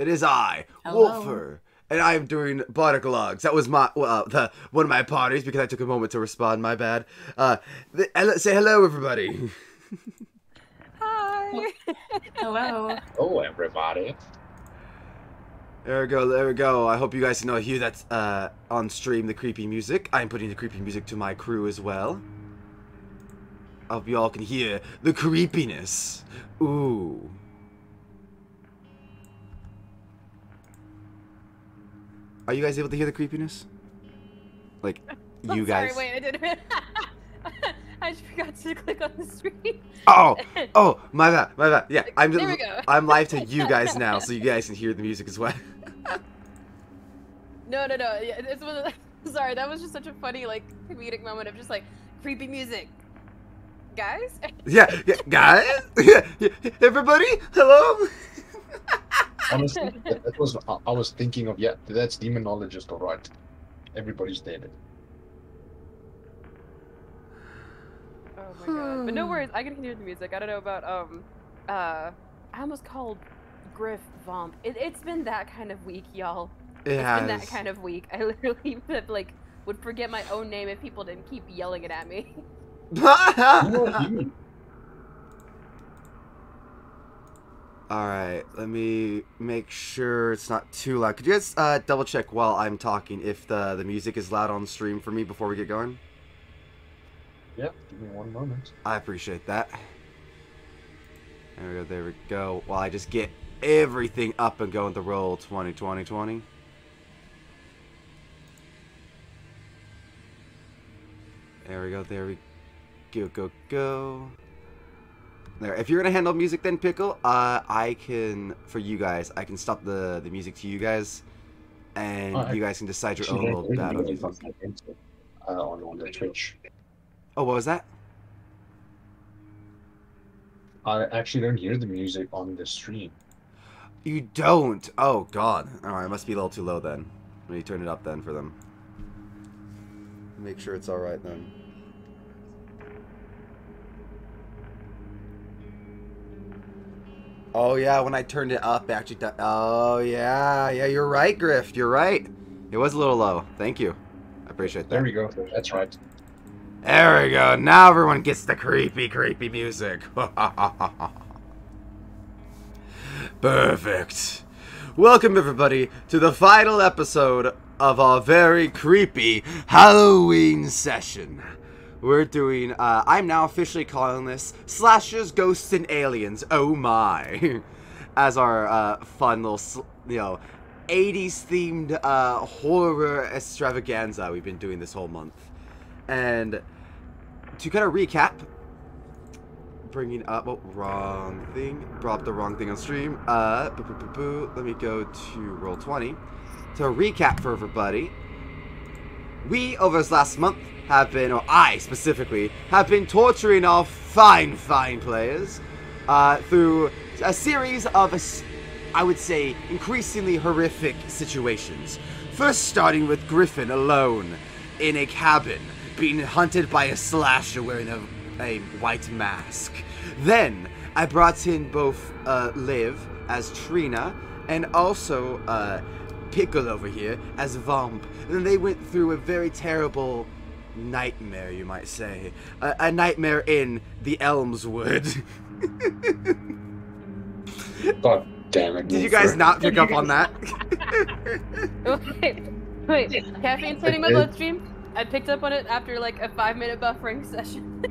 It is I, Hello. Wolfer, and I am doing Bardic Logs. That was my one of my parties because I took a moment to respond. My bad. Say hello, everybody. Hi. Hello. Oh, everybody. There we go. There we go. I hope you guys can hear that on stream. The creepy music. I'm putting the creepy music to my crew as well. I hope you all can hear the creepiness. Ooh. Are you guys able to hear the creepiness? Like, you guys? Sorry, wait, I didn't. I just forgot to click on the screen. Oh, my bad. Yeah, There we go. I'm live to you guys now, so you guys can hear the music as well. No. Yeah, sorry, that was just such a funny, like, comedic moment of just like creepy music. Guys? Yeah, guys? Yeah, everybody? Hello? Honestly, that was I was thinking of. Yeah, that's demonologist, all right. Everybody's dead. Oh my god. But no worries, I can hear the music. I don't know about I almost called Griff Vomp. It's been that kind of week, y'all. It's been that kind of week. I literally would forget my own name if people didn't keep yelling it at me. Alright, let me make sure it's not too loud. Could you guys double check while I'm talking if the music is loud on stream for me before we get going? Yep, give me one moment. I appreciate that. There we go. While I just get everything up and going to roll 20. There we go. There. If you're gonna handle music then, Pickle, I can, for you guys, I can stop the music to you guys, and you guys can decide your own little battle music. On the Twitch. Oh, what was that? I actually don't hear the music on the stream. You don't? Oh, God. Alright, it must be a little too low then. Let me turn it up then for them. Make sure it's alright then. Oh, yeah, when I turned it up, actually... Oh, yeah. Yeah, you're right, Griff. You're right. It was a little low. Thank you. I appreciate that. There we go. That's right. There we go. Now everyone gets the creepy music. Perfect. Welcome, everybody, to the final episode of our very creepy Halloween session. We're doing, I'm now officially calling this Slashers, Ghosts, and Aliens, oh my, as our fun little, 80s themed horror extravaganza we've been doing this whole month. And to kind of recap, bringing up, wrong thing, brought the wrong thing on stream, let me go to roll 20. To recap for everybody, we, over this last month, have been, or I specifically, have been torturing our fine players through a series of, I would say, increasingly horrific situations. First starting with Griffin alone in a cabin, being hunted by a slasher wearing a white mask. Then, I brought in both Liv as Trina, and also Pickle over here as Vomp. And then they went through a very terrible nightmare, you might say. A nightmare in the Elmswood. God damn it. Did you guys not pick up on that? Wait. Caffeine's hitting my bloodstream. I picked up on it after like a 5-minute buffering session.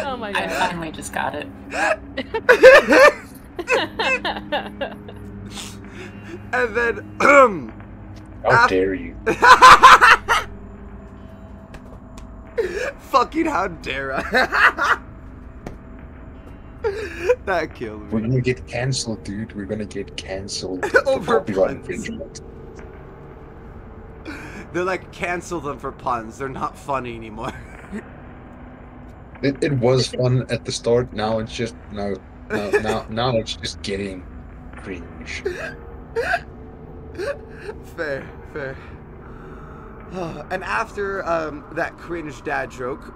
Oh my god. I finally just got it. And then, How dare you? Fucking how dare I? That killed me. We're gonna get cancelled, dude. We're gonna get cancelled. Over copyright puns. infringement. They're like, cancel them for puns. They're not funny anymore. It was fun at the start. Now it's just now it's just getting cringe. Fair. And after that cringe dad joke,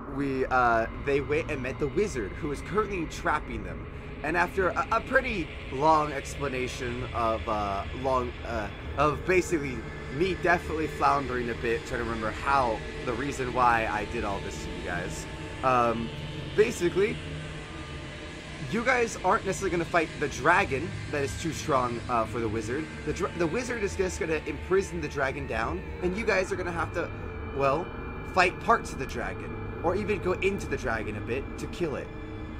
they went and met the wizard, who is currently trapping them. And after a pretty long explanation of basically me definitely floundering a bit, trying to remember the reason why I did all this to you guys. Basically, you guys aren't necessarily going to fight the dragon that is too strong for the wizard. The wizard is just going to imprison the dragon down, and you guys are going to have to, well, fight parts of the dragon, or even go into the dragon a bit to kill it,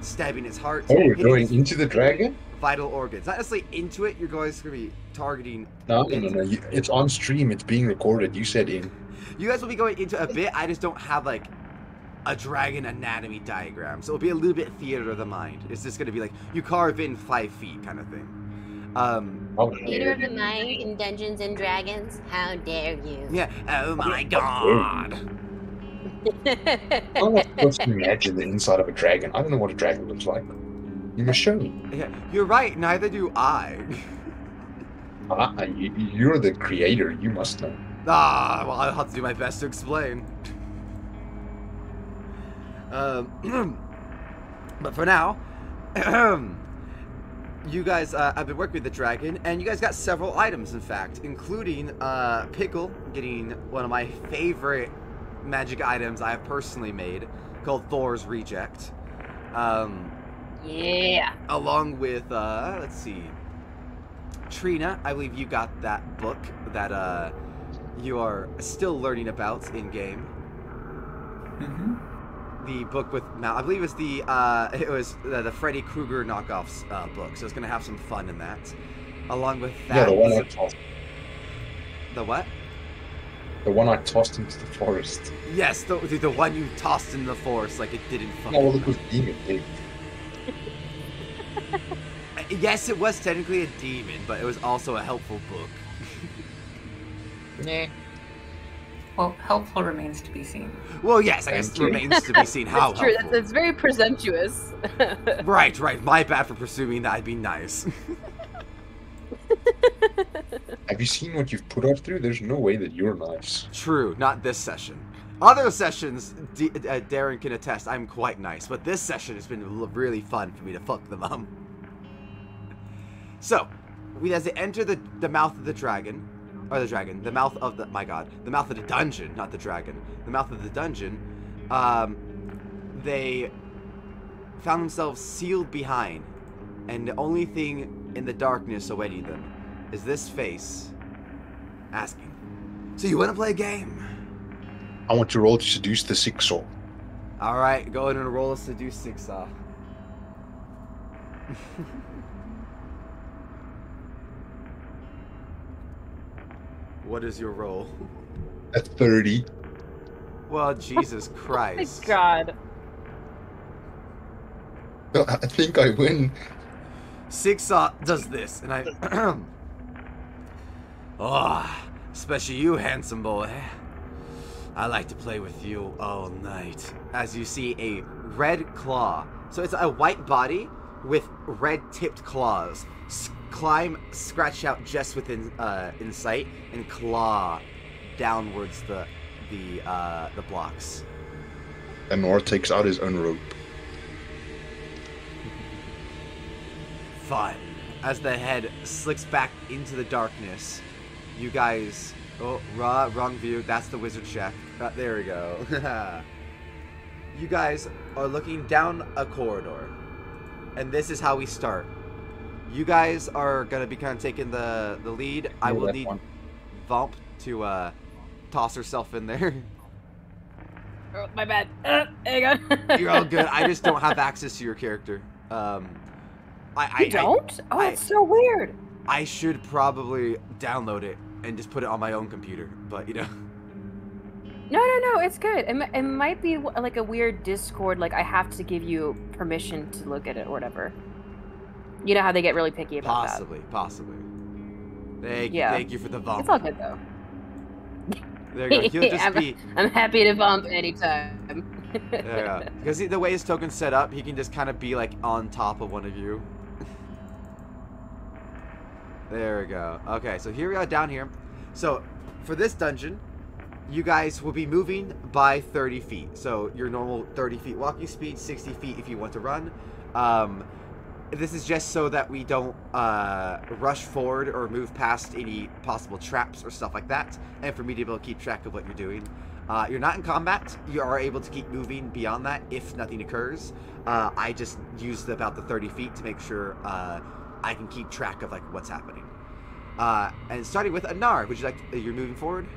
stabbing its heart. Oh, you're going into the dragon? Vital organs. Not necessarily into it, you're going to be targeting... No. It's on stream, it's being recorded, you said in. You guys will be going into a bit, I just don't have, like, a dragon anatomy diagram, so it'll be a little bit theater of the mind. It's just going to be like, you carve in 5 feet kind of thing. Theater of the mind in Dungeons and Dragons? How dare you? Yeah, oh my god. I'm not supposed to imagine the inside of a dragon. I don't know what a dragon looks like. You must show me. Yeah, you're right, neither do I. You're the creator, you must know. Well, I'll have to do my best to explain. But for now, you guys have been working with the dragon, and you guys got several items, in fact, including Pickle getting one of my favorite magic items I have personally made, called Thor's Reject. Yeah. Along with, let's see, Trina, I believe you got that book that you are still learning about in-game. Mm-hmm. The book with I believe it was the Freddy Krueger knockoffs book, so it's gonna have some fun in that. Along with that, yeah, the one I tossed. The what? The one I tossed into the forest. Yes, the one you tossed in the forest like it didn't fucking. Oh, well, it was demon big. Yes, it was technically a demon, but it was also a helpful book. Nah. Well, helpful remains to be seen. Well, yes, I guess it remains to be seen how That's true. helpful. That's very presumptuous. Right. My bad for presuming that I'd be nice. Have you seen what you've put us through? There's no way that you're nice. True, not this session. Other sessions, Darren can attest, I'm quite nice, but this session has been really fun for me to fuck them up. So, as they enter the mouth of the dragon, or the dragon, the mouth of the, the mouth of the dungeon, not the dragon, the mouth of the dungeon, they found themselves sealed behind, and the only thing in the darkness awaiting them is this face asking, so you want to play a game? I want to roll to seduce the sick soul. Alright, go ahead and roll a seduce 6 off. What is your roll? A 30. Well, Jesus Christ. Oh my god. I think I win. 6 does this, and I... Oh, especially you, handsome boy. I like to play with you all night. As you see a red claw. So it's a white body with red-tipped claws. Scratch out just within in sight, and claw downwards the blocks. And Nor takes out his own rope. Fun. As the head slicks back into the darkness, you guys... Oh, wrong view. That's the wizard check. There we go. You guys are looking down a corridor. And this is how we start. You guys are going to be kind of taking the lead. I will need Vomp to toss herself in there. Oh, my bad. Hang on. You're all good. I just don't have access to your character. You don't? It's so weird. I should probably download it and just put it on my own computer, but you know. No, it's good. It might be like a weird Discord, like I have to give you permission to look at it or whatever. You know how they get really picky about that. Possibly. Thank you for the bump. It's all good though. There you go. He'll just I'm happy to bump anytime. Yeah, because the way his token's set up, he can just kind of be like on top of one of you. There we go. Okay, so here we are down here. So, for this dungeon, you guys will be moving by 30 feet. So your normal 30 feet walking speed, 60 feet if you want to run. This is just so that we don't rush forward or move past any possible traps or stuff like that, and for me to be able to keep track of what you're doing. You're not in combat. You are able to keep moving beyond that if nothing occurs. I just used about the 30 feet to make sure I can keep track of like what's happening. And starting with Anar, would you like to, you're moving forward?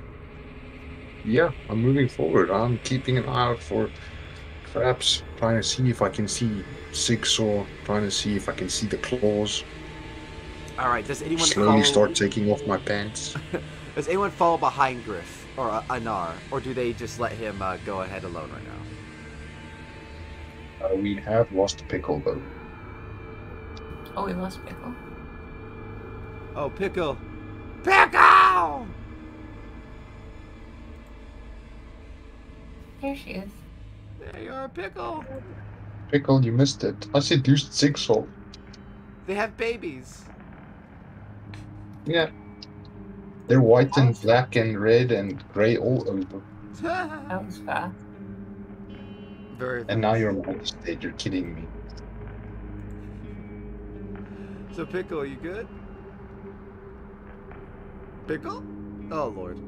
Yeah, I'm moving forward. I'm keeping an eye out for traps, trying to see if I can see Sigsaw, trying to see if I can see the claws. All right. Does anyone Slowly start taking off my pants. Does anyone follow behind Griff or Anar, or do they just let him go ahead alone right now? We have lost Pickle though. Oh, we lost Pickle. Oh, Pickle! Pickle! Here she is. There you are, Pickle. Pickle, you missed it. I seduced Sigsaw. They have babies. Yeah. They're white and black and red and grey all over. That was fast. Very. And now you're on the stage. You're kidding me. So, Pickle, you good? Pickle? Oh, Lord.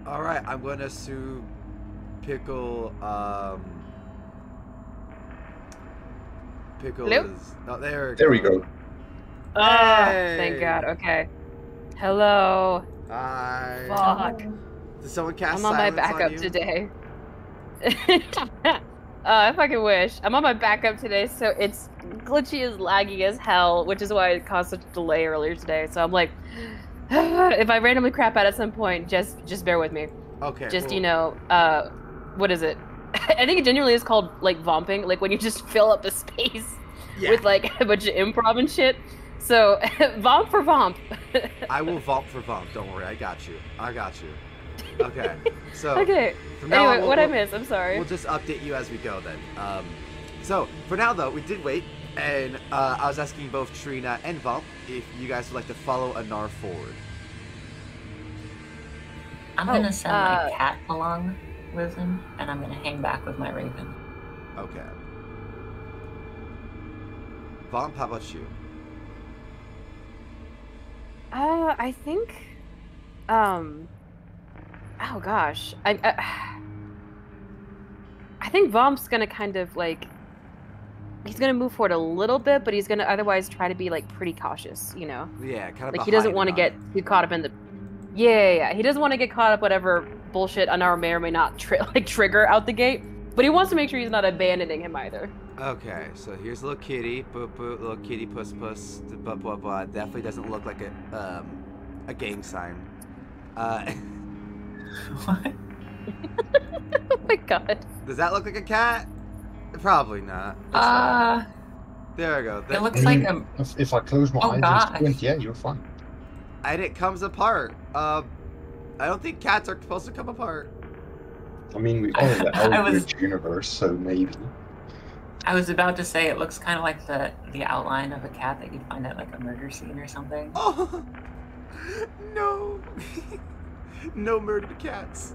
Alright, I'm going to assume Pickle, Pickle Hello? is... Oh, there We go. Oh, Hey. thank God. Okay. Hello. Hi. Fuck. Did someone cast I'm on my silence backup you? today. I fucking wish. I'm on my backup today, so it's glitchy as laggy as hell, which is why it caused such a delay earlier today. So I'm like, if I randomly crap out at some point, just bear with me. Okay. Just, well, you know, what is it? I think it genuinely is called, like, vomping, like when you just fill up the space Yeah. with, like, a bunch of improv and shit. So, vomp for vomp. I will vomp for vomp. Don't worry. I got you. I got you. Okay. So. Okay. From now Anyway, on, what I missed, I'm sorry. We'll just update you as we go then. So, for now though, we did wait, and I was asking both Trina and Vomp if you guys would like to follow Anar forward. I'm gonna send my cat along with him, and I'm gonna hang back with my raven. Okay. Vomp, how about you? I think, oh gosh, I think Vomp's gonna kind of like, he's gonna move forward a little bit, but he's gonna otherwise try to be like pretty cautious, you know? Yeah, kind of Like he doesn't want to get too caught up in the, yeah. He doesn't want to get caught up whatever bullshit Anar may or may not trigger out the gate, but he wants to make sure he's not abandoning him either. Okay, so here's little kitty, boop boop, little kitty puss puss, blah blah blah. Definitely doesn't look like a gang sign. What? Oh my god. Does that look like a cat? Probably not. There we go. It looks like a. If I close my Oh, eyes gosh. and squint, yeah, you're fine. And it comes apart. I don't think cats are supposed to come apart. I mean, we are in the I was- Eldritch universe, so maybe. I was about to say it looks kind of like the outline of a cat that you'd find at like a murder scene or something. Oh no! No murdered cats.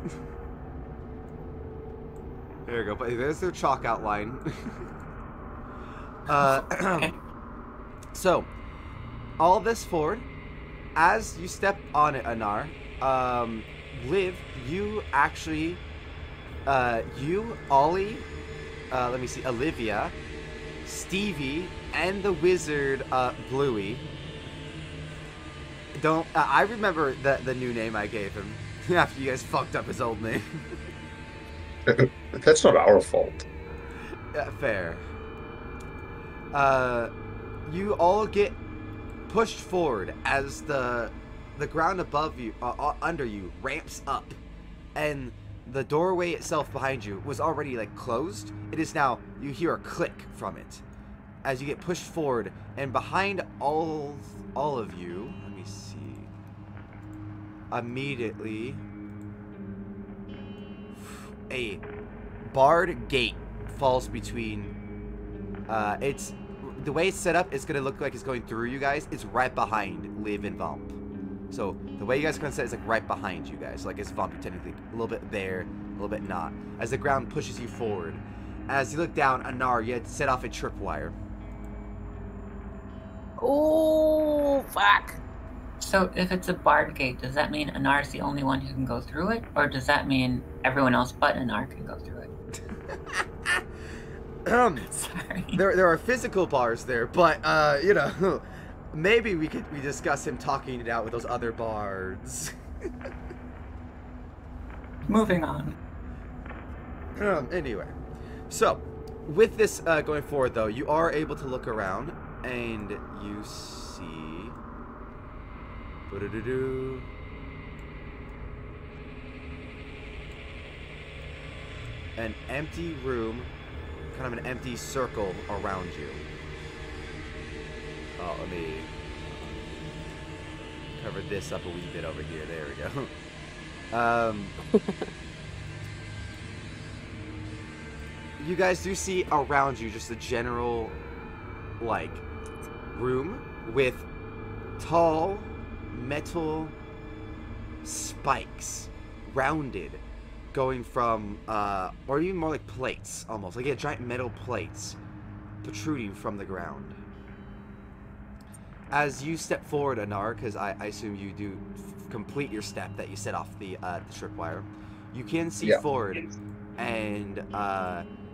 There you go. But there's their chalk outline. So, all this forward, as you step on it, Anar, Liv, you actually, you, Ollie, let me see, Olivia, Stevie, and the wizard, Bluey. Don't, I remember the new name I gave him after you guys fucked up his old name. That's not our fault. Fair. You all get pushed forward as the ground above you, under you, ramps up, and the doorway itself behind you was already like closed. It is now, you hear a click from it as you get pushed forward, and behind all of you, let me see, immediately a barred gate falls between, it's the way it's set up, it's gonna look like it's going through you guys. It's right behind Liv and Vomp. So the way you guys are gonna set is like right behind you guys. Like it's Vomp technically a little bit there, a little bit not. As the ground pushes you forward. As you look down, Anar, you had set off a tripwire. Oh, fuck. So if it's a barred gate, does that mean Anar's the only one who can go through it? Or does that mean everyone else but Anar can go through it? Sorry. There are physical bars there, but you know, maybe we discuss him talking it out with those other bards. Moving on. Anyway, so with this going forward though, you are able to look around and you see an empty room, kind of an empty circle around you. Oh, let me cover this up a wee bit over here. There we go. You guys do see around you just a general, like, room with tall metal spikes, rounded, going from, or even more like plates, almost. Like, giant metal plates protruding from the ground. As you step forward, Anar, because I assume you do complete your step that you set off the tripwire, you can see forward, and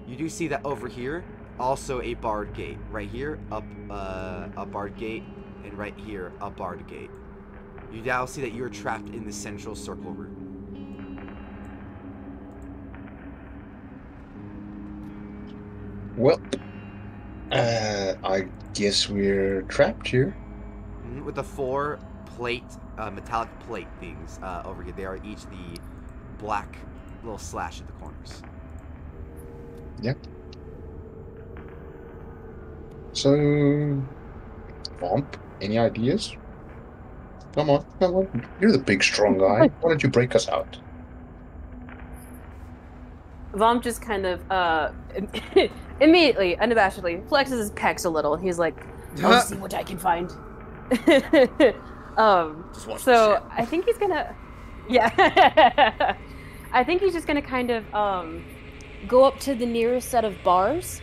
you do see that over here, also a barred gate. Right here, up a barred gate, and right here, a barred gate. You now see that you're trapped in the central circle room. Well, I guess we're trapped here. With the 4 plate, metallic plate things over here. They are each the black little slash at the corners. Yep. So, Vomp, any ideas? Come on. You're the big, strong guy. Why don't you break us out? Vomp just kind of immediately, unabashedly, flexes his pecs a little. He's like, I'll see what I can find. So I think he's gonna, I think he's just gonna kind of go up to the nearest set of bars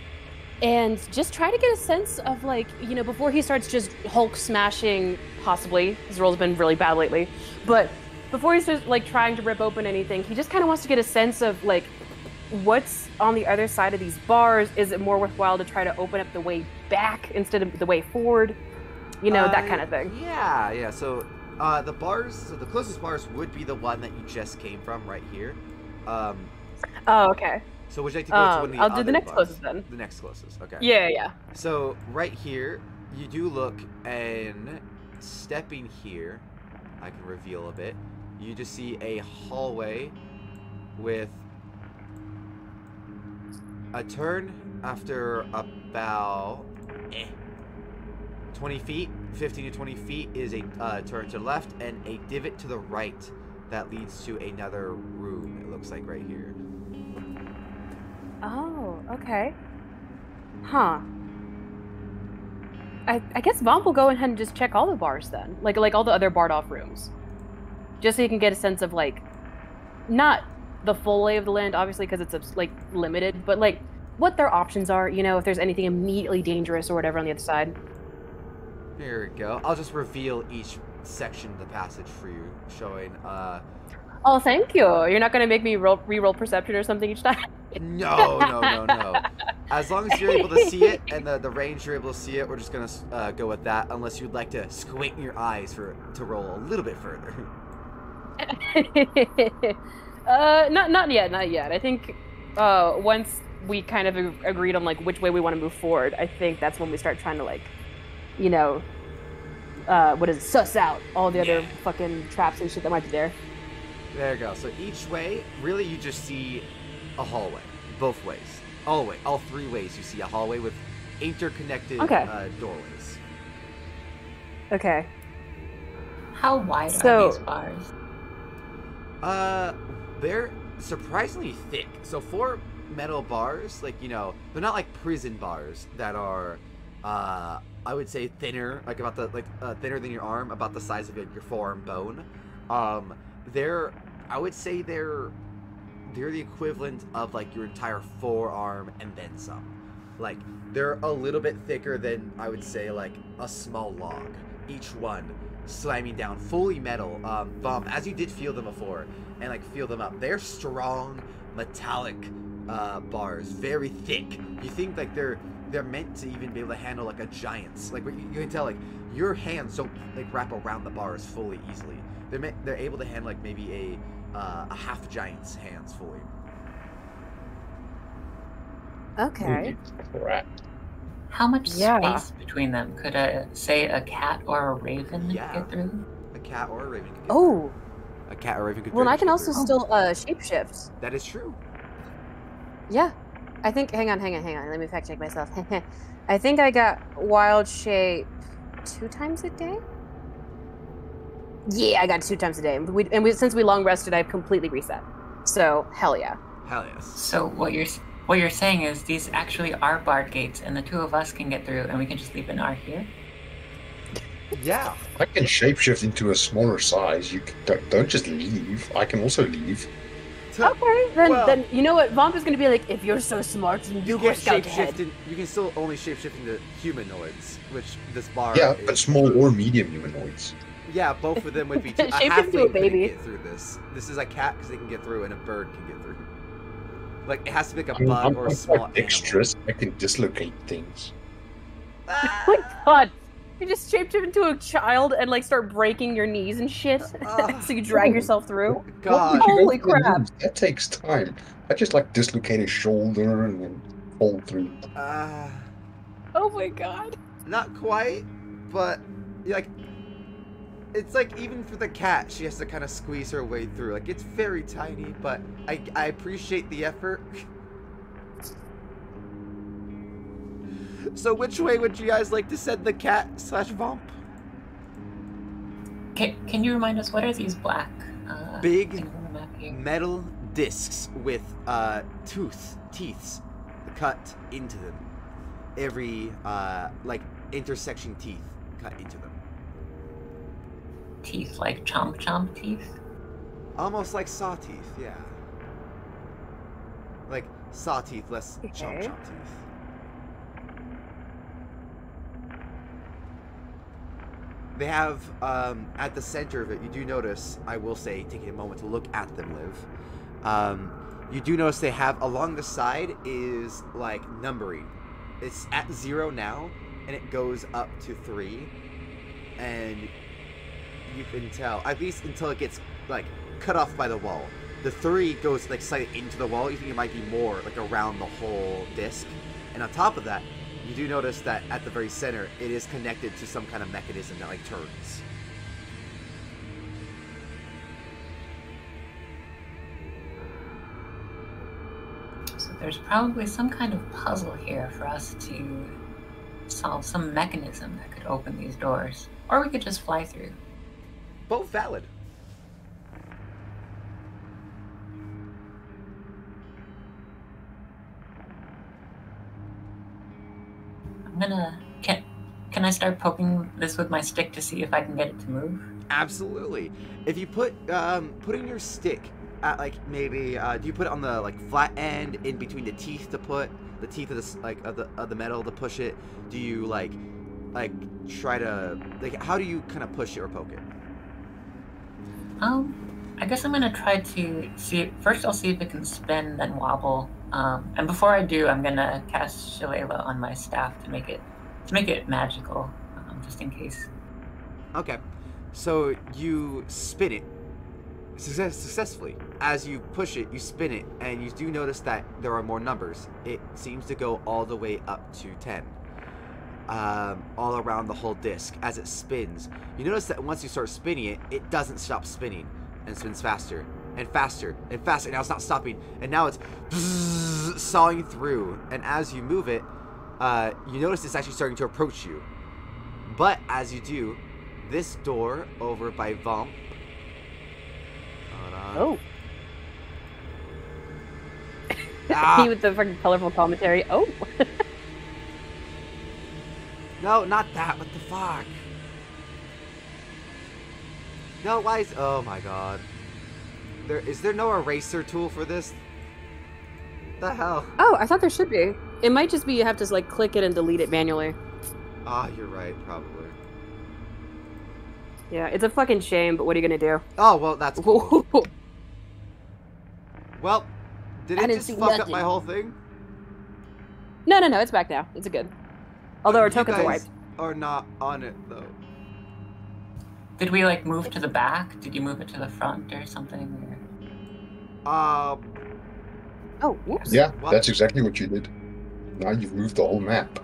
and just try to get a sense of, like, you know, before he starts just Hulk smashing, possibly. His roll's been really bad lately. But before he starts, like, trying to rip open anything, he just kind of wants to get a sense of, like, what's on the other side of these bars. Is it more worthwhile to try to open up the way back instead of the way forward? You know, that kind of thing. Yeah. So the closest bars would be the one that you just came from right here. Oh, okay. So would you like to go to one of the I'll do the next bars? Closest then. The next closest, okay. Yeah. So right here, you do look, and stepping here, I can reveal a bit. You just see a hallway with a turn after about 20 feet, 15 to 20 feet is a turn to the left, and a divot to the right that leads to another room, it looks like right here. Oh, okay. Huh. I guess Vomp will go ahead and just check all the bars then. Like all the other barred off rooms. Just so you can get a sense of, like, not the full lay of the land, obviously, because it's, like, limited, but, like, what their options are, you know, if there's anything immediately dangerous or whatever on the other side. Here we go. I'll just reveal each section of the passage for you, showing, Oh, thank you. You're not going to make me re-roll perception or something each time? No. As long as you're able to see it, and the range you're able to see it, we're just going to go with that, unless you'd like to squint your eyes to roll a little bit further. Not yet. I think once we kind of agreed on, like, which way we want to move forward, I think that's when we start trying to, like, you know, suss out all the other fucking traps and shit that might be there. There you go. So each way, really, you just see a hallway, both ways. All 3 ways you see a hallway with interconnected doorways. Okay. How wide are these bars? They're surprisingly thick. So 4 metal bars, like, you know, they're not like prison bars that are I would say thinner, like about the thinner than your arm, about the size of your forearm bone. I would say they're the equivalent of like your entire forearm and then some. Like they're a little bit thicker than I would say like a small log. Each one slamming down, fully metal. Bump, as you did feel them before, and like feel them up. They're strong, metallic bars, very thick. You think like they're meant to even be able to handle like a giant's. Like you can tell like your hands don't like wrap around the bars fully easily. They're able to handle like maybe a half giant's hands fully. Okay. How much space between them? Could say a cat or a raven get through? A cat or a raven could get through. A cat or a raven could. Well, I can also still shapeshift. That is true. Yeah. I think, hang on, let me fact check myself. I think I got wild shape 2 times a day? Yeah, I got 2 times a day. Since we long rested, I've completely reset. So, hell yeah. Hell yes. So what you're saying is these actually are bard gates, and the 2 of us can get through, and we can just leave an R here? Yeah. I can shapeshift into a smaller size. You don't just leave. I can also leave. Okay, then you know what? Vomp is going to be like, if you're so smart, then you go scout ahead. You can still only shapeshift into humanoids, which this bar but small or medium humanoids. Yeah, both of them would be too. A halfling couldn't get through this. This is a cat because they can get through, and a bird can get through. Like, it has to be like a bug or a small animal. Dexterous. I can dislocate things. Oh my god! You just shapeshift into a child and like start breaking your knees and shit, so you drag yourself through. God, holy crap! That takes time. I just like dislocate a shoulder and then fall through. Oh my god! Not quite, but like, it's like even for the cat, she has to kind of squeeze her way through. Like it's very tiny, but I appreciate the effort. So which way would you guys like to send the cat / Vomp? Can you remind us, what are these black big metal discs with teeth cut into them? Every like intersection teeth cut into them. Teeth like chomp teeth? Almost like saw teeth, yeah. Like saw teeth, less chomp teeth. They have, at the center of it, you do notice, I will say, taking a moment to look at them live, you do notice they have, along the side is, like, numbering. It's at 0 now, and it goes up to 3, and you can tell, at least until it gets, like, cut off by the wall. The 3 goes, like, slightly into the wall. You think it might be more, like, around the whole disc. And on top of that, you do notice that at the very center, it is connected to some kind of mechanism that, like, turns. So there's probably some kind of puzzle here for us to solve, some mechanism that could open these doors. Or we could just fly through. Both valid. Can I start poking this with my stick to see if I can get it to move? Absolutely. If you putting your stick at like maybe do you put it on the like flat end in between the teeth to put the teeth of the like of the metal to push it? Do you like try to like how do you kind of push it or poke it? I guess I'm gonna try to see. First, I'll see if it can spin, then wobble. And before I do, I'm gonna cast Shillelagh on my staff to make it magical, just in case. Okay, so you spin it successfully. As you push it, you spin it, and you do notice that there are more numbers. It seems to go all the way up to 10, all around the whole disc. As it spins, you notice that once you start spinning it, it doesn't stop spinning and spins faster and faster and faster. Now it's not stopping, and now it's sawing through. And as you move it, you notice it's actually starting to approach you. But as you do, this door over by Vomp. Oh. Me with the fucking colorful commentary. Oh. No, not that. What the fuck? No, why is... Oh my god. Is there no eraser tool for this? The hell? Oh, I thought there should be. It might just be you have to like click it and delete it manually. Ah, you're right, probably. Yeah, it's a fucking shame, but what are you gonna do? Oh, well, that's cool. Well, did it just fuck up my whole thing? No, it's back now. It's good. Although our tokens are wiped. Are not on it, though. Did we, like, move to the back? Did you move it to the front or something? Oh, whoops. Yeah, that's exactly what you did. Now you've moved the whole map.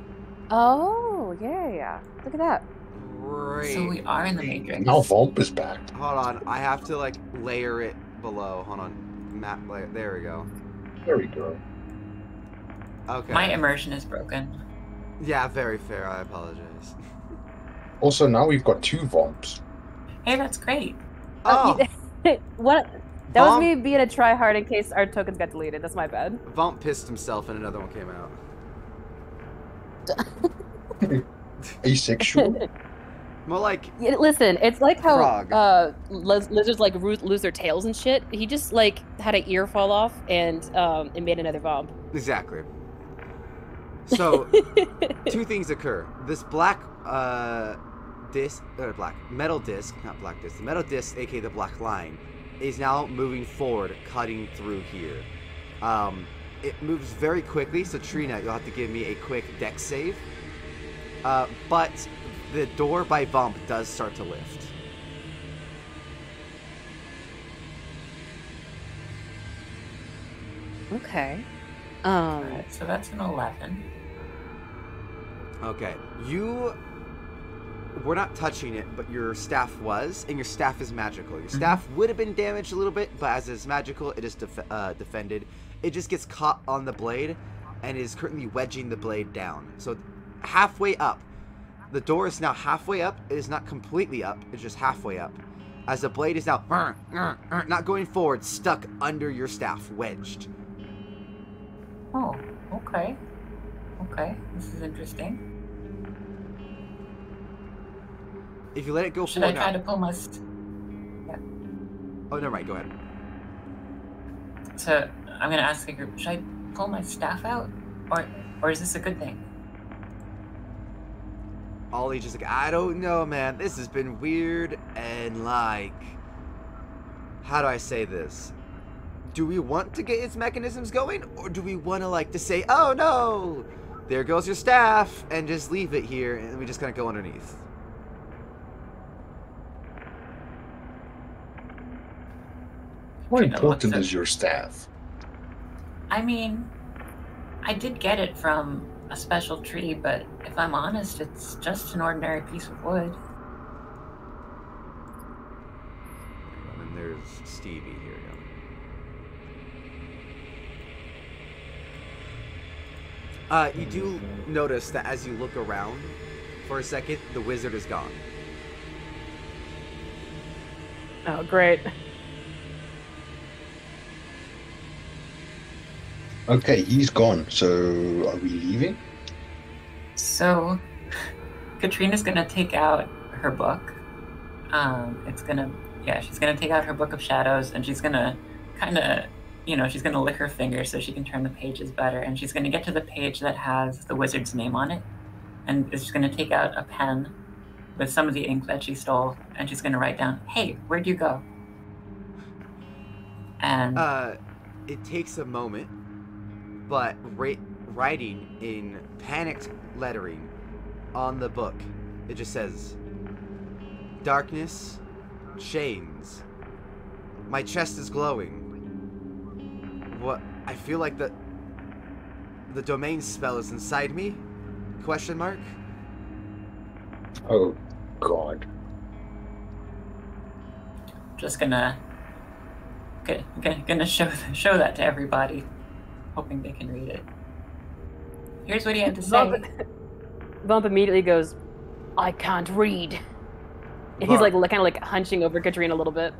Oh, yeah. Look at that. Great. So we are in the Matrix. Now Vomp is back. Hold on, I have to, like, layer it below. Hold on. Map layer. There we go. There we go. Okay. My immersion is broken. Yeah, very fair. I apologize. Also, now we've got 2 Vomps. Hey, that's great. Oh! What? That was me being a tryhard in case our tokens got deleted. That's my bad. Vomp pissed himself and another one came out. Asexual? More like... Yeah, listen, it's like how Frog. lizards like lose their tails and shit. He just like had an ear fall off and it made another Vomp. Exactly. So, 2 things occur. This black metal disc, not black disc, the metal disc, aka the black line, is now moving forward, cutting through here. It moves very quickly, so Trina, you'll have to give me a quick dex save. But the door by Bump does start to lift. Okay. Alright, so that's an 11. Okay, you were not touching it, but your staff was, and your staff is magical. Your staff would have been damaged a little bit, but as it's magical, it is defended. It just gets caught on the blade, and is currently wedging the blade down. So halfway up. The door is now halfway up. It is not completely up. It's just halfway up. As the blade is now not going forward, stuck under your staff, wedged. Oh, okay. Okay, this is interesting. If you let it go Should I forward try now... to pull my... Yeah. Oh, never mind. Go ahead. So, I'm gonna ask the group, should I pull my staff out? Or is this a good thing? Ollie's just like, I don't know, man. This has been weird and like... How do I say this? Do we want to get its mechanisms going? Or do we want to like to say, oh no! There goes your staff! And just leave it here and we just kind of go underneath. How important is your staff? I mean, I did get it from a special tree, but if I'm honest, it's just an ordinary piece of wood. And then there's Stevie here. You do notice that as you look around for a second, the wizard is gone. Oh, great. Okay, he's gone. So, are we leaving? So, Katrina's gonna take out her book. She's gonna take out her book of shadows, and she's gonna kind of, she's gonna lick her finger so she can turn the pages better, and she's gonna get to the page that has the wizard's name on it, and she's gonna take out a pen with some of the ink that she stole, and she's gonna write down, "Hey, where'd you go?" And it takes a moment, but writing in panicked lettering on the book, it just says, "Darkness, chains. My chest is glowing. What? I feel like the domain spell is inside me? Question mark." Oh, God. just gonna show that to everybody, hoping they can read it. Here's what he had to say. Bump immediately goes, "I can't read." And he's like kind of like hunching over Katrina a little bit.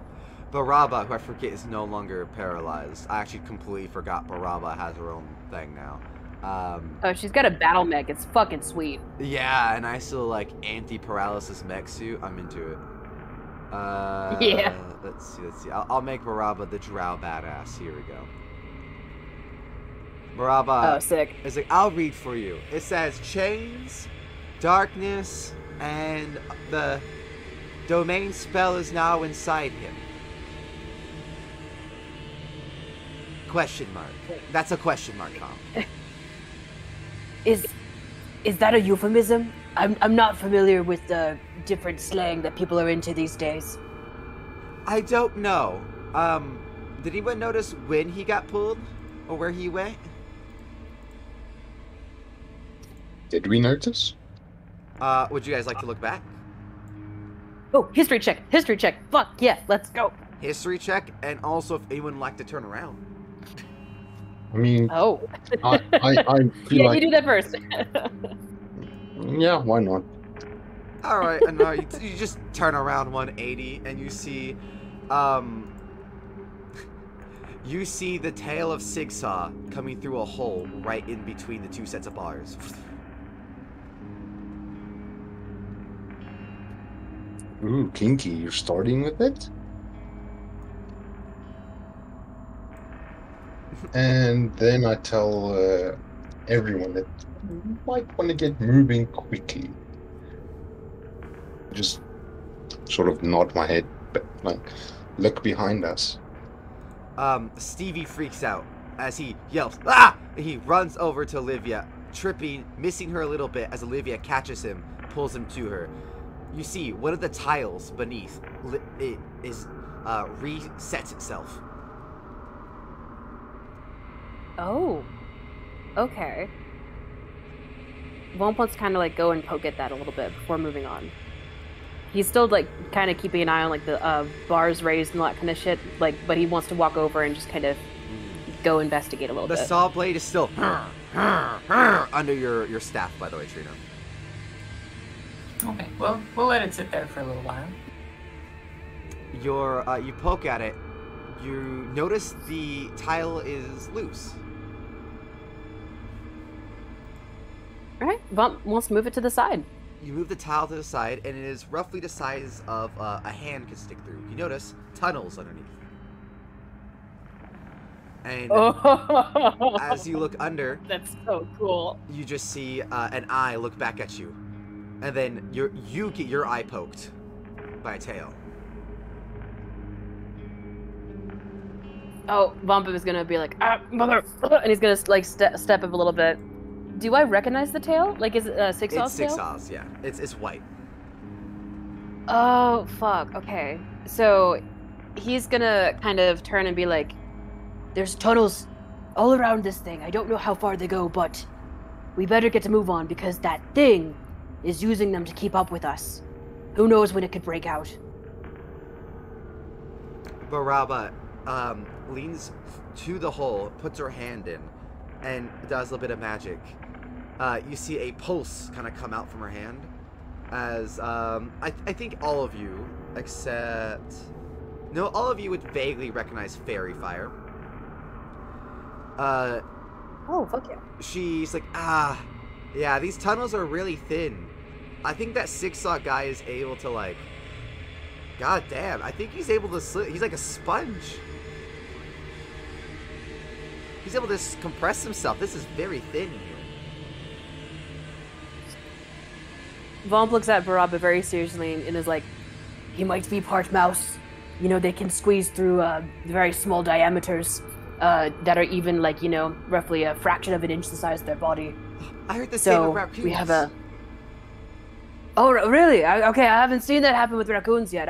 Baraba, who I forget is no longer paralyzed. I actually completely forgot Baraba has her own thing now. Oh, she's got a battle mech. It's fucking sweet. Yeah, and I still like anti-paralysis mech suit. I'm into it. Yeah. Let's see. I'll make Baraba the drow badass. Here we go. Baraba. Oh, sick. It's like, I'll read for you. It says chains, darkness, and the domain spell is now inside him. Question mark. That's a question mark, Tom. Is that a euphemism? I'm not familiar with the different slang that people are into these days. I don't know. Did anyone notice when he got pulled? Or where he went? Did we notice? Would you guys like to look back? Oh, history check. History check. Fuck yeah, let's go. History check, and also if anyone would like to turn around. I mean, Oh. I feel Yeah, like... you do that first. Yeah, why not? Alright, and you just turn around 180 and you see you see the tail of Sigsaw coming through a hole right in between the two sets of bars. Ooh, kinky, you're starting with it? And then I tell everyone that you might want to get moving quickly. Just sort of nod my head, but like look behind us. Stevie freaks out as he yells, "Ah!" And he runs over to Olivia, tripping, missing her a little bit as Olivia catches him, pulls him to her. You see, one of the tiles beneath resets itself. Oh. Okay. Womp wants to kind of like go and poke at that a little bit before moving on. He's still like kind of keeping an eye on like the bars raised and all that kind of shit. Like, but he wants to walk over and just kind of go investigate a little bit. The saw blade is still under your staff, by the way, Trina. Okay, well, we'll let it sit there for a little while. You poke at it. You notice the tile is loose. All right, Vomp wants to move it to the side. You move the tile to the side, and it is roughly the size of a hand can stick through. You notice tunnels underneath. And as you look under, That's so cool. you just see an eye look back at you. And then you get your eye poked by a tail. Oh, Vomp is gonna be like, ah, mother, and he's gonna like step up a little bit. Do I recognize the tail? Like, is it Sigsaw's tail? It's Sigsaw's, yeah. It's white. Oh, fuck. Okay. So he's gonna kind of turn and be like, there's tunnels all around this thing. I don't know how far they go, but we better get to move on because that thing is using them to keep up with us. Who knows when it could break out? Baraba leans to the hole, puts her hand in, and does a little bit of magic. You see a pulse kind of come out from her hand as I think all of you, except... No, all of you would vaguely recognize fairy fire. Oh, fuck yeah. She's like, yeah, these tunnels are really thin. I think that Sigsaw guy is able to, like... God damn, I think he's able to slip. He's like a sponge. He's able to compress himself. This is very thin here. Vomp looks at Baraba very seriously and is like, he might be part mouse. You know, they can squeeze through very small diameters that are even like, you know, roughly a fraction of an inch the size of their body. I heard the same So with raccoons. we have a... Oh, really? Okay, I haven't seen that happen with raccoons yet.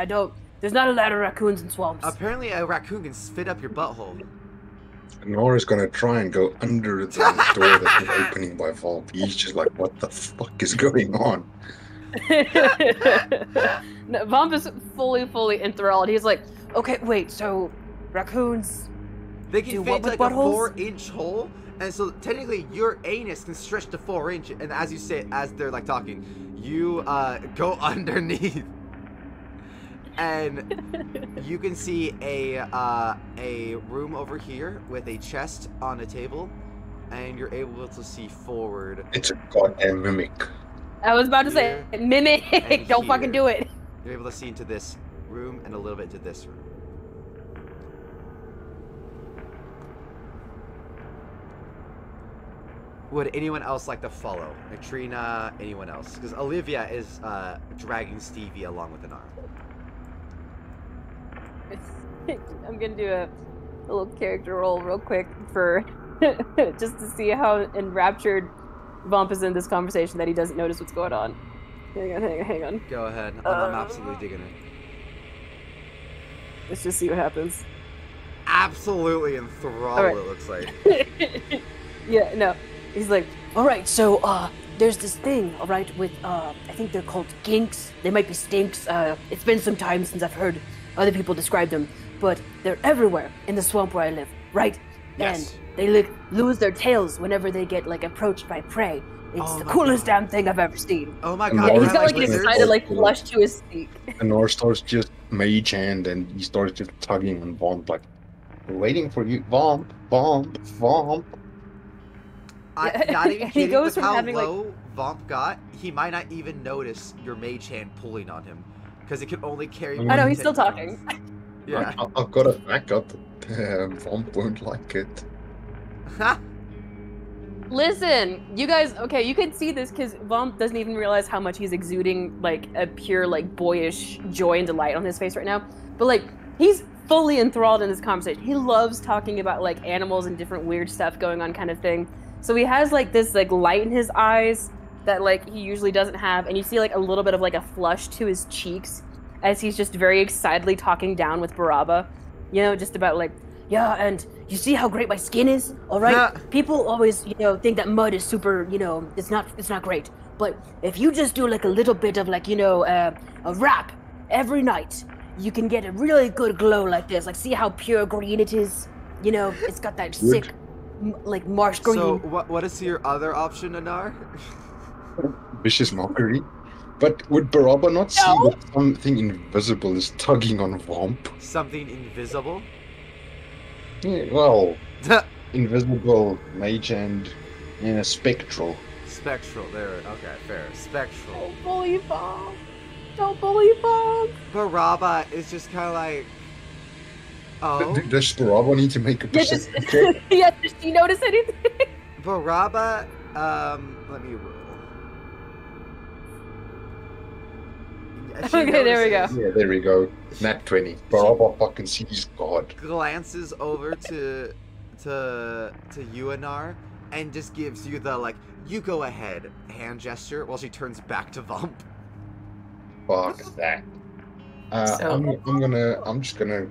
There's not a lot of raccoons in swamps. Apparently a raccoon can fit up your butthole. Nora's gonna try and go under the door that is opening by Vault. He's just like, what the fuck is going on? No, Vomp is fully enthralled. He's like, okay, wait, so raccoons... They can Do fit what into with like a buttholes? 4-inch hole, and so technically your anus can stretch to 4 inches. And as you say, as they're like talking, you go underneath, and you can see a room over here with a chest on a table, and you're able to see forward. It's a goddamn mimic. I was about to say, mimic. Don't fucking do it. You're able to see into this room and a little bit to this room. Would anyone else like to follow? Katrina, anyone else? Because Olivia is dragging Stevie along with an arm. I'm gonna do a little character roll real quick for just to see how enraptured Vomp is in this conversation that he doesn't notice what's going on. Hang on. Go ahead. I'm absolutely digging it. Let's just see what happens. Absolutely enthralled, Right. it looks like. Yeah, no. He's like, all right, so there's this thing, all right, with I think they're called ginks. They might be stinks. It's been some time since I've heard other people describe them, but they're everywhere in the swamp where I live, right? Yes. And they lose their tails whenever they get like approached by prey. It's the my coolest God. damn thing I've ever seen. Oh my And god. Yeah, he's are got like an lizards? excited like flush to his cheek. And Nor starts just mage hand and he starts just tugging on Vomp like, we're waiting for you, Vomp, Vomp, Vomp. Not even He kidding, goes with from how having, like- low Vomp got, he might not even notice your mage hand pulling on him. Because it can only carry... I know, 10 he's still pounds. talking. Yeah. I've got a backup. Vomp won't like it. Listen, you guys, okay, you can see this because Vomp doesn't even realize how much he's exuding, like, a pure, like, boyish joy and delight on his face right now. But, like, he's fully enthralled in this conversation. He loves talking about, like, animals and different weird stuff going on kind of thing. So he has, like, this, like, light in his eyes that, like, he usually doesn't have. And you see, like, a little bit of, like, a flush to his cheeks as he's just very excitedly talking down with Baraba. You know, just about, like, yeah, and you see how great my skin is? All right? Yeah. People always, you know, think that mud is super, you know, it's not great. But if you just do, like, a little bit of, like, you know, a wrap every night, you can get a really good glow like this. Like, see how pure green it is? You know, it's got that sick, like, marsh green. So, what is your other option, Anar? Vicious mockery. But would Baraba not see No. that something invisible is tugging on Vomp? Something invisible? Yeah, well, invisible, mage and spectral. Spectral, there. Okay, fair. Spectral. Don't bully Vomp. Don't bully Vomp. Baraba is just kind of like... Oh? Does Baraba need to make a Yeah, just, perception check? yeah, does she notice anything? Baraba, let me roll. Yeah, she Okay, there we go. notices, Yeah, there we go. Nat 20. Baraba fucking sees God. Glances over to Uanar and just gives you the, like, you go ahead hand gesture while she turns back to Vomp. Fuck that. So- I'm just gonna.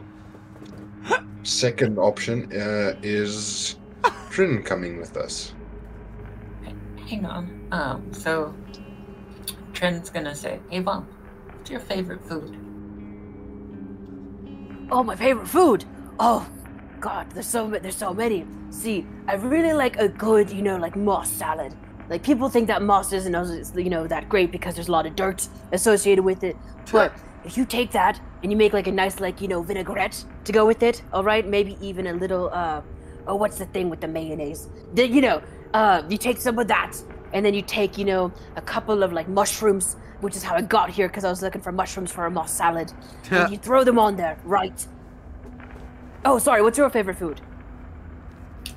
Second option is Trin coming with us. Hang on. So Trent's gonna say, "Hey, Bump, what's your favorite food?" Oh, my favorite food. Oh, God, there's so many. See, I really like a good, you know, like moss salad. Like people think that moss isn't, you know, that great because there's a lot of dirt associated with it. But if you take that and you make like a nice, like, you know, vinaigrette to go with it, all right, maybe even a little, oh, what's the thing with the mayonnaise? You know, you take some of that, and then you take, you know, a couple of like mushrooms, which is how I got here because I was looking for mushrooms for a moss salad. And you throw them on there, right? Oh, sorry, what's your favorite food?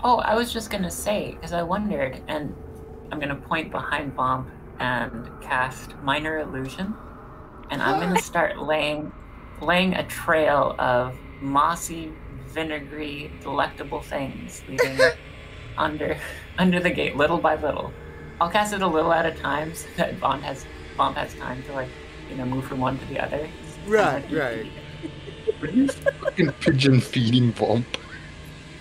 Oh, I was just gonna say, because I wondered, and I'm gonna point behind Bomb and cast Minor Illusion, and I'm gonna start laying a trail of mossy, vinegary, delectable things leading under the gate, little by little. I'll cast it a little at a time so that Bomb has time to, like, you know, move from one to the other. Right, right. Are you fucking pigeon feeding Vomp?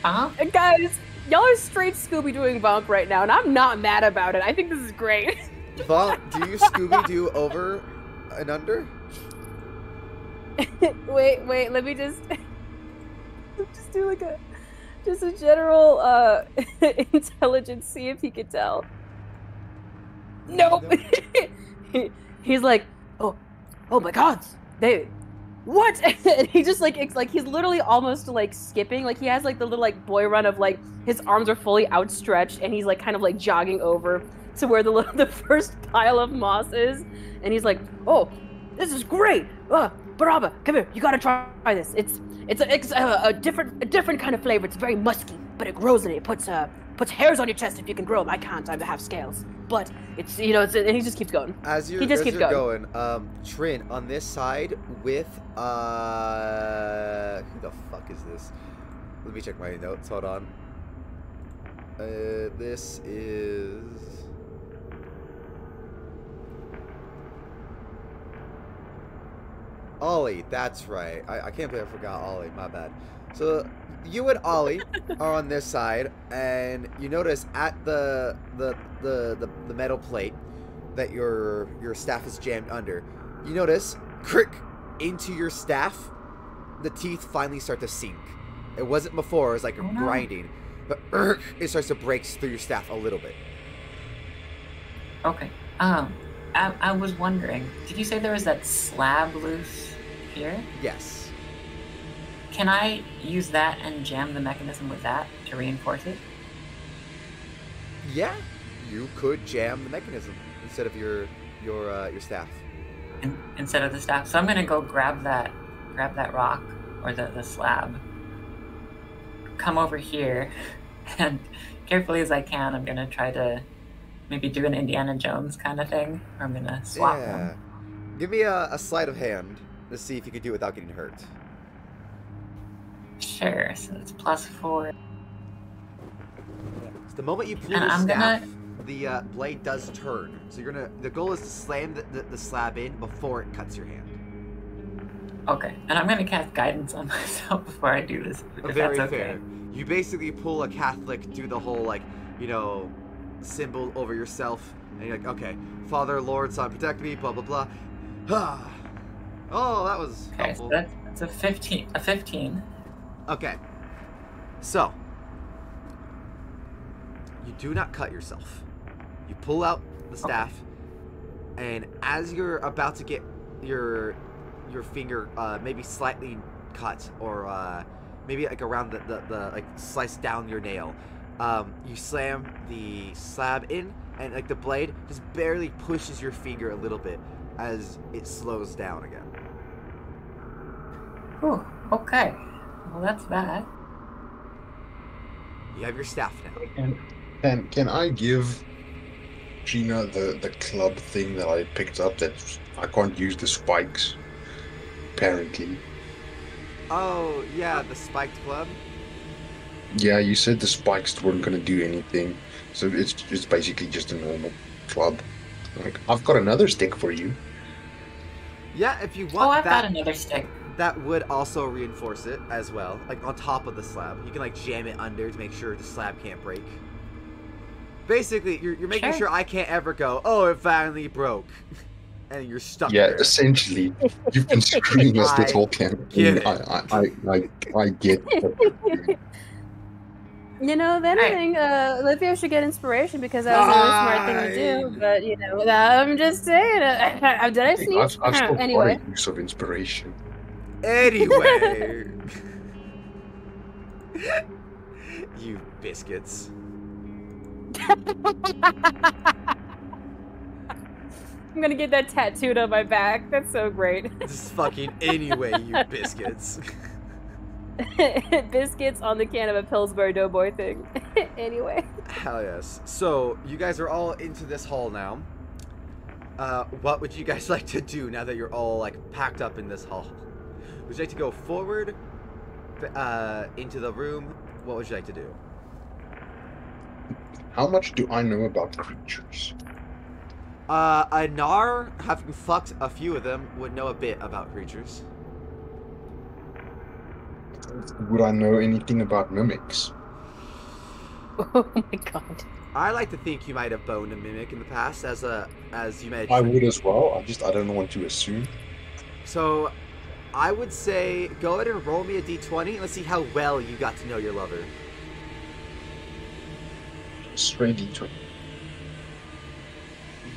Uh-huh. Guys, y'all are straight Scooby-Dooing Bump right now, and I'm not mad about it. I think this is great. Vomp, do you Scooby-Doo over and under? wait, let me just do like a general intelligence, see if he can tell. Nope. He's like, oh my God, what? And he just like it's like he's literally almost like skipping, like he has like the little like boy run of like his arms are fully outstretched and he's like kind of like jogging over to where the first pile of moss is, and he's like, oh, this is great. Baraba, come here, you gotta try this. It's a different kind of flavor. It's very musky, but it grows in it. It puts hairs on your chest if you can grow them. I can't. I have scales. But it's and he just keeps going. He just keeps going. Trin, on this side with who the fuck is this? Let me check my notes. Hold on. This is Ollie. That's right. I can't believe I forgot Ollie. My bad. So you and Ollie are on this side, and you notice at the metal plate that your staff is jammed under. You notice, crick, into your staff, the teeth finally start to sink. It wasn't before; it was like grinding, but it starts to break through your staff a little bit. Okay. I was wondering, did you say there was that slab loose here? Yes. Can I use that and jam the mechanism with that to reinforce it? Yeah, you could jam the mechanism instead of your staff. Instead of the staff. So I'm gonna go grab that rock or the slab. Come over here, and carefully as I can, I'm gonna try to maybe do an Indiana Jones kind of thing. Or I'm gonna swap them. Give me a sleight of hand to see if you can do it without getting hurt. Sure, so it's +4. So the moment you pull the staff, the blade does turn. So the goal is to slam the slab in before it cuts your hand. Okay, and I'm gonna cast guidance on myself before I do this. Very fair. You basically pull a Catholic, do the whole symbol over yourself, and you're like, okay, Father, Lord, Son, protect me, blah blah blah. Oh, that was helpful. So that's a 15. A 15. Okay, so you do not cut yourself. You pull out the staff, and as you're about to get your finger maybe slightly cut, or maybe like around the like slice down your nail, you slam the slab in, and like the blade just barely pushes your finger a little bit as it slows down again. Whew, okay. Well, that's that. You have your staff now. And can I give Gina the club thing that I picked up that I can't use the spikes, apparently? Oh, yeah, the spiked club? Yeah, you said the spikes weren't going to do anything, so it's basically just a normal club. Like, I've got another stick for you. Yeah, if you want I've got another stick. That would also reinforce it as well, like on top of the slab. You can like jam it under to make sure the slab can't break. Basically, you're making sure I can't ever go, oh, it finally broke. And you're stuck there. Yeah, essentially, you've been screwing us this whole campaign. I get it. You know, if anything, Olivia should get inspiration because that was a really smart thing to do. But, I'm just saying. Did I sneeze? I've still anyway. got a use of inspiration. Anyway. You biscuits. I'm gonna get that tattooed on my back. That's so great. This is fucking anyway, you biscuits. Biscuits on the can of a Pillsbury Doughboy thing. Anyway. Hell yes. So, you guys are all into this hall now. What would you guys like to do now that you're all, like, packed up in this hall? Would you like to go forward into the room? What would you like to do? How much do I know about creatures? Anar, having fucked a few of them, would know a bit about creatures. Would I know anything about mimics? Oh my god. I like to think you might have boned a mimic in the past, as you may. I would as well. I don't want to assume. So, I would say go ahead and roll me a d20. Let's see how well you got to know your lover. Straight d20.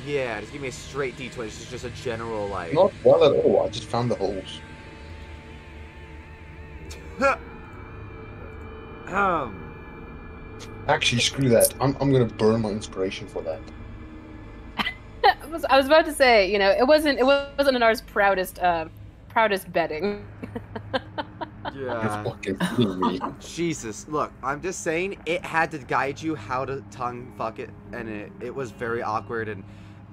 Yeah, just give me a straight d20. This is just a general, like... Not well at all. I just found the holes. Actually, screw that. I'm gonna burn my inspiration for that. I was about to say, you know, it wasn't Anar's proudest betting. You're Yeah. fucking kidding me. Jesus. Look, I'm just saying it had to guide you how to tongue fuck it, and it was very awkward. And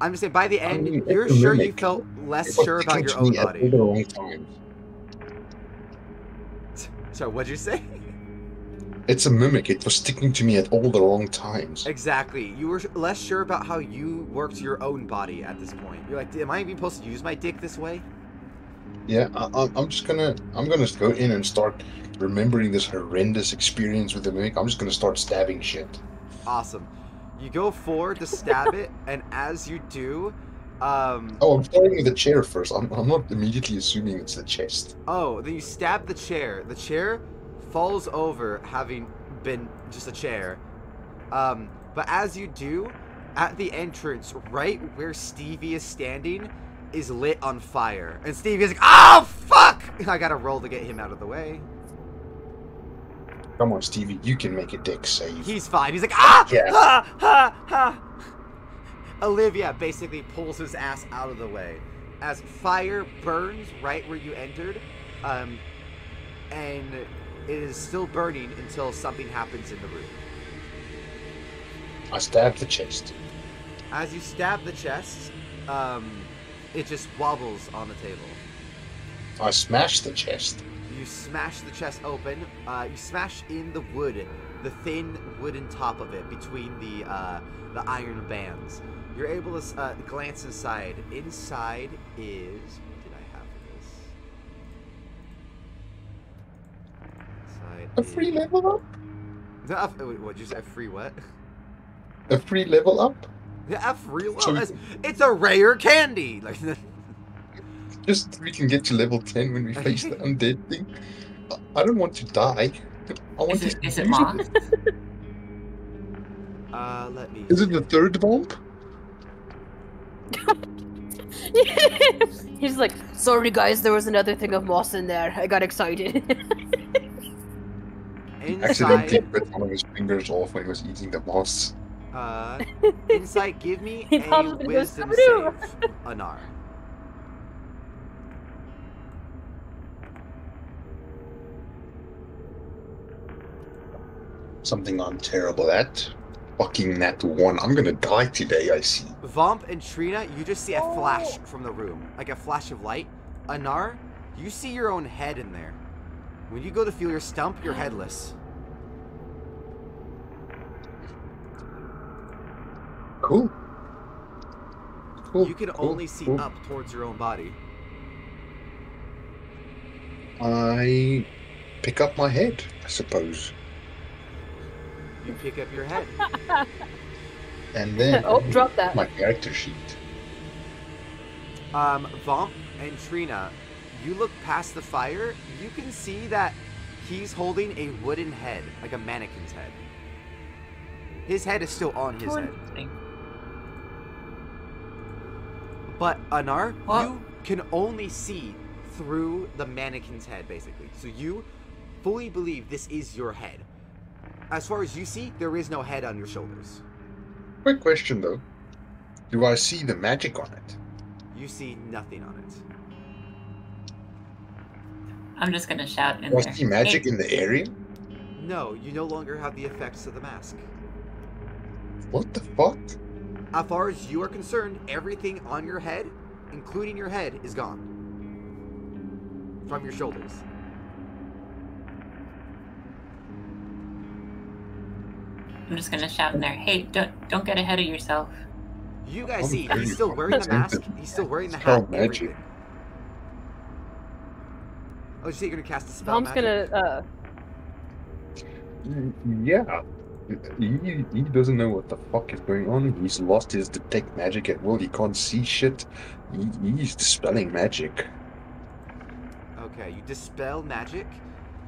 I'm just saying by the end, mean, you're it's a sure you mimic. felt It less was sure about sticking your to own me at body. all the wrong times. So what'd you say? It's a mimic. It was sticking to me at all the wrong times. Exactly. You were less sure about how you worked your own body at this point. You're like, am I even supposed to use my dick this way? Yeah, I'm just gonna go in and start remembering this horrendous experience with the mimic. I'm just gonna start stabbing shit. Awesome. You go forward to stab it, and as you do, Oh, I'm starting with the chair first. I'm not immediately assuming it's the chest. oh, then you stab the chair. The chair falls over, having been just a chair. But as you do, at the entrance, right where Stevie is standing, is lit on fire. And Stevie's like, oh, fuck! I gotta roll to get him out of the way. Come on, Stevie, you can make a dick save. He's fine. He's like, ah! Yeah. Ha! Ha! Ha! Olivia basically pulls his ass out of the way as fire burns right where you entered, and it is still burning until something happens in the room. I stabbed the chest. As you stab the chest, it just wobbles on the table. I smashed the chest. You smash the chest open. You smash in the wood, the thin wooden top of it between the iron bands. You're able to glance inside. Inside is... What did I have for this? Inside A free level up? What'd you say? A free what? A free level up? Yeah, a free So- level. It's a rare candy. Like, Just we can get to level 10 when we face the undead thing. I don't want to die. I want Is to it, is it use moth? let me... Is it the third bomb? He's like, sorry guys, there was another thing of moss in there. I got excited. Accidentally Inside, bit one of his fingers off when he was eating the moss. inside, give me He a pops up and goes, wisdom "Screw." save, Anar. Something I'm terrible at. Fucking nat 1. I'm gonna die today, I see. Vomp and Trina, you just see a flash from the room, like a flash of light. Anar, you see your own head in there. When you go to feel your stump, you're headless. Cool. Cool. You can cool, only see cool. up towards your own body. I pick up my head, I suppose. You pick up your head. And then Oh, drop that. my character sheet. Vomp and Trina, you look past the fire, you can see that he's holding a wooden head, like a mannequin's head. His head is still on his head. But Anar, What? you can only see through the mannequin's head, basically. So you fully believe this is your head. As far as you see, there is no head on your shoulders. Quick question though. Do I see the magic on it? You see nothing on it. I'm just gonna shout in Do I there. see magic Hey, in the area? No, you no longer have the effects of the mask. What the fuck? As far as you are concerned, everything on your head, including your head, is gone. From your shoulders. I'm just gonna shout in there. Hey, don't get ahead of yourself. You guys I'm see, very he's still wearing the mask, tempted. he's still wearing the Spell hat, magic. everything. Oh, you say you're gonna cast a spell Mom's magic? gonna, Yeah. He doesn't know what the fuck is going on. He's lost his detect magic at will. He can't see shit. He's dispelling magic. Okay, you dispel magic,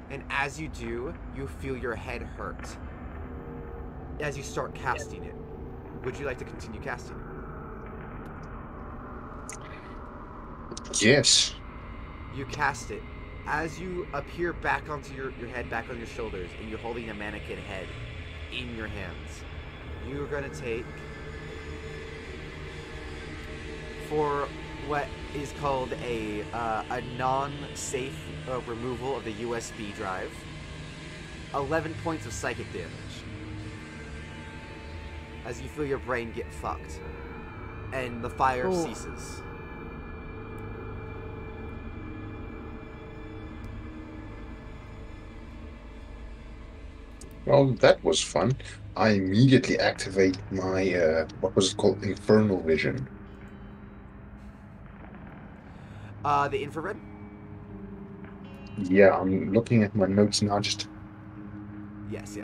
and as you do, you feel your head hurt. As you start casting it. Would you like to continue casting it? Yes. You cast it, As you appear back onto your head, back on your shoulders, and you're holding a mannequin head in your hands, you're going to take, for what is called a non-safe removal of the USB drive, 11 points of psychic damage. As you feel your brain get fucked. And the fire ceases. Well, that was fun. I immediately activate my, what was it called? Infernal Vision. The infrared? Yeah, I'm looking at my notes now, just... Yes.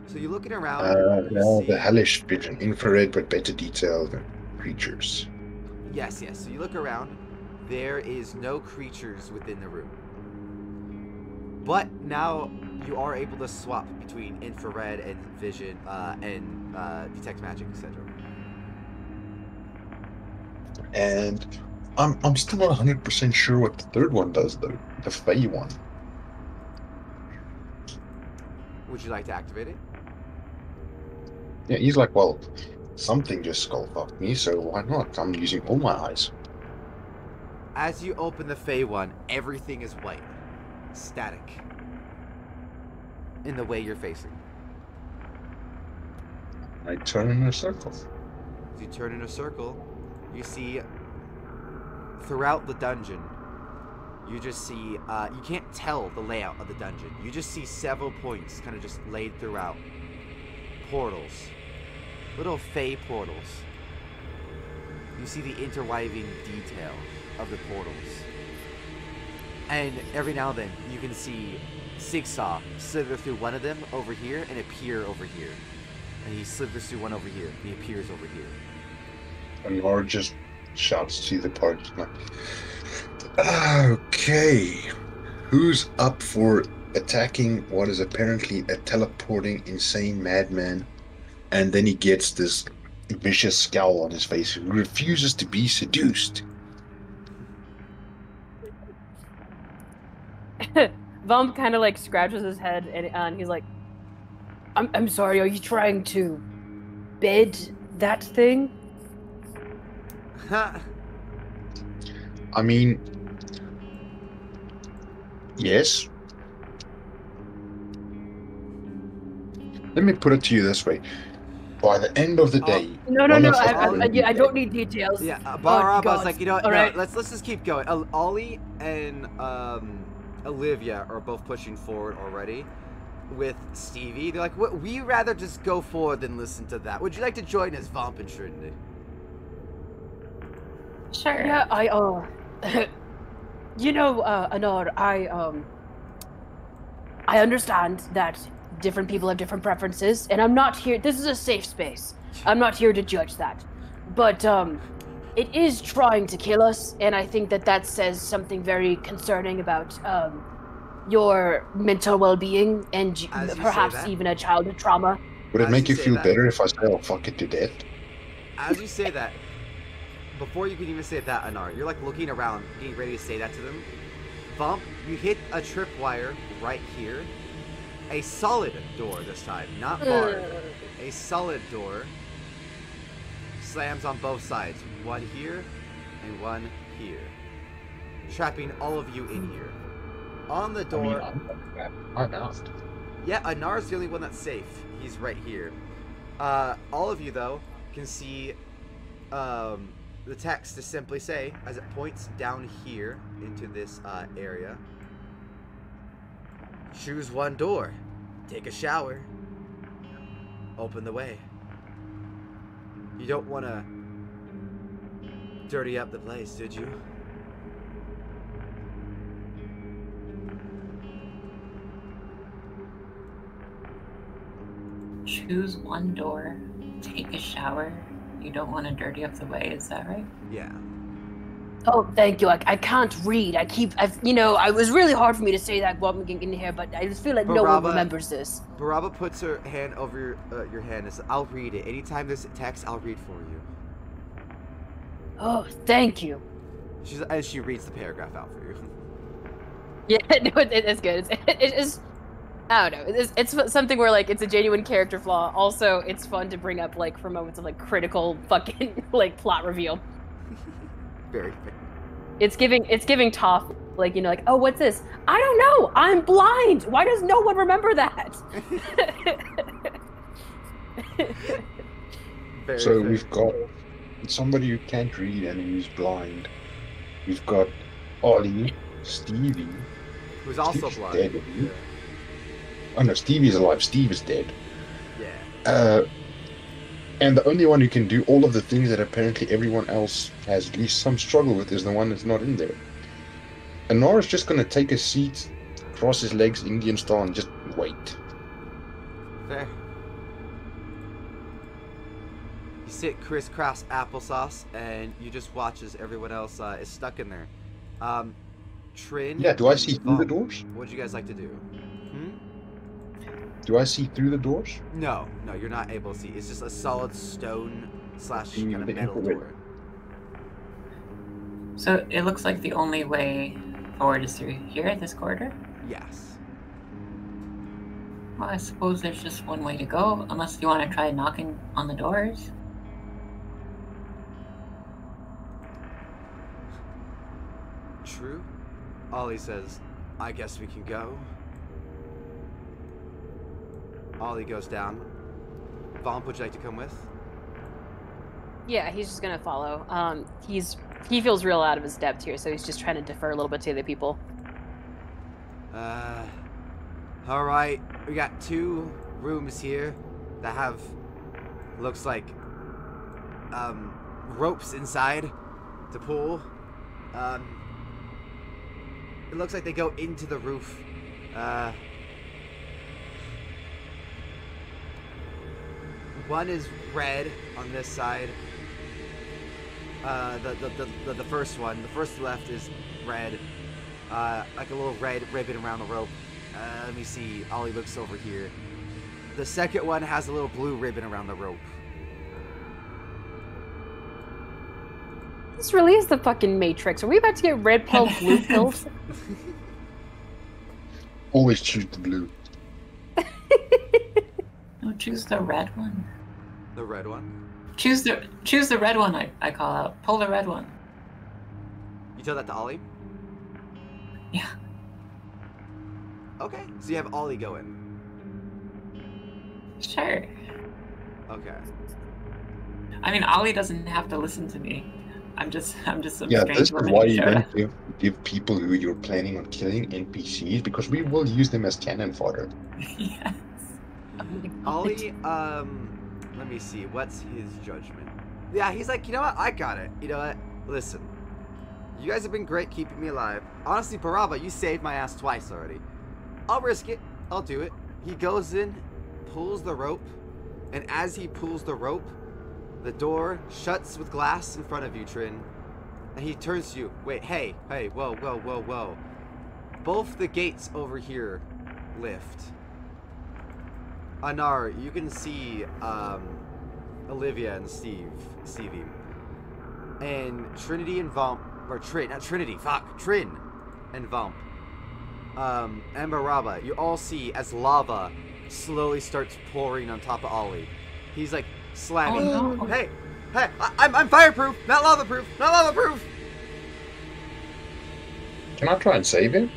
So you're looking around. The hellish vision, infrared but better detailed creatures. Yes. So you look around. There is no creatures within the room. But now you are able to swap between infrared and vision and detect magic, etc. And I'm still not 100% sure what the third one does, though. The Fey one. Would you like to activate it? Yeah, he's like, well, something just skull fucked me, so why not? I'm using all my eyes. As you open the Fey one, everything is white. Static. In the way you're facing. I turn in a circle. As you turn in a circle, you see throughout the dungeon, you just see, you can't tell the layout of the dungeon. You just see several points kind of just laid throughout. Portals. Little Fey portals. You see the interweaving detail of the portals. And every now and then, you can see Sigsaw slither through one of them over here and appear over here. And he slithers through one over here and he appears over here. And Nora just shouts to the party. Okay. Who's up for attacking what is apparently a teleporting insane madman? And then he gets this vicious scowl on his face who refuses to be seduced. Vomp kind of like scratches his head and he's like, I'm sorry, are you trying to bid that thing? I mean, yes. Let me put it to you this way. By the end of the day... No, I don't need details. Yeah, Barab, I was like, you know what, right. let's just keep going. Ollie and Olivia are both pushing forward already with Stevie. They're like, we rather just go forward than listen to that. Would you like to join us, Vomp and Trinity? Sure. Yeah, Anar, I understand that different people have different preferences, and I'm not here, this is a safe space. I'm not here to judge that. But, it is trying to kill us, and I think that says something very concerning about, your mental well-being, and perhaps even a childhood trauma. Would it make you feel better if I say I'll fuck it to death? As you say that, before you can even say that, Anar, you're like looking around, getting ready to say that to them. Vomp, you hit a tripwire right here. A solid door this time, not barred. A solid door slams on both sides. One here and one here. Trapping all of you in here. On the door... I'm out. Yeah, Anar's the only one that's safe. He's right here. All of you, though, can see the text to simply say, as it points down here into this area, choose one door, take a shower, open the way. You don't want to dirty up the place, did you? Choose one door, take a shower. You don't want to dirty up the way, is that right? Yeah. Oh, thank you. I can't read. It was really hard for me to say that while I'm getting in here, but I just feel like no one remembers this. Baraba puts her hand over your hand and says, I'll read it. Anytime there's a text, I'll read for you. Oh, thank you. As she reads the paragraph out for you. Yeah, no, it's good. It's I don't know. It's something where like it's a genuine character flaw. Also, it's fun to bring up like for moments of like critical fucking like plot reveal. Very fair. It's giving Toph like, you know, like, oh, what's this? I don't know. I'm blind. Why does no one remember that? Very So fair. we've got somebody who can't read and who's blind. We've got Ollie, Stevie. Who's also Steve's blind. dead, isn't he? Oh no, Stevie's alive. Steve is dead. Yeah. And the only one who can do all of the things that apparently everyone else has at least some struggle with is the one that's not in there. And Nora's just gonna take a seat, cross his legs Indian style, and just wait. Fair. You sit crisscross applesauce, and you just watch as everyone else is stuck in there. Trin. Yeah, do I and see through the Vaughn, doors? What'd you guys like to do? Do I see through the doors? No, you're not able to see. It's just a solid stone / kind of The metal infrared. door. So it looks like the only way forward is through here, this corridor? Yes. Well, I suppose there's just one way to go, unless you want to try knocking on the doors. True. Ollie says, I guess we can go. Ollie goes down. Vaughn, would you like to come with? Yeah, he's just gonna follow. He feels real out of his depth here, so he's just trying to defer a little bit to the other people. Alright. We got 2 rooms here that have, looks like, ropes inside to pull. It looks like they go into the roof. One is red on this side. The first one, the first left is red. Like a little red ribbon around the rope. Let me see. Ollie looks over here. The second one has a little blue ribbon around the rope. This really is the fucking Matrix. Are we about to get red pill, blue pills? Always choose the blue. No, choose the red one. The red one. Choose the red one, I call out. Pull the red one. You tell that to Ollie? Yeah. Okay. So you have Ollie go in. Sure. Okay. I mean, Ollie doesn't have to listen to me. I'm just some Yeah, strange this is woman why who you showed up. don't give people who you're planning on killing NPCs, because we will use them as cannon fodder. Yes. Ollie, let me see. What's his judgment? Yeah, he's like, you know what? I got it. You know what? Listen. You guys have been great keeping me alive. Honestly, Baraba, you saved my ass twice already. I'll risk it. I'll do it. He goes in, pulls the rope, and as he pulls the rope, the door shuts with glass in front of you, Trin. And he turns to you. Wait, hey, whoa. Both the gates over here lift. Anar, you can see Olivia and Stevie. And Trinity and Vomp, or Trin, not Trinity, fuck, Trin and Vomp. And Baraba, you all see as lava slowly starts pouring on top of Ollie. He's like slamming. Oh, no. Hey, I'm fireproof, not lava-proof, not lava-proof! Can I try and save him?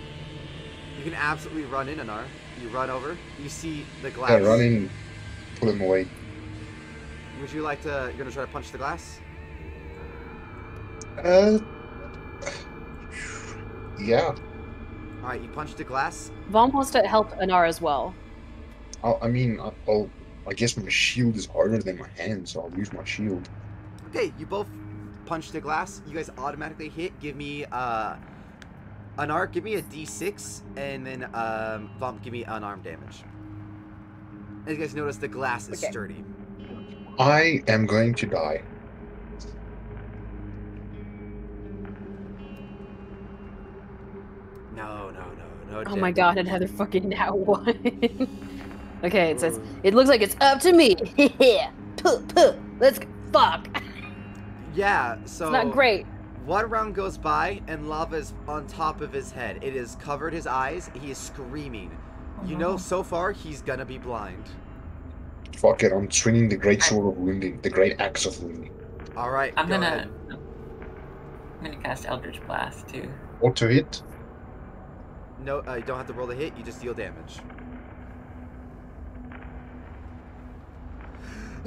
You can absolutely run in, Anar. You run over, you see the glass. Yeah, run in, pull him away. Would you like to, you're gonna try to punch the glass? Yeah. Alright, you punch the glass. Vaughn wants to help Anar as well. I guess my shield is harder than my hand, so I'll use my shield. Okay, you both punch the glass. You guys automatically hit. Give me, Anar, give me a d6, and then, Vomp, give me unarmed damage. As you guys notice, the glass is Okay. sturdy. I am going to die. No. Oh my god, another fucking now one. Okay, it says, it looks like it's up to me. Let's go. Fuck. Yeah, so... It's not great. One round goes by, and lava is on top of his head. It has covered his eyes. He is screaming. You know, so far, he's gonna be blind. Fuck it, I'm swinging the great sword of wounding, the great axe of wounding. Alright, I'm go gonna ahead. cast Eldritch Blast too. Auto hit. No, you don't have to roll the hit, you just deal damage.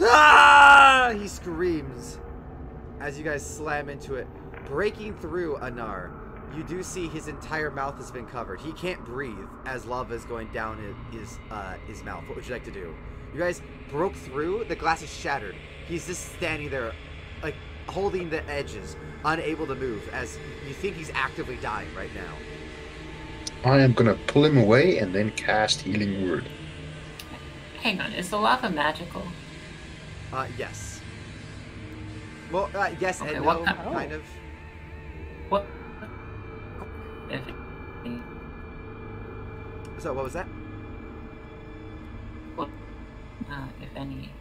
Ah! He screams as you guys slam into it. Breaking through Anar, you do see his entire mouth has been covered. He can't breathe as lava is going down his mouth. What would you like to do? You guys broke through, the glass is shattered. He's just standing there, like, holding the edges, unable to move, as you think he's actively dying right now. I am gonna pull him away and then cast Healing Word. Hang on, is the lava magical? Yes. Well, yes Okay, and what no, kind- kind of. What? If So, what was that? if any.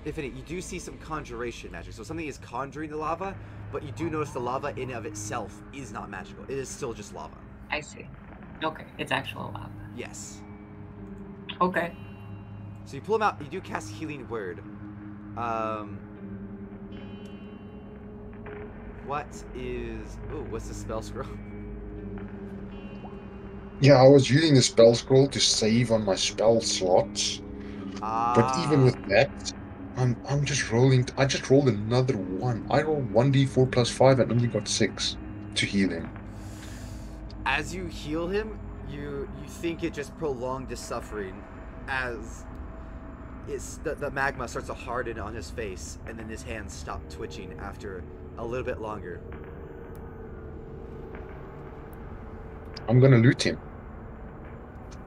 If any, you do see some conjuration magic. So something is conjuring the lava, but you do notice the lava in and of itself is not magical. It is still just lava. I see. Okay, it's actual lava. Yes. Okay. So you pull him out. You do cast Healing Word. What is... Ooh, what's the spell scroll? Yeah, I was using the spell scroll to save on my spell slots. But even with that, I'm just rolling. I just rolled another 1. I rolled 1d4 plus 5 and only got 6 to heal him. As you heal him, you think it just prolonged his suffering, as the magma starts to harden on his face, and then his hands stop twitching after a little bit longer. I'm gonna loot him.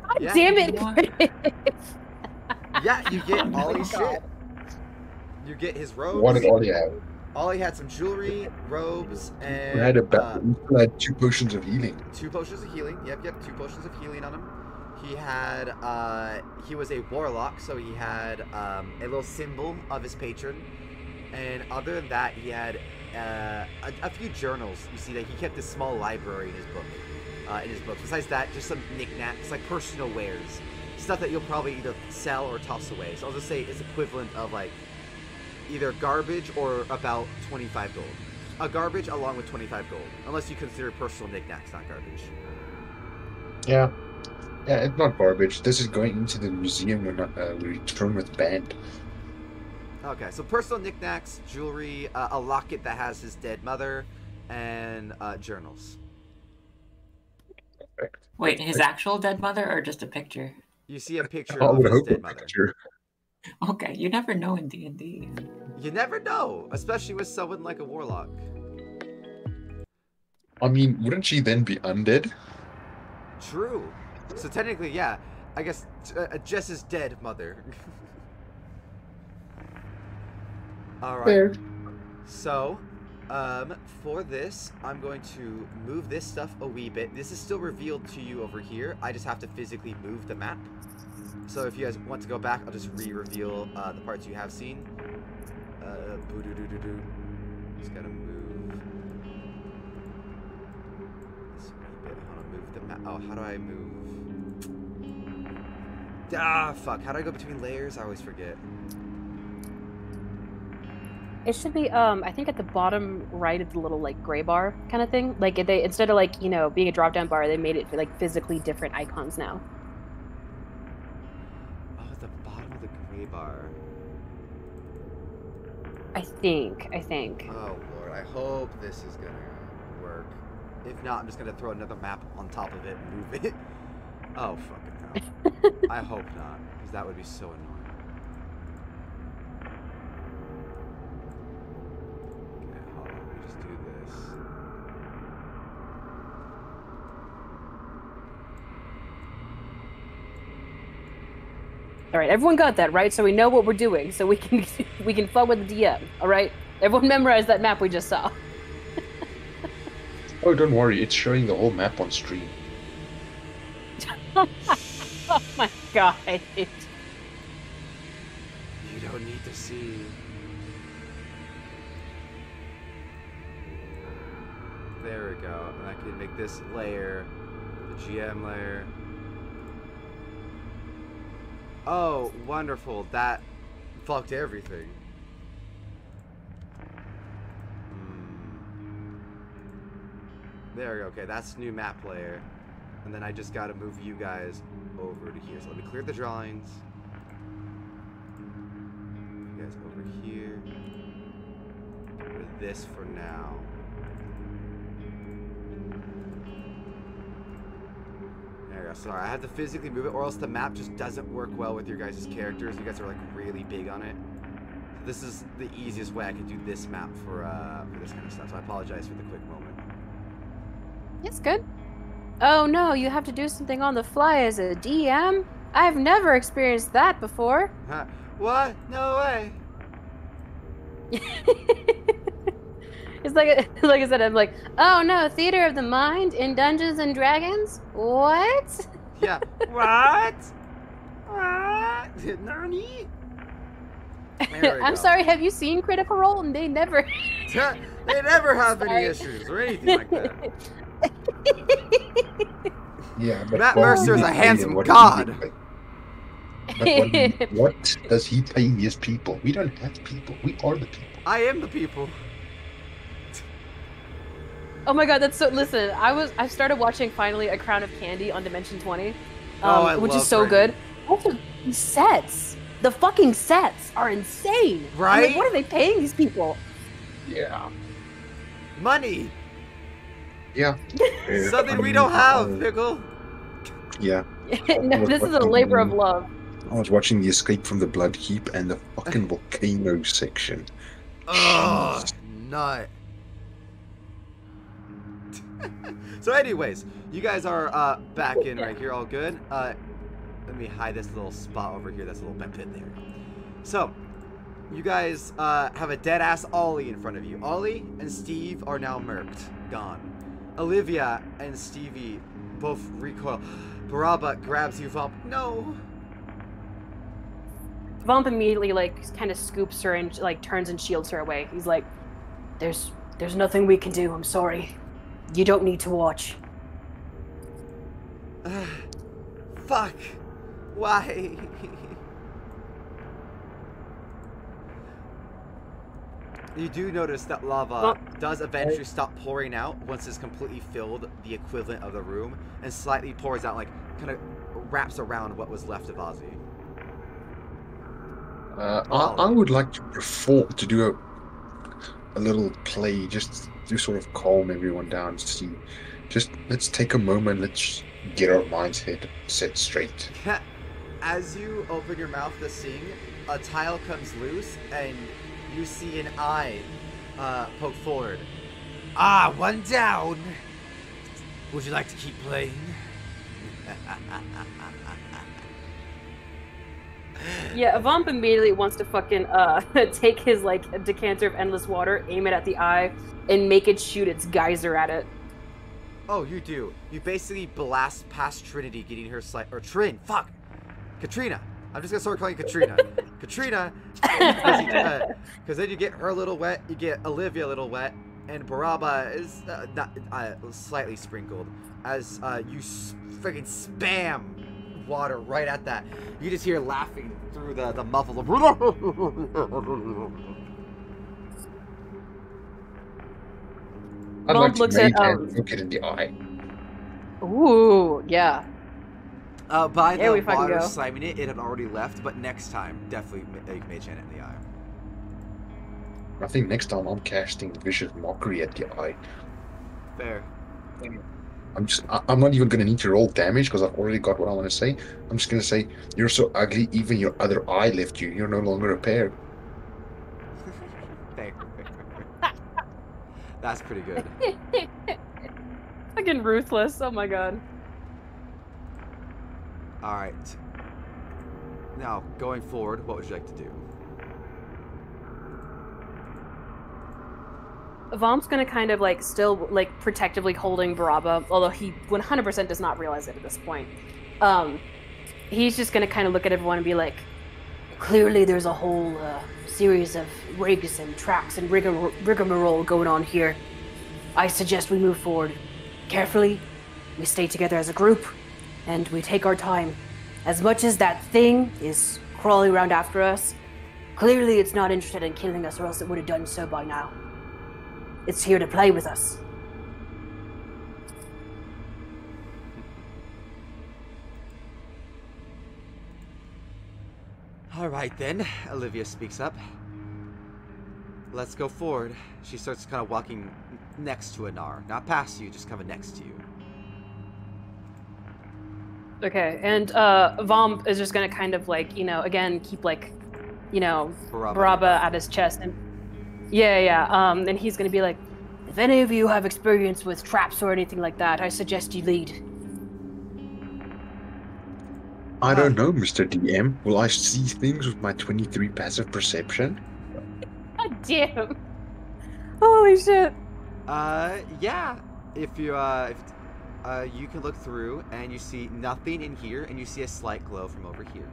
God Yeah. damn it! What? Yeah, you get Oh all my his God. shit. You get his robes. What did Ollie have? Ollie had some jewelry, robes, and We had we still had 2 potions of healing. 2 potions of healing. Yep, 2 potions of healing on him. He had, he was a warlock, so he had a little symbol of his patron. And other than that, he had a few journals. You see that he kept a small library in his book. Besides that, just some knickknacks, like personal wares. Stuff that you'll probably either sell or toss away. So I'll just say it's equivalent of, like, either garbage or about 25 gold. A garbage along with 25 gold. Unless you consider personal knickknacks not garbage. Yeah. Yeah, it's not garbage. This is going into the museum when we return with band. Okay, so personal knickknacks, jewelry, a locket that has his dead mother, and journals. Perfect. Wait, his actual dead mother or just a picture? You see a picture I of would his hope a dead mother. picture. Okay, you never know in D&D. You never know, especially with someone like a warlock. I mean, wouldn't she then be undead? True. So technically, yeah, I guess Jess's dead mother. All right. So, for this, I'm going to move this stuff a wee bit. This is still revealed to you over here. I just have to physically move the map. So if you guys want to go back, I'll just re-reveal the parts you have seen. Boo-doo-doo-doo-doo. Just gotta move this wee bit. I want to move the map. Oh, how do I move? Ah, fuck. How do I go between layers? I always forget. It should be, I think at the bottom right of the little, like, gray bar kind of thing. Like, they, instead of, like, you know, being a drop-down bar, they made it, like, physically different icons now. Oh, at the bottom of the gray bar. I think. Oh, Lord. I hope this is gonna work. If not, I'm just gonna throw another map on top of it and move it. Oh, fucking hell. I hope not, because that would be so annoying. Okay, hold on. Let me just do this. All right, everyone got that, right? So we know what we're doing, so we can fuck with the DM, all right? Everyone memorize that map we just saw. Oh, don't worry. It's showing the whole map on stream. Oh my god. You don't need to see. There we go. And I can make this layer the GM layer. Oh, wonderful. That fucked everything. There we go. Okay, that's new map layer. And then I just gotta move you guys over to here. So let me clear the drawings. You guys over here. Get rid of this for now. There we go. Sorry, I have to physically move it, or else the map just doesn't work well with your guys' characters. You guys are like really big on it. So this is the easiest way I could do this map for this kind of stuff. So I apologize for the quick moment. It's good. Oh no, you have to do something on the fly as a DM? I've never experienced that before. Huh? What? No way. It's like I said, I'm like, oh no, Theater of the Mind in Dungeons and Dragons? What? Yeah. What? What? Nani? I'm sorry, have you seen Critical Role? And they never... They never have any issues or anything like that. Yeah, but Matt Mercer is a handsome god. But what does he pay his people? We don't have people. We are the people. I am the people. Oh my god, that's so... Listen, I started watching finally A Crown of Candy on Dimension 20, which is so good. Also, the sets. The fucking sets are insane. Right? I'm like, what are they paying these people? Yeah. Money. Yeah. Something we don't have, Pickle. Yeah. No, this is a labor of love. I was watching The Escape from the Blood Heap and the fucking volcano section. Oh, nut. So anyways, you guys are back in right here, all good. Let me hide this little spot over here. That's a little bit there. So, you guys have a dead-ass Ollie in front of you. Ollie and Steve are now murked. Gone. Olivia and Stevie both recoil. Baraba grabs you, Vomp. No! Vomp immediately, like, kind of scoops her and, like, turns and shields her away. He's like, there's nothing we can do. I'm sorry. You don't need to watch. Fuck. Why? You do notice that lava does eventually stop pouring out once it's completely filled the equivalent of the room, and slightly pours out, like, kind of wraps around what was left of Ozzy. I would like to perform, to do a little play, just to sort of calm everyone down. Just let's take a moment, let's get our minds set straight. As you open your mouth to sing, a tile comes loose, and you see an eye poke forward. Ah, one down. Would you like to keep playing? Yeah, Vomp immediately wants to fucking take his, like, decanter of endless water, aim it at the eye, and make it shoot its geyser at it. Oh, you do. You basically blast past Trinity, getting her or Trin, fuck! Katrina! I'm just gonna start calling you Katrina. Katrina! Because then you get her a little wet, you get Olivia a little wet, and Baraba is slightly sprinkled. As you freaking spam water right at that. You just hear laughing through the muffled. I'd like to looks at look it in the eye. Ooh, yeah. By There we the fucking water go. slamming it had already left, but next time, definitely you may chant it in the eye. I think next time I'm casting Vicious Mockery at the eye. Fair. I'm not even gonna need to roll damage because I've already got what I want to say. I'm just gonna say, you're so ugly, even your other eye left you. You're no longer a pair. Fair. That's pretty good. Fucking ruthless. Oh my god. Alright. Now, going forward, what would you like to do? Vomp's gonna kind of, like, still, like, protectively holding Baraba, although he 100% does not realize it at this point. He's just gonna kind of look at everyone and be like, clearly there's a whole series of rigs and tracks and rigmarole going on here. I suggest we move forward carefully. We stay together as a group, and we take our time. As much as that thing is crawling around after us, clearly it's not interested in killing us, or else it would have done so by now. It's here to play with us. All right then, Olivia speaks up. Let's go forward. She starts kind of walking next to Anar. Not past you, just kind of next to you. Okay, and Vomp is just gonna kind of like, again, keep like, Baraba at his chest. And and he's gonna be like, if any of you have experience with traps or anything like that, I suggest you lead. I don't know, Mr. DM. Will I see things with my 23 passive perception? God damn. Holy shit. Yeah. If you you can look through and you see nothing in here, and you see a slight glow from over here.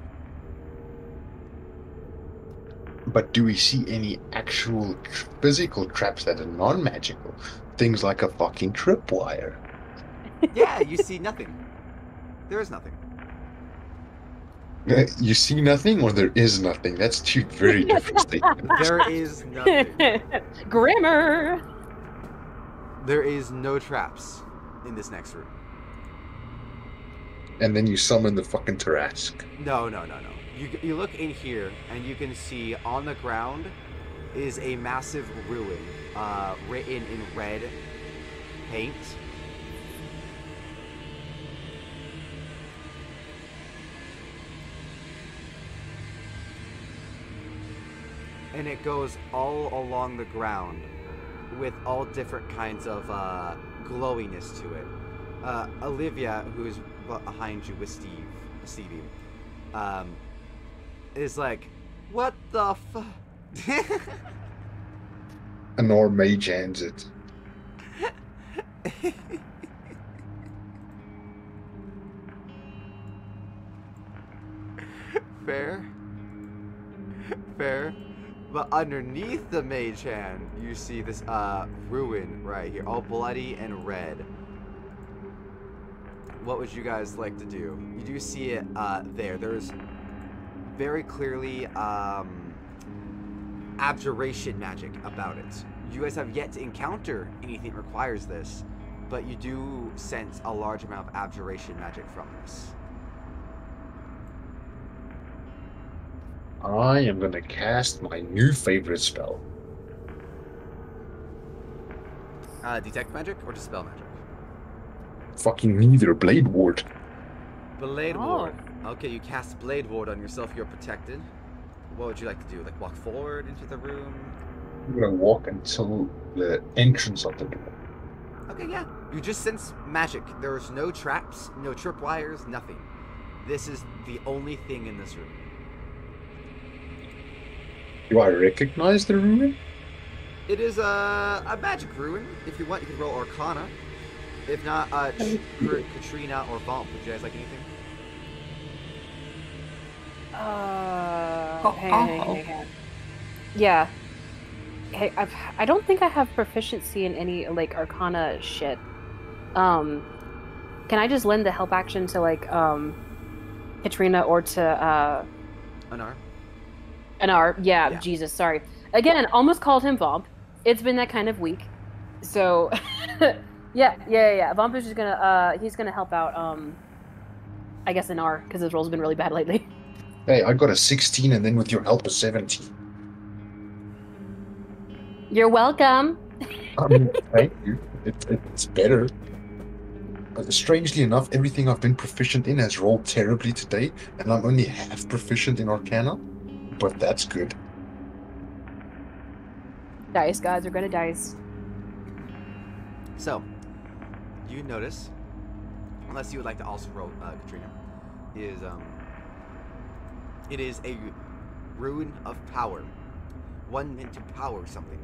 But do we see any actual physical traps that are non-magical? Things like a fucking tripwire. Yeah, you see nothing. There is nothing. You see nothing, or there is nothing? That's two very different statements. There is nothing. Grammar. There is no traps in this next room. And then you summon the fucking Tarrasque. No. You look in here, and you can see on the ground is a massive ruin, written in red paint. And it goes all along the ground with all different kinds of glowiness to it. Olivia, who is behind you with Stevie, is like, what the fuck? Anor mage hands it. Fair. But underneath the mage hand, you see this ruin right here, all bloody and red. What would you guys like to do? You do see it there. There's very clearly abjuration magic about it. You guys have yet to encounter anything that requires this, but you do sense a large amount of abjuration magic from this. I am gonna cast my new favorite spell. Detect magic or dispel magic? Fucking neither. Blade Ward. Blade Ward. Okay, you cast Blade Ward on yourself. You're protected. What would you like to do? Like walk forward into the room? I'm gonna walk until the entrance of the door. Okay, yeah. You just sense magic. There's no traps, no tripwires, nothing. This is the only thing in this room. Do I recognize the ruin? It is a magic ruin. If you want, you can roll Arcana. If not, Katrina or Vomp. Would you guys like anything? Hey. Yeah. Hey, I don't think I have proficiency in any like Arcana shit. Can I just lend the help action to like Katrina or to Anar? Yeah, Jesus, sorry. Again, almost called him Vomp. It's been that kind of week. So yeah. Vomp is just gonna he's gonna help out I guess Anar, because his roll's been really bad lately. Hey, I got a 16 and then with your help a 17. You're welcome. Thank you. It's better. But strangely enough, everything I've been proficient in has rolled terribly today, and I'm only half proficient in Arcana. But that's good. Dice gods are gonna dice. So, you notice, unless you would like to also roll, Katrina, it is a ruin of power. One meant to power something.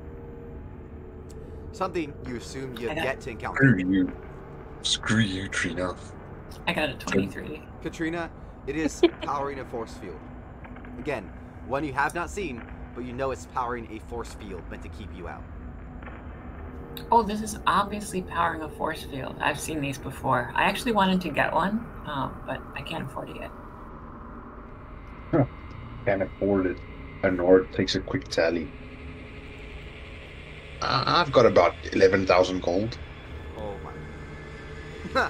Something you assume you have yet to encounter. Screw you, Trina. I got a 23. Katrina, it is powering a force field. Again, one you have not seen, but you know it's powering a force field meant to keep you out. Oh, this is obviously powering a force field. I've seen these before. I actually wanted to get one, but I can't afford it yet. Can't afford it. And Nord takes a quick tally. I've got about 11,000 gold. Oh my.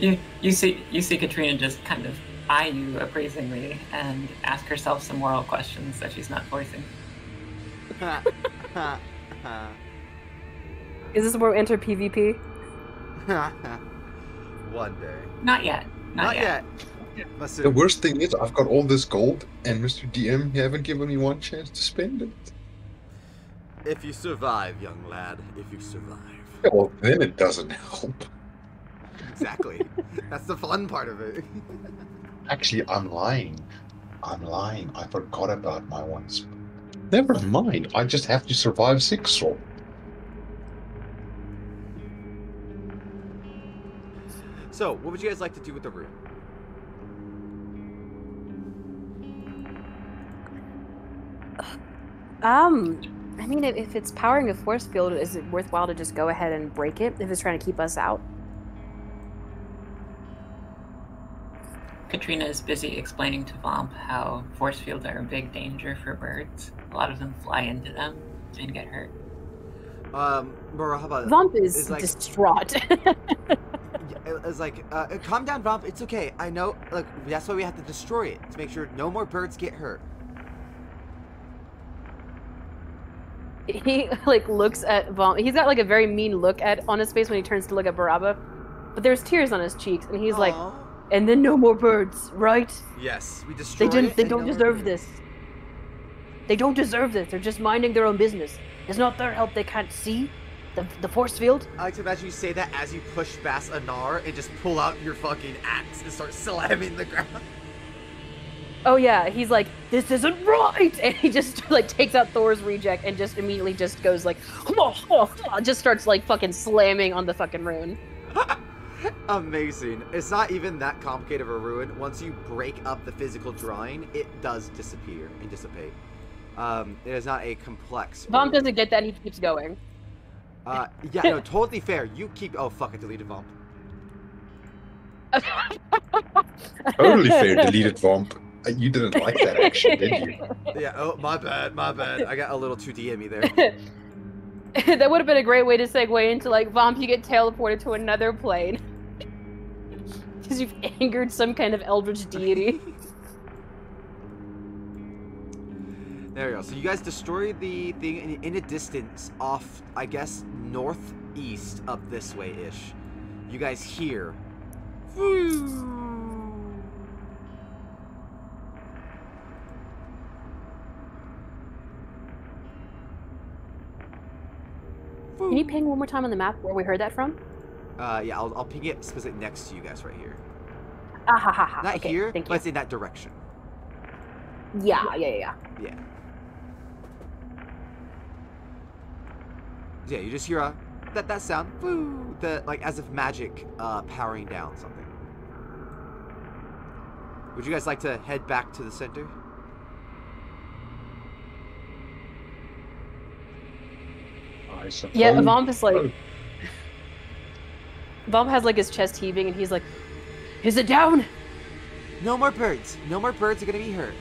You see Katrina just kind of eye you appraisingly and ask herself some moral questions that she's not voicing. Is this where we enter PvP? One day. Not yet. Not yet. Listen, The worst thing is, I've got all this gold, and Mr. DM, you haven't given me one chance to spend it. if you survive, young lad, if you survive. Yeah, well, then it doesn't help. Exactly. That's the fun part of it. Actually, I'm lying. I forgot about my ones. Never mind. I just have to survive 6 roll. So, what would you guys like to do with the room? I mean, if it's powering a force field, is it worthwhile to just go ahead and break it if it's trying to keep us out? Katrina is busy explaining to Vomp how force fields are a big danger for birds. A lot of them fly into them and get hurt. Mara, how about Vomp is like, distraught. it's like, calm down, Vomp. It's okay. I know. Look, that's why we have to destroy it to make sure no more birds get hurt. He like looks at Vomp. He's got like a very mean look on his face when he turns to look at Baraba, but there's tears on his cheeks, and he's like, "And then no more birds, right? Yes, we destroy They don't deserve this. They don't deserve this. They're just minding their own business. It's not their help. They can't see the force field." I like to imagine you say that as you push past Anar and just pull out your fucking axe and start slamming the ground. Oh yeah, he's like, "This isn't right," and he just like takes out Thor's reject and just immediately just goes like, just starts like fucking slamming on the fucking rune. Amazing. It's not even that complicated of a ruin. Once you break up the physical drawing, it does disappear and dissipate. It is not a complex Vomp ruin. doesn't get that, and he keeps going. Yeah, no, totally fair. You keep. Oh fuck! I deleted Vomp. Totally fair, deleted Vomp. You didn't like that action, did you? Yeah. Oh, my bad. My bad. I got a little too DMy there. That would have been a great way to segue into like, Vomp, you get teleported to another plane. Because you've angered some kind of eldritch deity. There we go. So you guys destroyed the thing in a distance off, I guess, northeast up this way-ish. You guys hear. Can you ping one more time on the map where we heard that from? Yeah, I'll ping it specifically next to you guys right here. Ah ha ha ha. Not Okay, here, thank but you. it's in that direction. Yeah. Yeah. Yeah, you just hear that sound, woo, like as if magic powering down something. Would you guys like to head back to the center? I suppose. Yeah, Vomp is like... Vomp has like his chest heaving and he's like, "Is it down? No more birds. No more birds are gonna be hurt.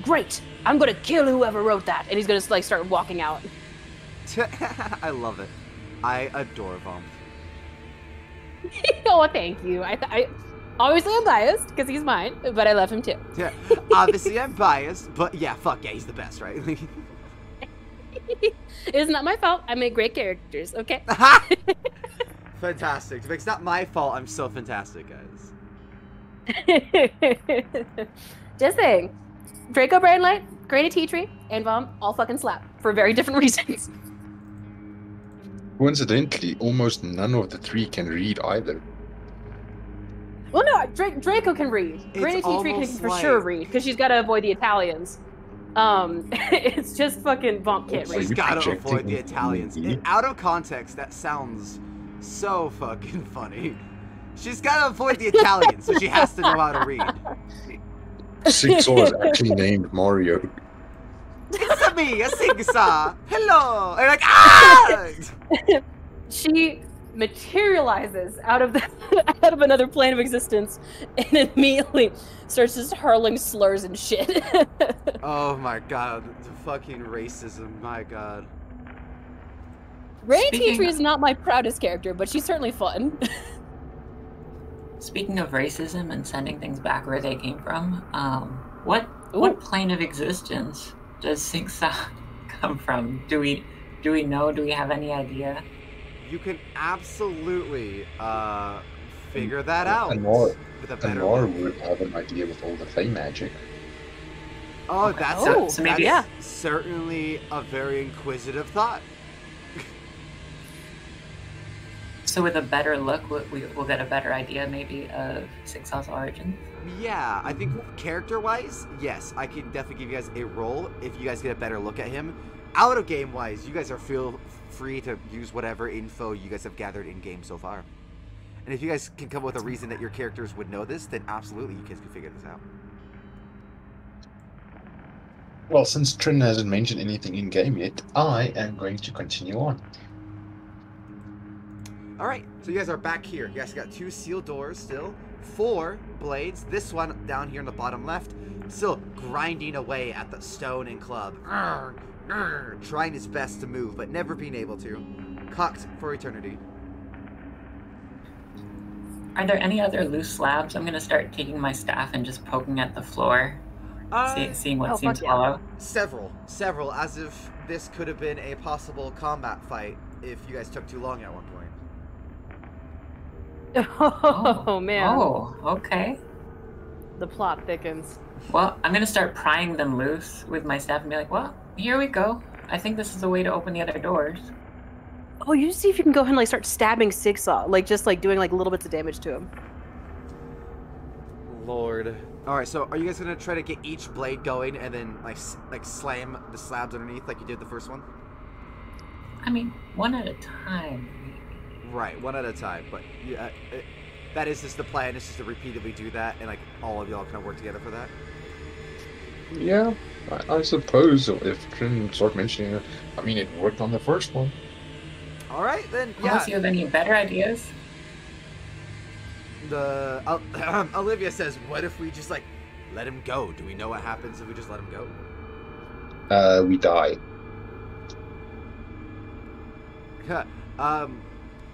Great! I'm gonna kill whoever wrote that!" And he's gonna like start walking out. I love it. I adore Vomp. Oh, thank you. I obviously I'm biased because he's mine, but I love him too. Yeah, obviously I'm biased, but yeah, fuck yeah, he's the best, right? It's not my fault. I make great characters, okay? Fantastic. If it's not my fault, I'm so fantastic, guys. Just saying. Draco Brainlight, Granny Tea Tree, and Vomp all fucking slap for very different reasons. Coincidentally, almost none of the three can read either. Well, no, Draco can read. It's Granny Tea Tree can almost for like- sure read because she's got to avoid the Italians. It's just fucking Vomp can't Are read. She's you gotta projecting avoid the on Italians. me? Out of context, that sounds so fucking funny. She's gotta avoid the Italians, so she has to know how to read. Sixor is actually named Mario. me, a Sigsaw. Hello. And like, ah! She materializes out of another plane of existence and immediately starts just hurling slurs and shit. Oh my god, the fucking racism, my god. Ray Petrie is not my proudest character, but she's certainly fun. Speaking of racism and sending things back where they came from, what plane of existence does Sigsaw come from? Do we know? Do we have any idea? You can absolutely figure that out. And more look. would have an idea with all the Fey magic. Oh, that's So maybe certainly a very inquisitive thought. So with a better look, we'll get a better idea maybe of Sigsaw's origin. Yeah, I think character-wise, yes, I can definitely give you guys a role if you guys get a better look at him. Out of game-wise, you guys are feel free to use whatever info you guys have gathered in-game so far. And if you guys can come up with a reason that your characters would know this, then absolutely you guys can figure this out. Well, since Trin hasn't mentioned anything in-game yet, I am going to continue on. Alright, so you guys are back here. You guys got 2 sealed doors still, 4 blades. This one down here in the bottom left, still grinding away at the stone and club. Trying his best to move, but never being able to. Cocked for eternity. Are there any other loose slabs? I'm gonna start taking my staff and just poking at the floor, seeing what seems hollow. Several, as if this could have been a possible combat fight if you guys took too long at one point. Oh man. Oh, okay. The plot thickens. Well, I'm gonna start prying them loose with my staff and be like, well, here we go. I think this is the way to open the other doors. Oh, you see if you can go ahead and like start stabbing Sigsaw, like just like doing like little bits of damage to him. Lord. Alright, so are you guys gonna try to get each blade going and then like slam the slabs underneath like you did the first one? I mean, one at a time. Right, one at a time, but yeah, that is just the plan, is just to repeatedly do that, and like all of y'all kind of work together for that? Yeah, I suppose if Trin start mentioning it, I mean, it worked on the first one. Alright, then, yeah. Unless you have any better ideas? Olivia says, what if we just, like, let him go? Do we know what happens if we just let him go? We die.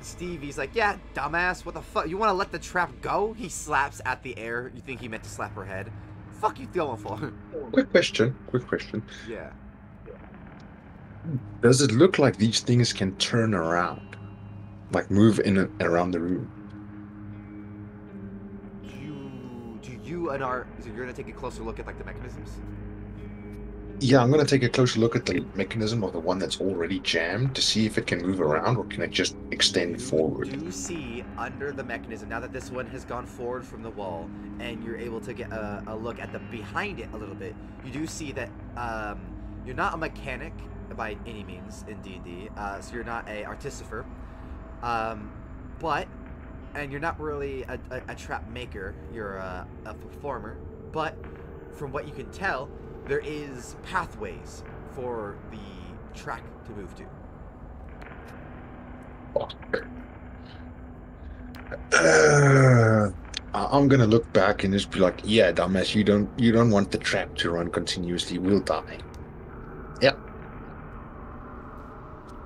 Stevie's like, yeah, dumbass, what the fuck? You want to let the trap go? He slaps at the air. You think he meant to slap her head. Fuck you going for? Quick question. Yeah. Does it look like these things can turn around? Like move in and around the room? So you're going to take a closer look at, like, the mechanisms? Yeah, I'm going to take a closer look at the mechanism of the one that's already jammed to see if it can move around or can it just extend forward. You see under the mechanism, now that this one has gone forward from the wall and you're able to get a look at the behind it a little bit, you do see that you're not a mechanic by any means in D&D, so you're not a artificer, and you're not really a trap maker, you're a performer, but from what you can tell, there is pathways for the track to move to. I'm gonna look back and just be like, yeah, dumbass, you don't want the trap to run continuously, we'll die. Yep.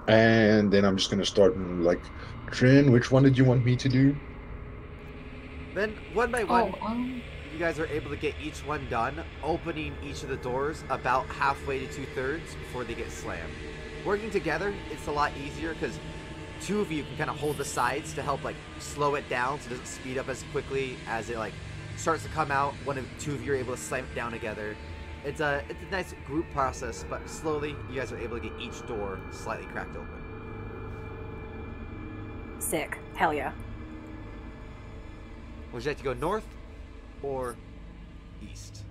And then I'm just gonna start like, Trin, which one did you want me to do? Then one by one, you guys are able to get each one done, opening each of the doors about halfway to 2/3 before they get slammed. Working together, it's a lot easier because 2 of you can kind of hold the sides to help like slow it down so it doesn't speed up as quickly as it like starts to come out. 2 of you are able to slam it down together. It's a nice group process, but slowly you guys are able to get each door slightly cracked open. Sick. Hell yeah. Would you like to go north or east?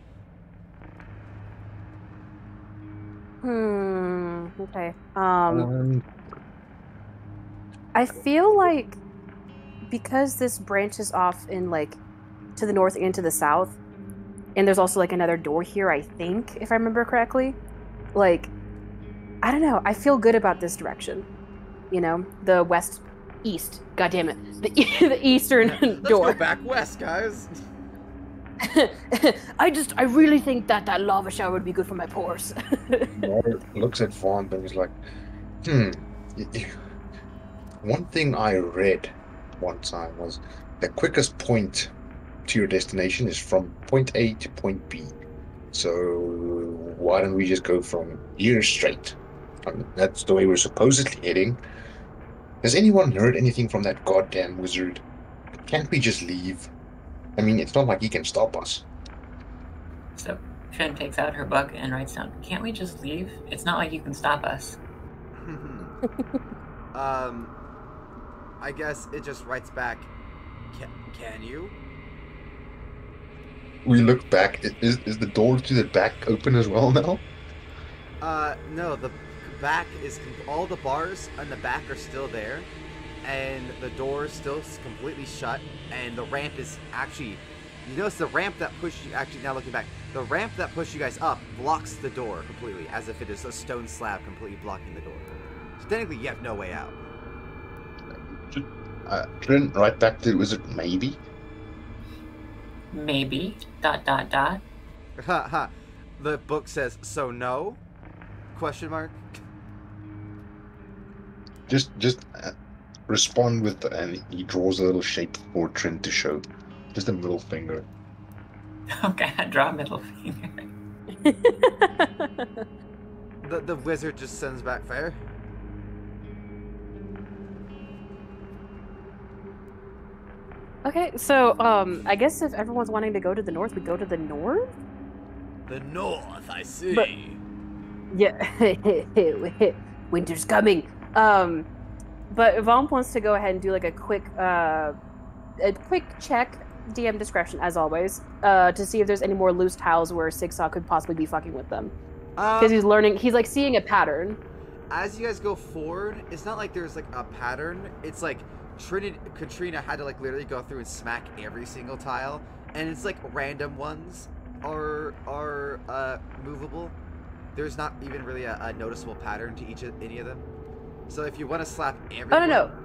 Okay. I feel like because this branches off in like to the north and to the south, and there's also like another door here, I think, if I remember correctly. Like, I don't know. I feel good about this direction. You know, the east. God damn it, the eastern door. Let's go back west, guys. I really think that lava shower would be good for my pores. Mar looks at Vaughn and is like, one thing I read one time was the quickest point to your destination is from point A to point B. So why don't we just go from here straight? I mean, that's the way we're supposedly heading. Has anyone heard anything from that goddamn wizard? Can't we just leave? I mean, it's not like he can stop us. So Trin takes out her book and writes down, "Can't we just leave? It's not like you can stop us." I guess it just writes back, can you? We look back. Is the door to the back open as well now? No, the back is, all the bars on the back are still there, and the door is still completely shut, and the ramp is actually, you notice the ramp that pushed you, actually now looking back, the ramp that pushed you guys up blocks the door completely, as if it is a stone slab completely blocking the door. So technically you have no way out. Trin, right back to, was it maybe? Maybe, ... Ha ha. The book says, so no? Question mark? Just respond with, and he draws a little shape for Trin to show. Just a middle finger. Okay, I draw a middle finger. The wizard just sends back fair. Okay, so I guess if everyone's wanting to go to the north, we go to the north. The north, I see. But, yeah, winter's coming. But Vomp wants to go ahead and do like a quick check, DM discretion as always, to see if there's any more loose tiles where Sigsaw could possibly be fucking with them. Because he's learning, he's like seeing a pattern. As you guys go forward, it's not like there's like a pattern. It's like Katrina had to like literally go through and smack every single tile, and it's like random ones are movable. There's not even really a noticeable pattern to any of them. So if you want to slap everyone... Oh,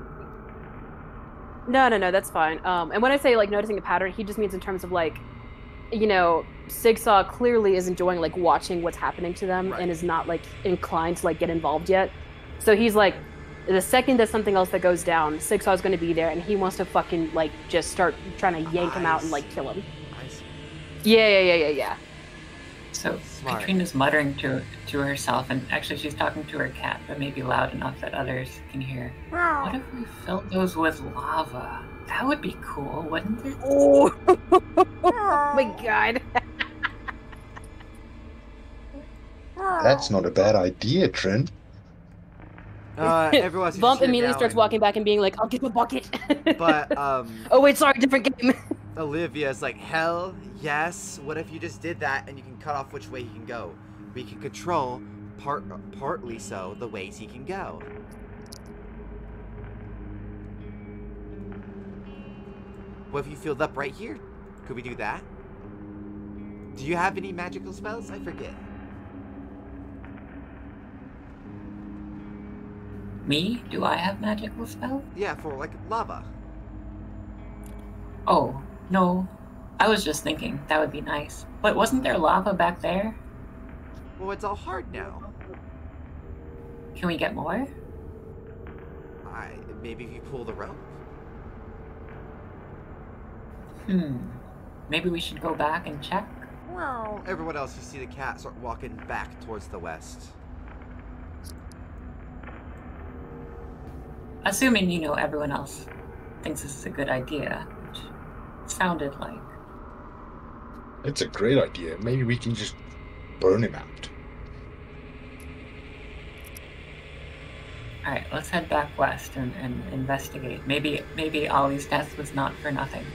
no, that's fine. And when I say like noticing a pattern, he just means in terms of like, you know, Sigsaw clearly is enjoying like watching what's happening to them, right, and is not like inclined to like get involved yet. So he's like, the second there's something else that goes down, Sigsaw's going to be there, and he wants to fucking like just start trying to yank him out and like kill him. I see. Yeah. So Smart. Katrina's muttering to herself, and actually she's talking to her cat, but maybe loud enough that others can hear. What if we filled those with lava? That would be cool, wouldn't it? Oh, oh my god. That's not a bad idea, Trin. Everyone Bump immediately starts walking back and being like, I'll get the bucket. But, oh wait, sorry, different game. Olivia's like, hell yes, what if you just did that and you can cut off which way he can go? We can control, partly so, the ways he can go. What if you filled up right here? Could we do that? Do you have any magical spells? I forget. Me? Do I have magical spells? Yeah, for like lava. Oh, no. I was just thinking, that would be nice. But wasn't there lava back there? Well, it's all hard now. Can we get more? Maybe if you pull the rope. Maybe we should go back and check? Well, everyone else, you see the cat start walking back towards the west. Assuming, you know, everyone else thinks this is a good idea, which sounded like. It's a great idea. Maybe we can just burn him out. Alright, let's head back west and investigate. Maybe Ollie's death was not for nothing.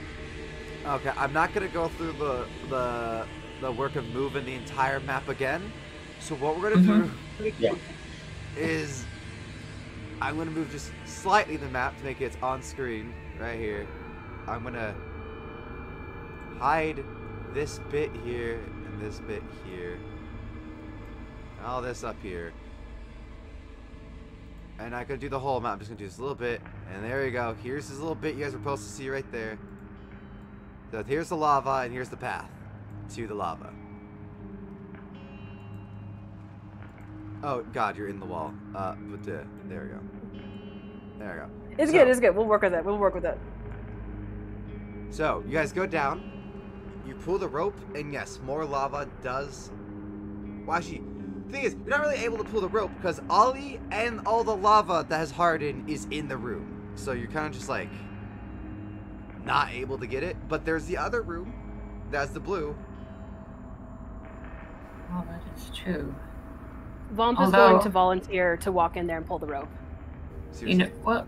Okay, I'm not gonna go through the work of moving the entire map again. So what we're gonna do is I'm gonna move just slightly the map to make it on screen right here. I'm gonna hide this bit here and this bit here. And all this up here. And I could do the whole map. I'm just gonna do this a little bit. And there you go. Here's this little bit you guys were supposed to see right there. So here's the lava, and here's the path to the lava. Oh God, you're in the wall. There we go. There we go. It's good. It's good. We'll work with it. We'll work with it. So you guys go down. You pull the rope, and yes, more lava does. Well, actually, the thing is, you're not really able to pull the rope because Ollie and all the lava that has hardened is in the room. So you're kind of just like not able to get it. But there's the other room. That's the blue. Oh, that is true. Vomp is going to volunteer to walk in there and pull the rope. Seriously? You know what?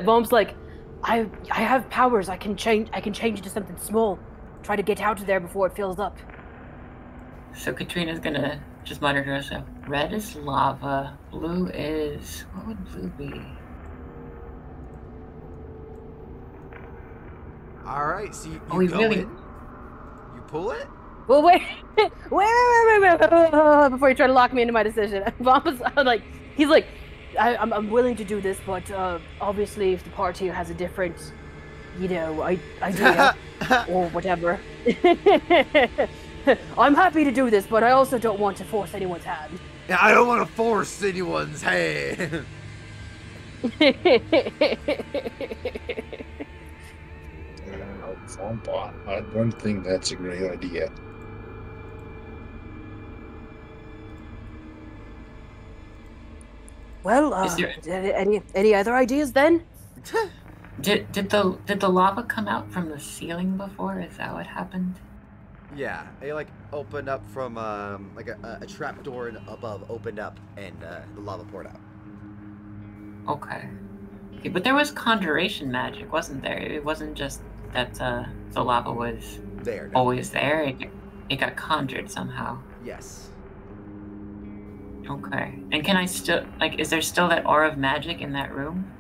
Vomp's like, I have powers. I can change it to something small. Try to get out of there before it fills up. So Katrina's gonna just mutter to herself, red is lava, blue is... what would blue be? Alright, so you Oh, we go really... in, you pull it? Well, wait, wait, before you try to lock me into my decision. Vomp's like, he's like, I'm willing to do this, but obviously if the party has a different, idea or whatever, I'm happy to do this, but I also don't want to force anyone's hand. Yeah, I don't want to force anyone's hand. I don't think that's a great idea. Well, any other ideas then? Did the lava come out from the ceiling before? Is that what happened? Yeah, it like opened up from like a trap door above opened up and the lava poured out. Okay, but there was conjuration magic, wasn't there? It wasn't just that the lava was There. always there. It got conjured somehow. Yes. Okay. And can I still, like, is there still that aura of magic in that room?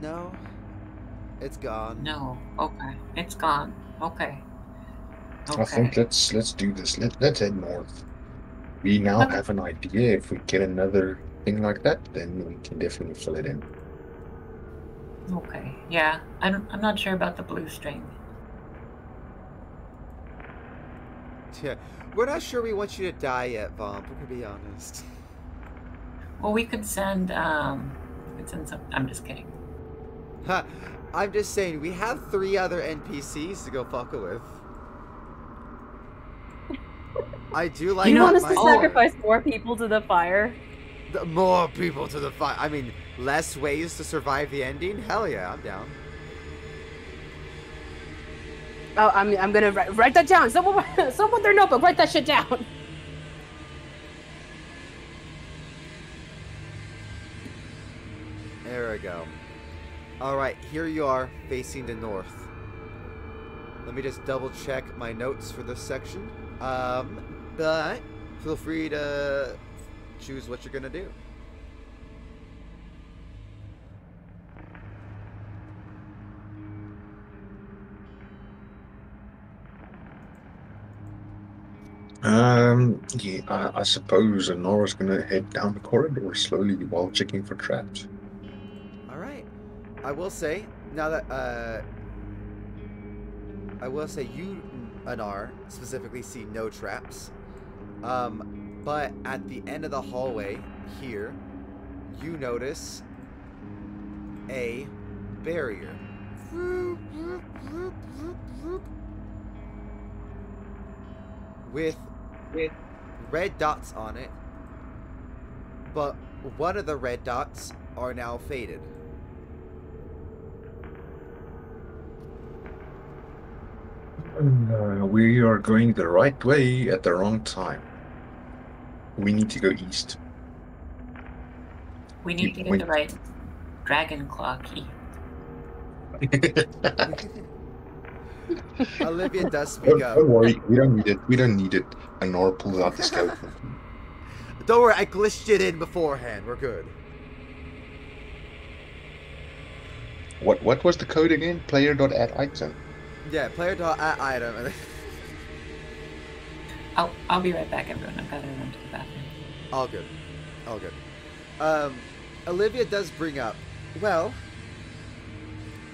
No. It's gone. No. Okay. It's gone. Okay. I think let's do this. Let's head north. We now have an idea. If we get another thing like that, then we can definitely fill it in. Okay. Yeah. I'm not sure about the blue string. Yeah, we're not sure we want you to die yet, Vomp. We're gonna be honest. Well, we could send some. I'm just kidding. Ha! I'm just saying, we have 3 other NPCs to go fuck with. I do like. You want us my to sacrifice more people to the fire? More people to the fire. I mean, less ways to survive the ending. Hell yeah, I'm down. Oh, I'm gonna write that down. Someone with their notebook, write that shit down. There we go. Alright, here you are, facing the north. Let me just double check my notes for this section. But feel free to choose what you're gonna do. Yeah, I suppose Nora's gonna head down the corridor slowly while checking for traps. Alright. I will say, now that, I will say you, Anar, specifically see no traps. But at the end of the hallway here, you notice a barrier. With red dots on it, but one of the red dots are now faded. We are going the right way at the wrong time. We need to go east. We need to get the right dragon claw key. Olivia does speak up. Don't worry, we don't need it. We don't need it. And Nora pulls out the skeleton. Don't worry, I glitched it in beforehand. We're good. What was the code again? Player.add item. Yeah, player.add item. I'll be right back, everyone. I've got to run to the bathroom. All good. All good. Olivia does bring up, well,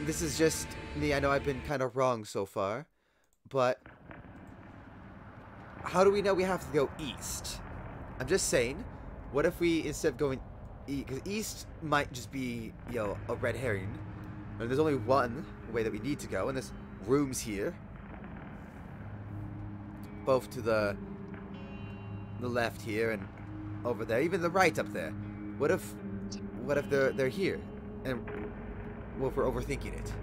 this is just me. I know I've been kind of wrong so far, but how do we know we have to go east? I'm just saying, what if we, instead of going east, because east might just be, you know, a red herring, and there's only one way that we need to go, and there's rooms here, both to the left here and over there, even the right up there. What if they're here, and what if we're overthinking it?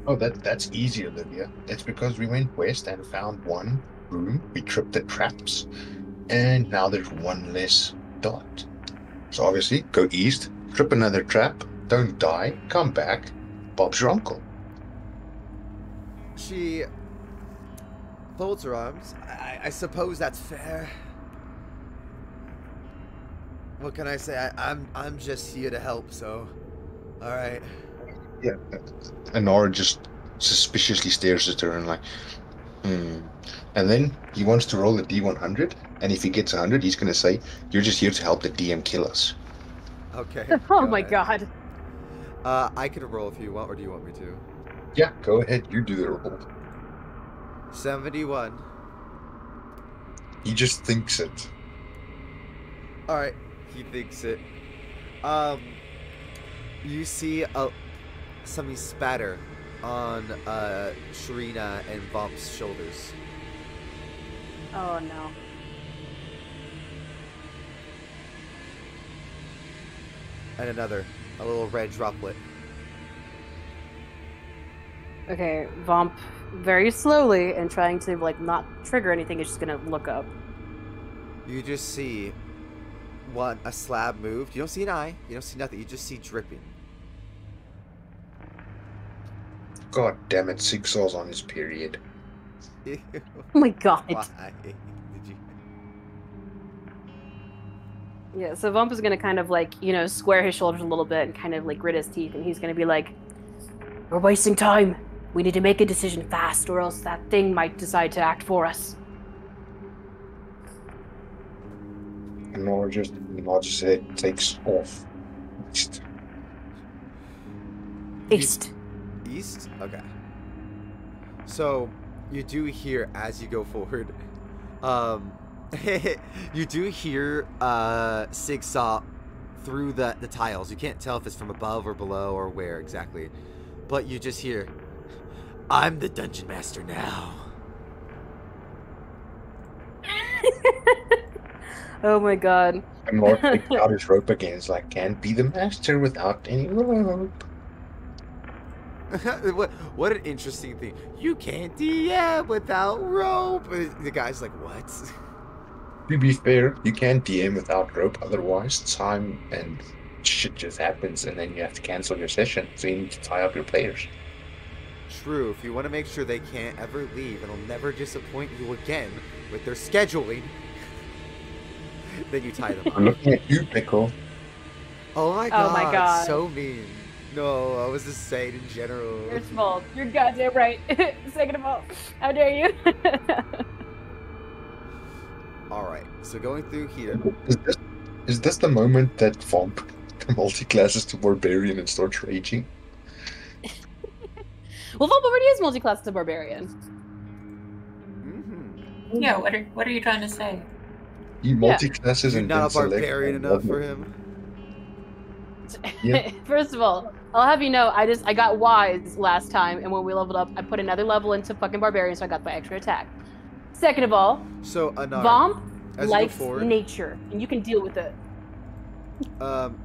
Oh, that's easy, Olivia. It's because we went west and found one room, we tripped the traps, and now there's one less dot. So obviously, go east, trip another trap, don't die, come back, Bob's your uncle. She folds her arms. I suppose that's fair. What can I say? I'm just here to help, so all right. Yeah. And Nora just suspiciously stares at her and like, And then he wants to roll a D100, and if he gets 100, he's going to say, "You're just here to help the DM kill us." Okay. Oh my god. I can roll if you want, or do you want me to? Yeah, go ahead. You do the roll. 71. He just thinks it. All right, he thinks it. You see something spatter on Sharina and Vomp's shoulders. Oh no. And a little red droplet. Okay, Vomp very slowly and trying to like not trigger anything is just gonna look up. You just see a slab moved. You don't see an eye. You don't see nothing. You just see dripping. God damn it, Sigsaw's on his period. Oh my god. Why did you? Yeah, so Vomp is gonna kind of like, square his shoulders a little bit and kind of like grit his teeth, and he's gonna be like, "We're wasting time. We need to make a decision fast, or else that thing might decide to act for us." And Nora just nods his head, takes off. East. East? Okay. So, you do hear, as you go forward, you do hear Sigsaw through the tiles. You can't tell if it's from above or below or where exactly. But you just hear, "I'm the dungeon master now." Oh my god. And Nora takes out his rope again. It's like, can't be the master without any rope. What an interesting thing. You can't DM without rope. The guy's like, what? To be fair, you can't DM without rope, otherwise time and shit just happens and then you have to cancel your session, so you need to tie up your players. True, if you want to make sure they can't ever leave and will never disappoint you again with their scheduling, then you tie them up. I'm looking at you, Pickle. Oh my god, Oh my god. so mean. No, I was just saying in general. First of all, you're goddamn right. Second of all, how dare you? Alright, so going through here. Is this the moment that Vomp multi-classes to Barbarian and starts raging? Well, Vomp already is multi-class to Barbarian. Mm-hmm. Yeah, what are you trying to say? He multi-classes You're and not then a barbarian enough for him. Yeah. First of all, I'll have you know, I got wise last time, and when we leveled up, I put another level into fucking Barbarian, so I got my extra attack. Second of all, So, Anar, Vomp as likes you go forward, nature, and you can deal with it.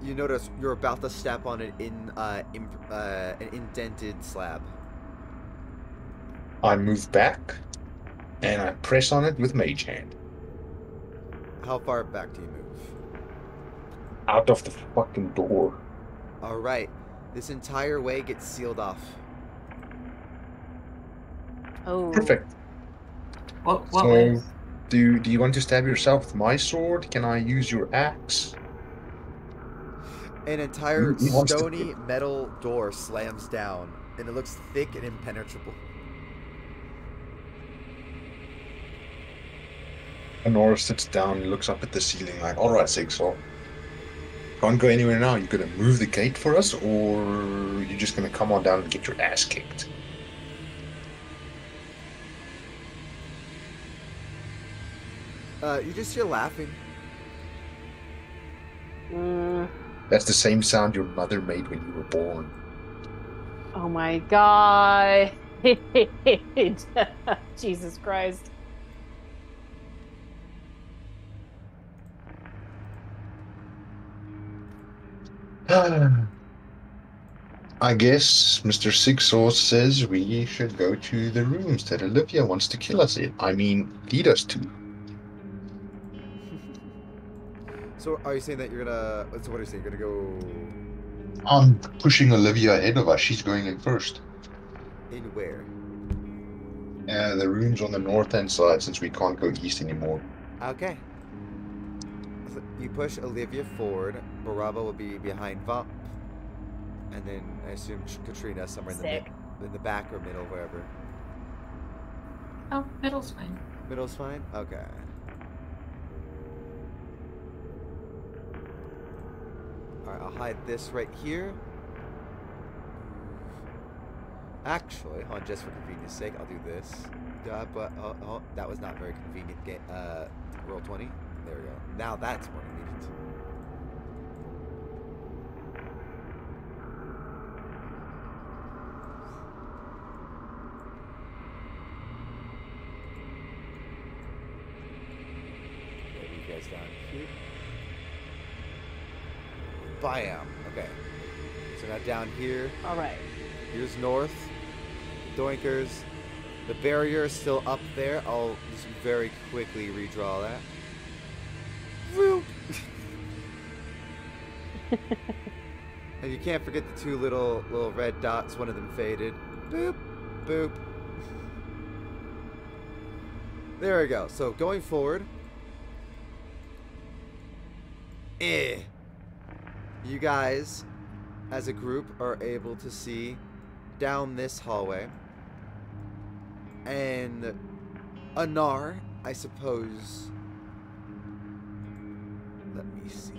you notice you're about to step on an indented slab. I move back and I press on it with Mage Hand. How far back do you move? Out of the fucking door. Alright, this entire way gets sealed off. Oh. Perfect. What So, way? do you want to stab yourself with my sword? Can I use your axe? An entire He wants to stony metal door slams down, and it looks thick and impenetrable. Honora sits down and looks up at the ceiling like, alright, Sigsaw. Can't go anywhere now. You gonna move the gate for us, or you just gonna come on down and get your ass kicked? You just hear laughing. That's the same sound your mother made when you were born. Oh my god. Jesus Christ. I guess Mr. Sigsaw says we should go to the rooms that Olivia wants to kill us in. I mean, lead us to. So are you saying that you're gonna... So what are you saying? You're gonna go... I'm pushing Olivia ahead of us. She's going in first. In where? The rooms on the north-hand side, since we can't go east anymore. Okay. So you push Olivia forward. Baraba will be behind Vamp. And then I assume Katrina somewhere in the back or middle, wherever. Oh, middle's fine. Middle's fine? Okay. Alright, I'll hide this right here. Actually, hold on, just for convenience sake, I'll do this. But, oh, that was not very convenient. Roll 20. There we go. Now that's more convenient. Down here. Bam. Okay. So now down here. All right. Here's north. Doinkers. The barrier is still up there. I'll just very quickly redraw that. Whoop. And you can't forget the two little red dots. One of them faded. Boop. Boop. There we go. So going forward. You guys, as a group, are able to see down this hallway. And Anar, I suppose. Let me see.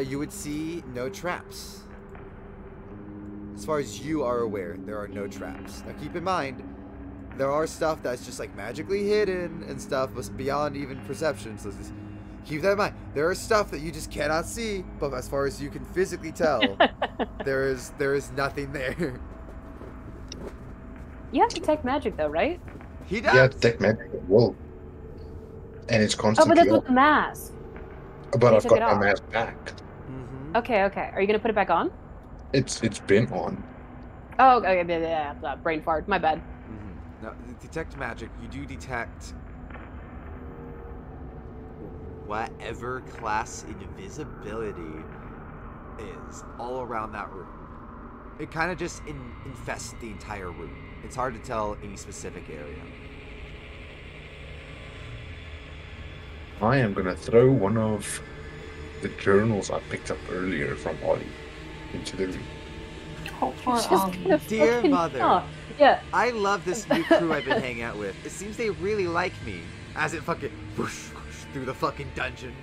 You would see no traps. As far as you are aware, there are no traps. Now keep in mind, there are stuff that's just like magically hidden and stuff, but beyond even perception. So just keep that in mind. There is stuff that you just cannot see, but as far as you can physically tell, there is nothing there. You have to detect magic though, right? He does. Yeah, detect magic. Whoa. And it's Oh, constantly but that's up. with the mask. But You I've took got it my off. mask back. Mm-hmm. Okay. Are you gonna put it back on? It's been on. Oh, okay. Yeah, brain fart. My bad. Now, detect magic. You do detect whatever class invisibility is all around that room. It kind of just infests the entire room. It's hard to tell any specific area. I am gonna throw one of the journals I picked up earlier from Ollie into the room. Oh, poor Just Ollie. kind of Dear fucking- mother. oh, yeah. I love this new crew I've been hanging out with. It seems they really like me. As it fucking whoosh, whoosh, through the fucking dungeon.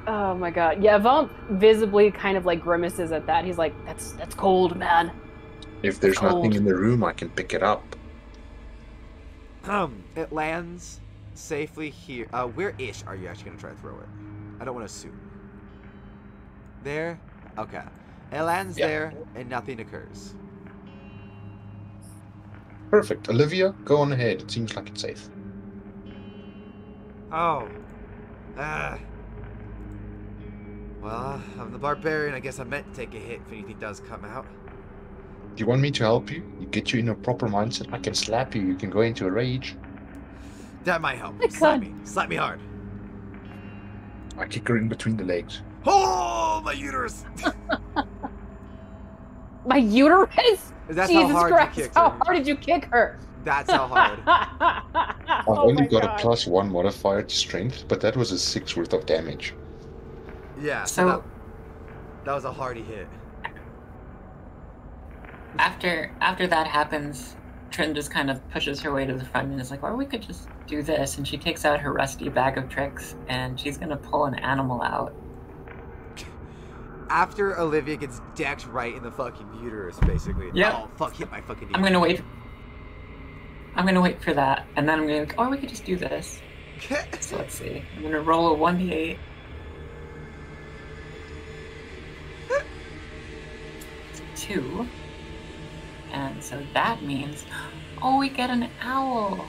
Oh my god. Yeah, Vamp visibly kind of like grimaces at that. He's like, that's cold, man. If there's Cold. nothing in the room, I can pick it up. It lands safely here. Where-ish are you actually gonna try to throw it? I don't want to assume. There? Okay. It lands Yeah. there, and nothing occurs. Perfect. Olivia, go on ahead. It seems like it's safe. Oh. Well, I'm the barbarian. I guess I meant to take a hit if anything does come out. Do you want me to help you? You get you in a proper mindset. I can slap you. You can go into a rage. That might help. My Slap God. me. Slap me hard. I kick her in between the legs. Oh, my uterus! My uterus? That's Jesus how hard Christ, you kicked how her. hard did you kick her? That's how hard. I've Oh only my got God. a +1 modifier to strength, but that was a 6 worth of damage. Yeah, So- that was a hardy hit. After that happens, Trin just kind of pushes her way to the front and is like, "Or we could just do this." And she takes out her rusty bag of tricks, and she's gonna pull an animal out. After Olivia gets decked right in the fucking uterus, basically. Yep. Oh, fuck, hit my fucking knee. I'm gonna wait for that, and then I'm gonna go, or we could just do this. So let's see. I'm gonna roll a 1d8. It's 2. And so that means, oh, we get an owl.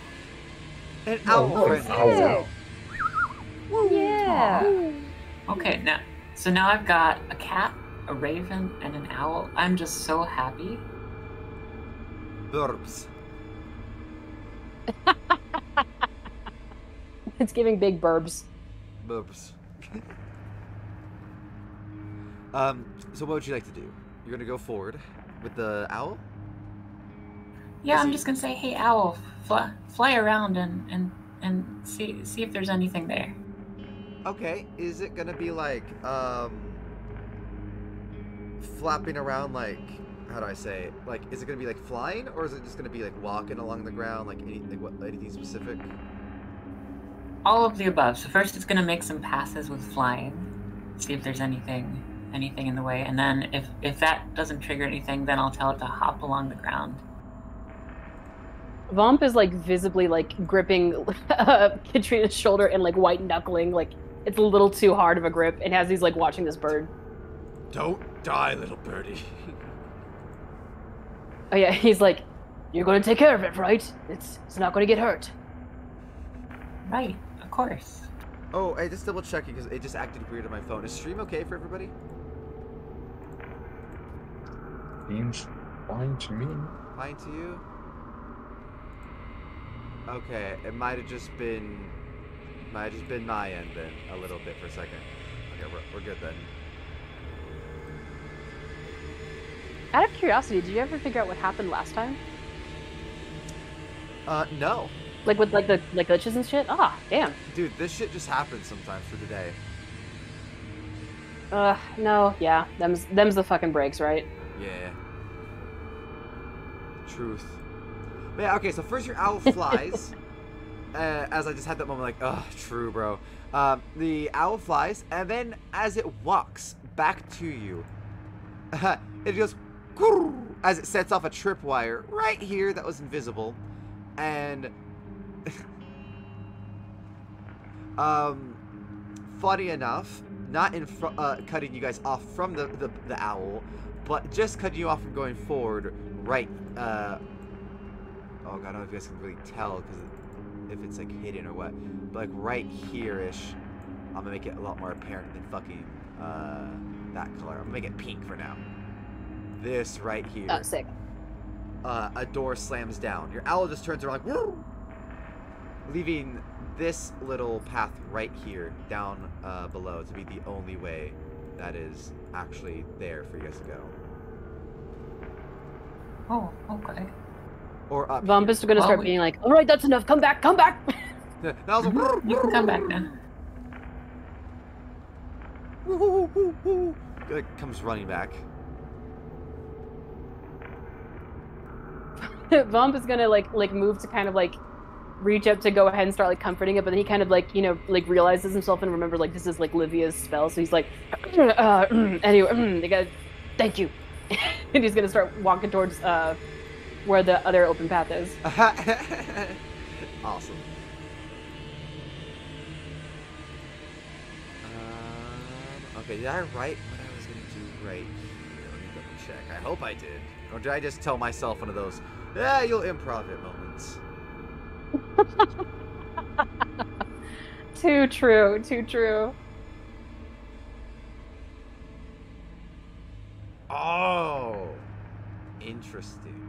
An owl. Owl. Yeah. Okay, now I've got a cat, a raven, and an owl. I'm just so happy. Burbs. It's giving big burbs. Burbs. So what would you like to do? You're gonna go forward with the owl? Yeah, I'm just gonna say, hey, owl, fly around and see if there's anything there. Okay, is it gonna be like, flapping around like, how do I say it? Like, is it gonna be like flying, or is it just gonna be like walking along the ground, like anything specific? All of the above. So first it's gonna make some passes with flying, see if there's anything in the way, and then if that doesn't trigger anything, then I'll tell it to hop along the ground. Vomp is like visibly like gripping Katrina's shoulder and like white knuckling, like it's a little too hard of a grip, and as he's like watching this bird. Don't die, little birdie. Oh yeah, he's like, you're gonna take care of it, right? It's not gonna get hurt. Right, of course. Oh, I just double checking because it just acted weird on my phone. Is stream okay for everybody? Seems fine to me. Fine to you? Okay, it might have just been my end then a little bit for a second. Okay, we're good then. Out of curiosity, did you ever figure out what happened last time? No. Like with like the glitches and shit? Ah, damn. Dude, this shit just happens sometimes through the day. No, yeah. Them's the fucking breaks, right? Yeah. Truth. But yeah, okay, so first your owl flies. As I just had that moment like, oh, true, bro. The owl flies, and then as it walks back to you, it goes as it sets off a tripwire right here that was invisible. And funny enough, not in cutting you guys off from the owl, but just cutting you off from going forward right, oh god, I don't know if you guys can really tell because if it's like hidden or what, but like right here-ish, I'm gonna make it a lot more apparent than fucking that color. I'm gonna make it pink for now. This right here. Oh, sick. A door slams down. Your owl just turns around like, woo! Leaving this little path right here down below to be the only way that is actually there for you guys to go. Oh, okay. Or up Vomp is gonna start being like, alright, that's enough, come back! here. That was a You can come back now. Like, comes running back. Vomp is gonna like move to kind of like reach up to go ahead and start like comforting it, but then he kind of like, you know, like realizes himself and remembers like this is like Livia's spell, so he's like, anyway, you guys, thank you. And he's gonna start walking towards where the other open path is. Awesome. Okay, did I write what I was gonna do right here? Let me double check. I hope I did. Or did I just tell myself one of those, yeah, you'll improv it moments? Too true, too true. Oh, interesting.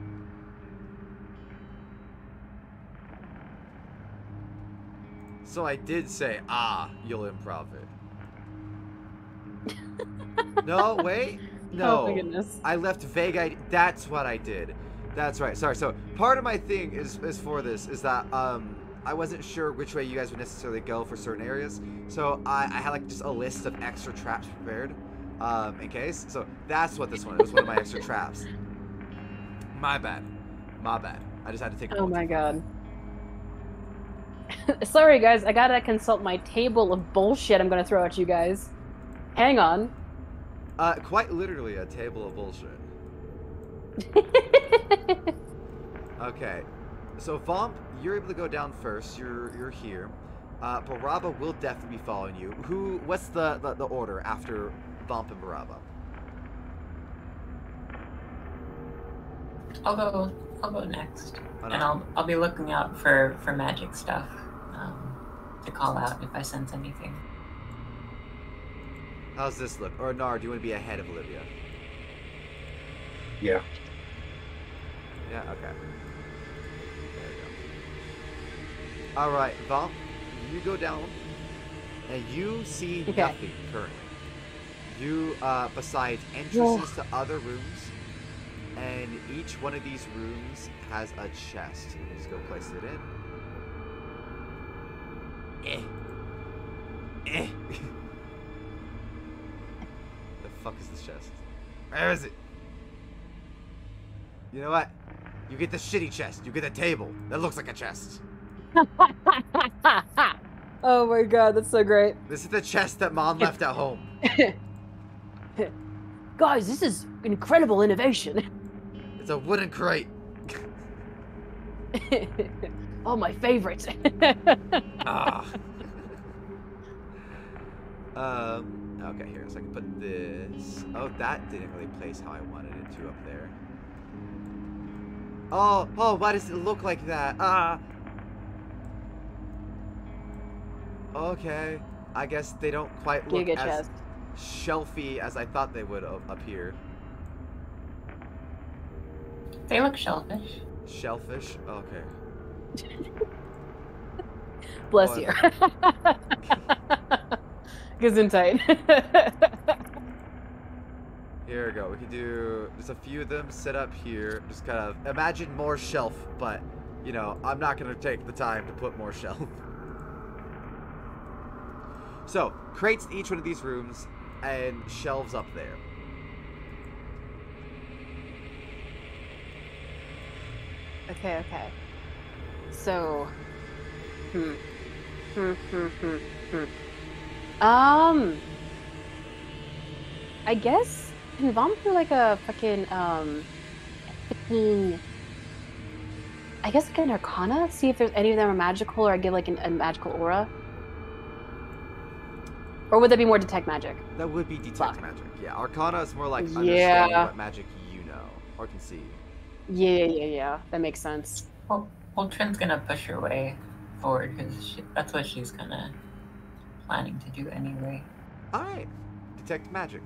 So I did say, you'll improv it. No, wait. No. Oh my goodness. I left vague idea. That's what I did. That's right. Sorry. So part of my thing is for this is that I wasn't sure which way you guys would necessarily go for certain areas. So I had like just a list of extra traps prepared in case. So that's what this one is. One of my extra traps. My bad. My bad. I just had to take a Oh my god. Sorry, guys. I gotta consult my table of bullshit I'm gonna throw at you guys. Hang on. Quite literally a table of bullshit. Okay. So, Vomp, you're able to go down first. You're here. Baraba will definitely be following you. What's the order after Vomp and Baraba? I'll go next, and I'll be looking out for magic stuff to call out if I sense anything. How's this look? Or Nar, do you want to be ahead of Olivia? Yeah. Yeah. Okay. There we go. All right, Vomp, you go down, and you see nothing currently. You besides entrances to other rooms. And each one of these rooms has a chest. Let's go place it in. The fuck is this chest? Where is it? You know what? You get the shitty chest. You get the table. That looks like a chest. Oh my god, that's so great. This is the chest that Mom left at home. Guys, this is incredible innovation. It's a wooden crate. Oh, my favorite. Ah. Okay, here, so I can put this. Oh, that didn't really place how I wanted it to up there. Oh, why does it look like that? Okay, I guess they don't quite look as shelfy as I thought they would up here. They look shellfish. Shellfish? Okay. Bless you. Gesundheit. Here we go. We can do just a few of them set up here. Just kind of imagine more shelf, but, you know, I'm not going to take the time to put more shelf. So, crates in each one of these rooms and shelves up there. Okay. So, I guess can Vomp do like a fucking I guess like an Arcana, see if there's any of them are magical, or I give like a magical aura. Or would that be more detect magic? That would be detect magic. Yeah, Arcana is more like understanding what magic you know or can see. Yeah. That makes sense. Well, Trin's gonna push her way forward because that's what she's kind of planning to do anyway. All right, detect magic.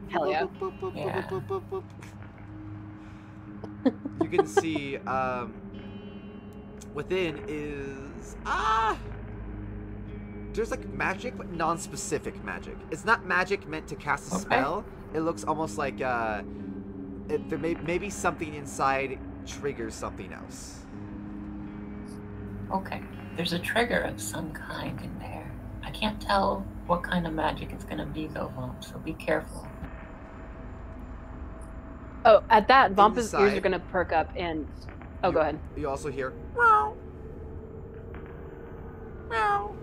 Hell yeah. Yeah. You can see within is there's like magic, but non-specific magic. It's not magic meant to cast a spell. It looks almost like there maybe something inside triggers something else. Okay, there's a trigger of some kind in there. I can't tell what kind of magic it's gonna be though, Vomp, so be careful. Oh, at that, Vomp's ears are gonna perk up and... Oh, go ahead. You also hear... Meow. Meow.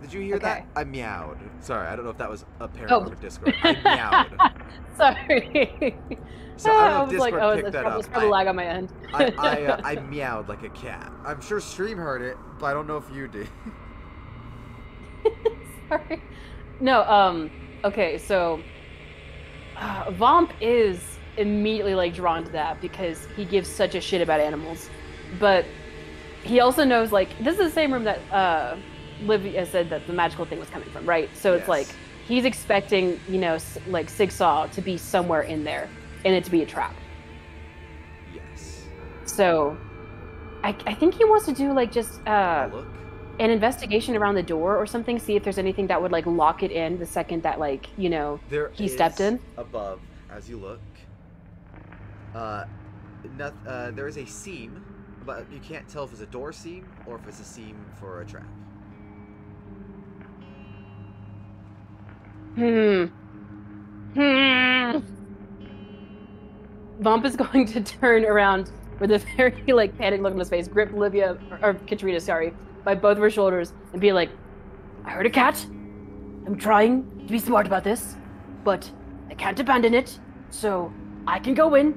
Did you hear that? I meowed. Sorry, I don't know if that was apparent over Discord. I meowed. Sorry. So I don't know if was like, picked that up. It's probably lag on my end. I meowed like a cat. I'm sure Stream heard it, but I don't know if you did. Sorry. No, okay, so Vomp is immediately like drawn to that because he gives such a shit about animals. But he also knows like this is the same room that Livia said that the magical thing was coming from, right? So it's like he's expecting, you know, like Sigsaw to be somewhere in there and it to be a trap. Yes. So I think he wants to do like just look. An investigation around the door or something, see if there's anything that would like lock it in the second that like, you know, he stepped in. Above, as you look, there is a seam, but you can't tell if it's a door seam or if it's a seam for a trap. Vomp is going to turn around with a very, like, panicked look on his face, grip Olivia, or Katrina, sorry, by both of her shoulders, and be like, I heard a cat. I'm trying to be smart about this, but I can't abandon it, so I can go in,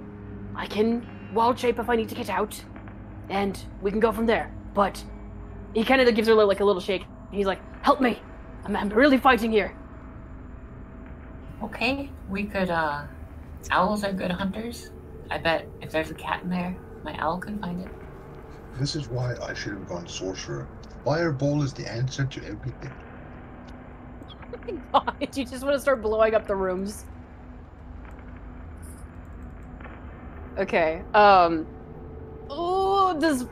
I can wild shape if I need to get out, and we can go from there. But he kind of gives her a little shake, and he's like, help me, I'm really fighting here. Okay, we could, owls are good hunters. I bet if there's a cat in there, my owl can find it. This is why I should have gone sorcerer. Fireball is the answer to everything. Oh my god, you just want to start blowing up the rooms. Okay, oh, this...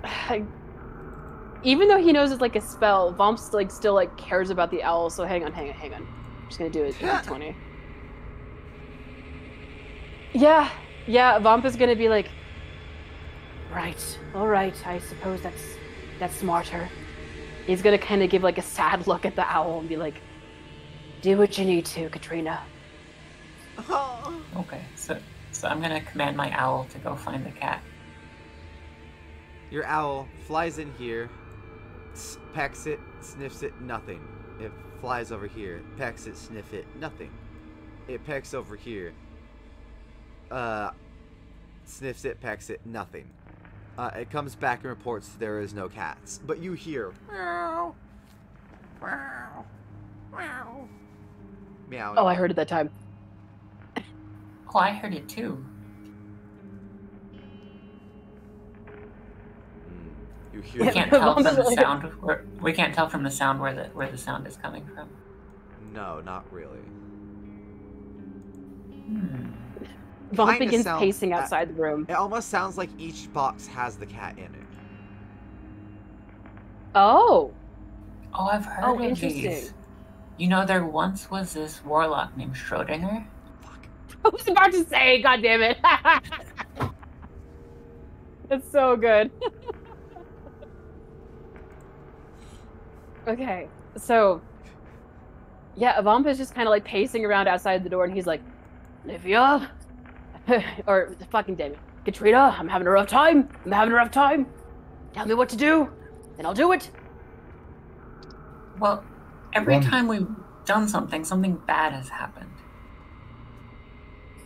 Even though he knows it's like a spell, Vomp's like still like cares about the owl, so hang on. I'm just gonna do it at 20. Yeah, Vomp is gonna be like, right, alright, I suppose that's smarter. He's gonna kind of give like a sad look at the owl and be like, do what you need to, Katrina. Okay, so I'm gonna command my owl to go find the cat. Your owl flies in here, pecks it, sniffs it, nothing. It flies over here, pecks it, sniff it, nothing. It pecks over here, sniffs it, pecks it, nothing. It comes back and reports there is no cats, but you hear meow, meow, meow, meow. Oh, I heard it that time. Oh, I heard it too. You hear? We can't tell from the sound. We can't tell from the sound where the sound is coming from. No, not really. Vomp begins pacing outside the room. It almost sounds like each box has the cat in it. Oh. Oh, I've heard of interesting. these. You know, there once was this warlock named Schrodinger. Fuck. I was about to say, god damn it. That's so good. Okay, so yeah, Vomp is just kind of like pacing around outside the door, and he's like, Olivia, or fucking damn it, Katrina, I'm having a rough time. Tell me what to do, and I'll do it. Well, every time we've done something bad has happened.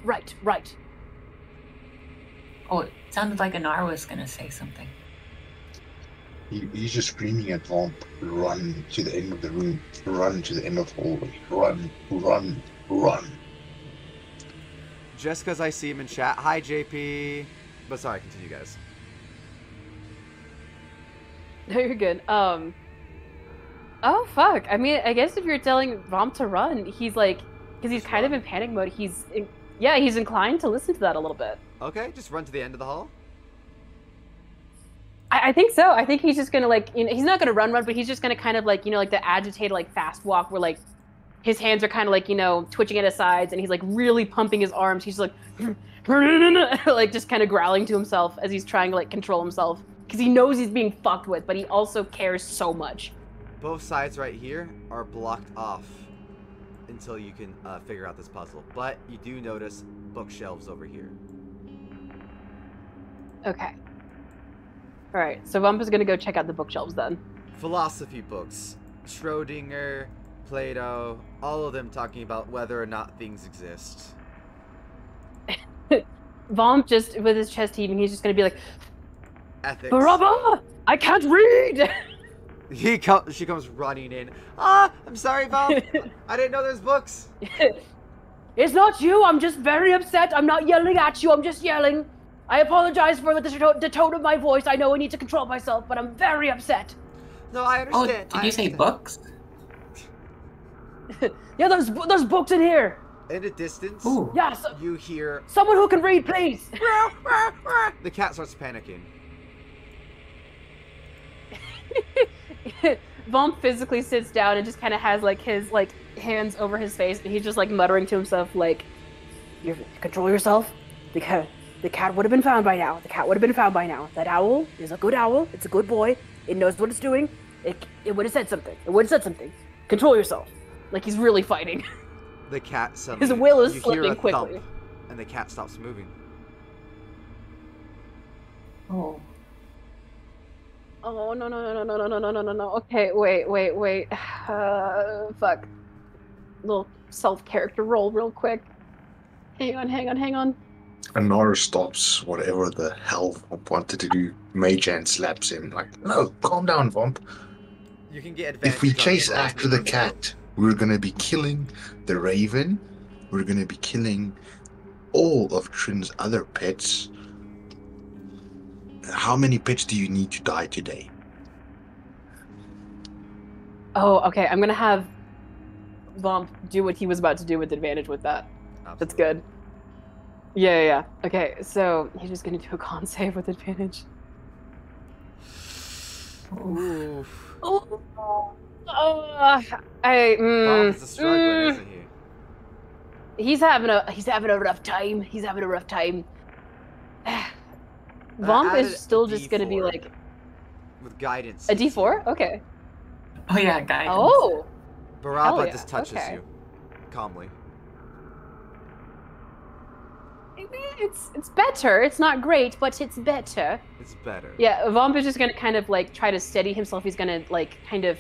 Right. Oh, it sounded like Anar was gonna say something. He's just screaming at Vomp, run to the end of the room, run to the end of the hallway, run. Just because I see him in chat, hi JP. But sorry, continue guys. No, you're good. Oh fuck. I mean, I guess if you're telling Vomp to run, he's like, because he's kind of in panic mode, he's inclined to listen to that a little bit. Okay, just run to the end of the hall. I think so. I think he's just gonna like, he's not gonna run, but he's just gonna kind of like, like the agitated like fast walk where like his hands are kind of like, twitching at his sides, and he's like really pumping his arms. He's like, like just kind of growling to himself as he's trying to like control himself because he knows he's being fucked with, but he also cares so much. Both sides right here are blocked off until you can figure out this puzzle, but you do notice bookshelves over here. Okay. All right, so Vomp is gonna go check out the bookshelves then. Philosophy books, Schrodinger, Plato, all of them talking about whether or not things exist. Vomp just with his chest heaving, he's just gonna be like, Ethics. Barabba! I can't read! She comes running in. I'm sorry, Vomp. I didn't know there's books. It's not you, I'm just very upset. I'm not yelling at you, I'm just yelling. I apologize for the tone of my voice. I know I need to control myself, but I'm very upset. No, I understand. Oh, did you say books? Yeah, there's books in here. In the distance, Ooh. Yeah, you hear... someone who can read, please. The cat starts panicking. Vomp physically sits down and just kind of has like his like hands over his face, and he's just like muttering to himself like, "You control yourself, because the cat would have been found by now. That owl is a good owl. It's a good boy. It knows what it's doing. It would have said something. Control yourself." Like he's really fighting. The cat suddenly... His will is you slipping hear a quickly. thump, and the cat stops moving. Oh. Oh, no. Okay, wait. Fuck. Little self-character roll real quick. Hang on. Anar stops whatever the hell Vomp wanted to do. Mage Hand slaps him like, no, calm down, Vomp. You can get advantage If we on chase throw. after the cat, we're gonna be killing the raven. We're gonna be killing all of Trin's other pets. How many pets do you need to die today? Oh, okay. I'm gonna have Vomp do what he was about to do with advantage with that. Absolutely. That's good. Yeah. Okay, so he's just gonna do a con save with advantage. Oof. Oh, Bob is struggling, isn't he? He's having a rough time. Vomp Added is still a just gonna be D4 like with guidance. a D4. Okay. Oh yeah, guidance. Oh. Baraba Hell yeah, just touches okay. you calmly. It's better. It's not great, but it's better. It's better. Yeah, Vomp is just gonna kind of like try to steady himself. He's gonna like kind of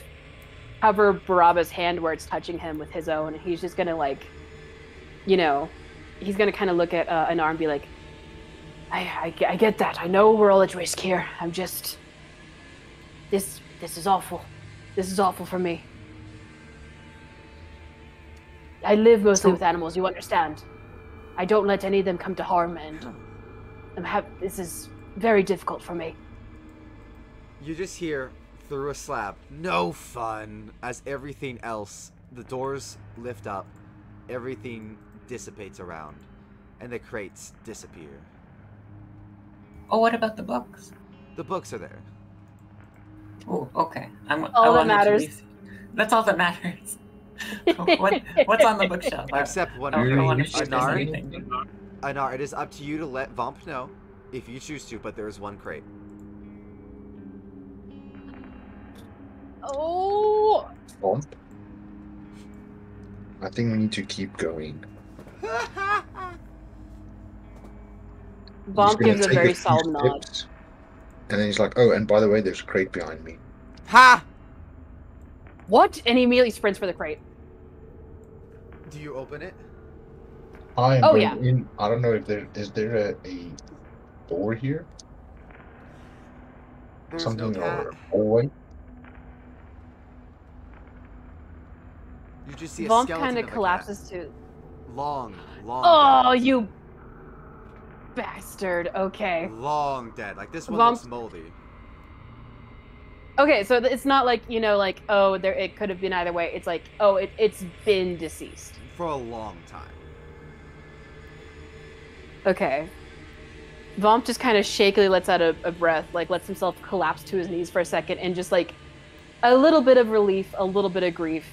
cover Baraba's hand where it's touching him with his own. And he's just gonna like, you know, he's gonna kind of look at Anar and be like, I get that. I know we're all at risk here. I'm just, this is awful. This is awful for me. I live mostly with animals. You understand? I don't let any of them come to harm, and this is very difficult for me. You just hear through a slab, no fun, as everything else, the doors lift up, everything dissipates around, and the crates disappear. Oh, what about the books? The books are there. Oh, okay. All that matters. That's all that matters. What's on the bookshelf? Except one I don't crate. want to shoot Anar, anything. Anar, it is up to you to let Vomp know if you choose to, but there is one crate. Oh. Vomp? I think we need to keep going. Vomp gives a very few solemn nod. steps, and then he's like, oh, and by the way, there's a crate behind me. Ha! What? And he immediately sprints for the crate. Do you open it? I am Oh, going yeah. in. I don't know if is there a door here? There's Something no cat. or a hallway? You just see a Vomp skeleton kind of of a collapses cat. to. Long Oh, dead. you bastard. Okay. Long dead. Like this one Vomp- looks moldy. Okay, so it's not like, you know, like, oh, it could have been either way. It's like, oh, it's been deceased. For a long time. Okay. Vomp just kind of shakily lets out a breath, like lets himself collapse to his knees for a second, and just like a little bit of relief, a little bit of grief,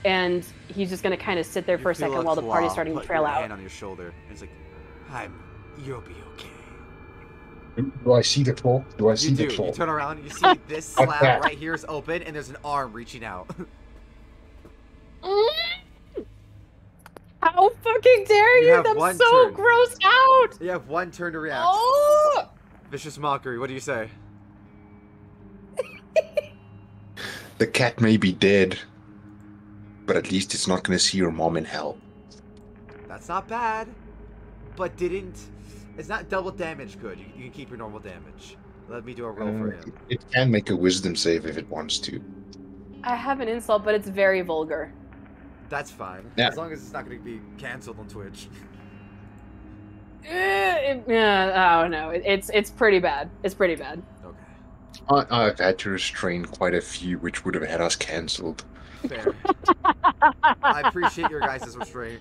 and he's just gonna kind of sit there for a You feel second while the party's claw starting to put trail your out. hand on your shoulder. And it's like, you'll be okay. Do I see the claw? Do I see You the do. claw? You turn around, you see this slab Okay. right here is open, and there's an arm reaching out. How fucking dare You you? have That's one so turn. grossed out! You have one turn to react. Oh! Vicious mockery. What do you say? The cat may be dead, but at least it's not going to see your mom in hell. That's not bad, but didn't. It's not double damage good. You can keep your normal damage. Let me do a roll for him. It can make a wisdom save if it wants to. I have an insult, but it's very vulgar. That's fine. Yeah. As long as it's not going to be cancelled on Twitch. Yeah, oh no, it's pretty bad. It's pretty bad. Okay. I've had to restrain quite a few, which would have had us cancelled. Fair. I appreciate your guys' restraint.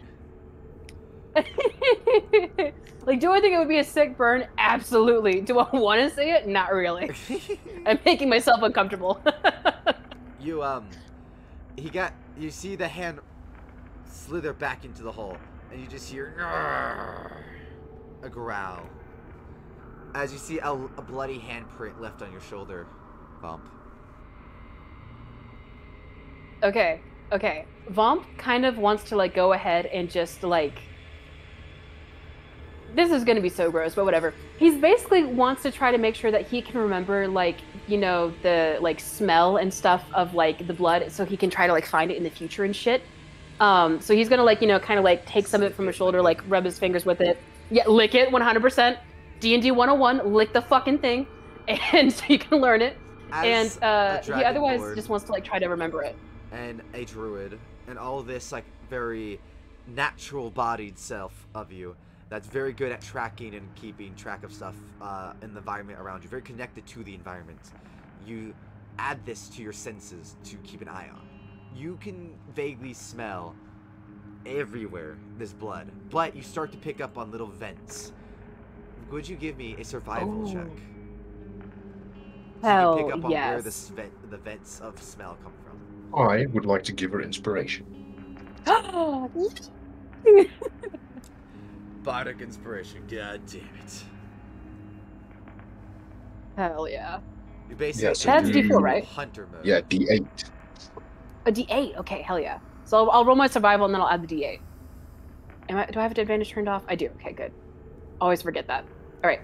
Like, do I think it would be a sick burn? Absolutely. Do I want to say it? Not really. I'm making myself uncomfortable. You see the hand slither back into the hole, and you just hear a growl. As you see a bloody handprint left on your shoulder, Bump. Okay. Okay, Vomp kind of wants to like go ahead and just like. This is gonna be so gross, but whatever. He's basically wants to try to make sure that he can remember like the like smell and stuff of like the blood, so he can try to like find it in the future and shit. So he's gonna like kind of like take some of it from his shoulder, like rub his fingers with it. Yeah, lick it 100%. D&D 101, lick the fucking thing, and so you can learn it. As And he otherwise dragonborn just wants to like try to remember it. and a druid and all this like very natural-bodied self of you that's very good at tracking and keeping track of stuff in the environment around you, very connected to the environment. You add this to your senses to keep an eye on. You can vaguely smell everywhere this blood, but you start to pick up on little vents. Would you give me a survival check? So you can pick up on where the vents of smell come from. I would like to give her inspiration. Bardic inspiration, god damn it. Hell yeah. You basically Yeah, so That's D4, right? hunter mode. Yeah, D8. A D8. Okay, hell yeah. So I'll roll my survival and then I'll add the D8. Do I have the advantage turned off? I do. Okay, good. Always forget that. All right.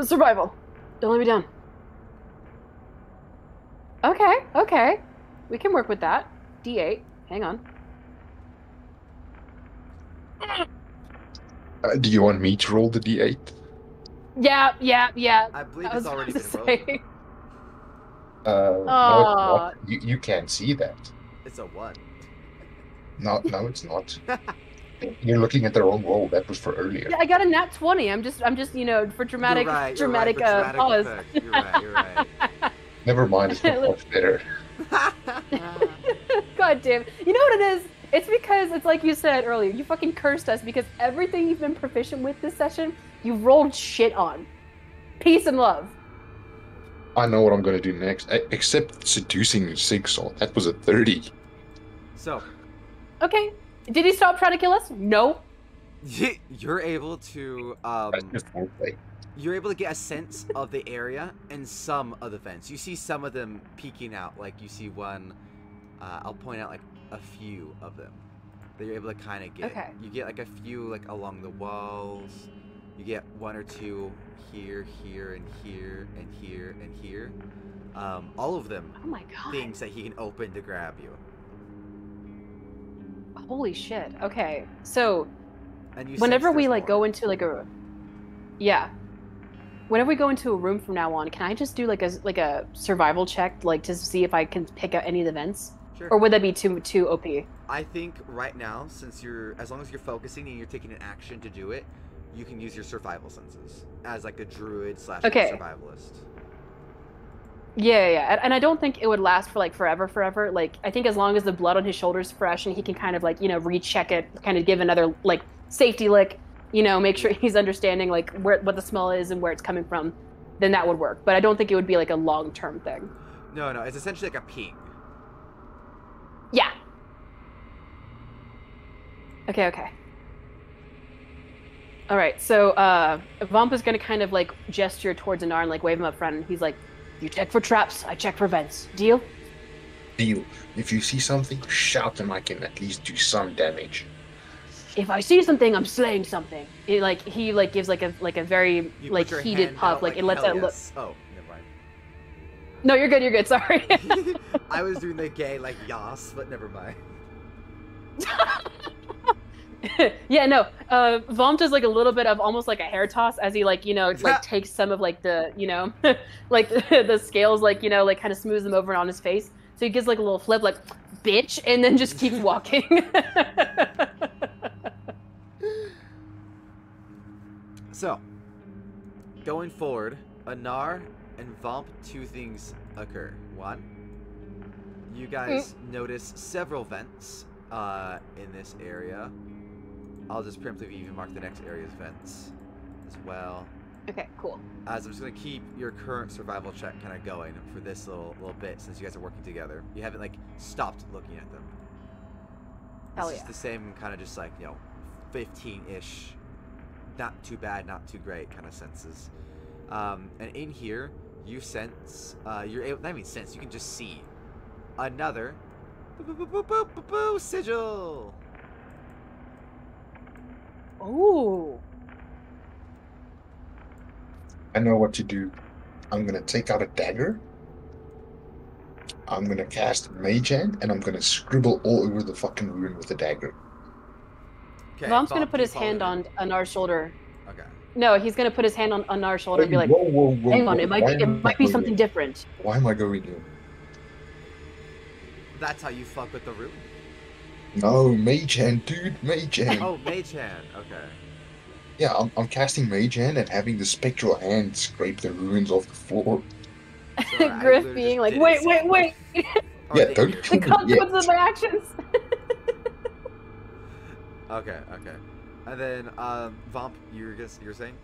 Survival. Don't let me down. Okay. We can work with that. D8. Hang on. Do you want me to roll the D8? Yeah. I believe I was it's already about been to rolled. say. No, it's Aw. not. You can't see that. It's a 1. No, it's not. You're looking at the wrong roll. That was for earlier. Yeah, I got a nat 20. I'm just for dramatic You're right, dramatic for dramatic pause. effect. You're right. Never mind, it's not much better. God damn. You know what it is? It's because it's like you said earlier. You fucking cursed us because everything you've been proficient with this session, you've rolled shit on. Peace and love. I know what I'm going to do next. Except seducing Sigsaw. That was a 30. So, Okay. Did he stop trying to kill us? No. you're able to That's just roleplay. you're able to get a sense of the area and some of the vents. You see some of them peeking out. Like you see one. I'll point out like a few of them that you're able to kind of get. Okay. You get like a few like along the walls. You get 1 or 2 here, here, and here, and here, and here. All of them Oh my god. things that he can open to grab you. Holy shit. Okay. So And you whenever sense we there's like more. go into like a whenever we go into a room from now on, can I just do like a survival check like to see if I can pick out any of the vents? Sure. Or would that be too OP? I think right now, since as long as you're focusing and you're taking an action to do it, you can use your survival senses as like a druid / Okay. survivalist. Yeah. And I don't think it would last for like forever. Like I think as long as the blood on his shoulder's fresh and he can kind of like, recheck it, kind of give another like safety lick, make sure he's understanding like what the smell is and where it's coming from, then that would work. But I don't think it would be like a long-term thing. No, it's essentially like a ping. Yeah. Okay. All right, so Vampa's gonna kind of like gesture towards Anar and like wave him up front, and he's like, "You check for traps, I check for vents. Deal?" Deal. If you see something, shout and I can at least do some damage. If I see something, I'm slaying something. He gives like a very You like put your heated hand puff, out like it lets hell out. yes. Oh, never mind. No, you're good. Sorry. I was doing the gay like yas, but never mind. Yeah, no. Vom does like a little bit of almost like a hair toss as he like takes some of like the like the scales like kind of smooths them over on his face. So he gives like a little flip like bitch and then just keeps walking. So, going forward, Anar and Vomp, 2 things occur. 1, you guys notice several vents in this area. I'll just preemptively even mark the next area's vents as well. Okay, cool. As I'm just going to keep your current survival check kind of going for this little bit since you guys are working together. You haven't like stopped looking at them. Hell It's yeah. just the same kind of just like, 15-ish, not too bad, not too great kind of senses. And in here, you sense, you can just see another Sigil. Ooh. I know what to do. I'm gonna take out a dagger. I'm gonna cast Mage Hand, and I'm gonna scribble all over the fucking rune with the dagger. Okay. Mom's gonna Bump, put you his hand follow on our shoulder. Okay. No, he's gonna put his hand on our shoulder and be like, Whoa, whoa, whoa, "Hang on, whoa. it might be something different." Why am I going in? That's how you fuck with the rune? No, Mage Hand, dude, Mage Hand. Oh, Mage Hand. Okay. Yeah, I'm casting Mage Hand and having the spectral hand scrape the ruins off the floor. Sorry, I Griff literally being just like, did "Wait, it. wait, wait!" Or Yeah, they- don't The kill me consequences of yet. my actions. Okay, okay. And then, Vomp, you're saying?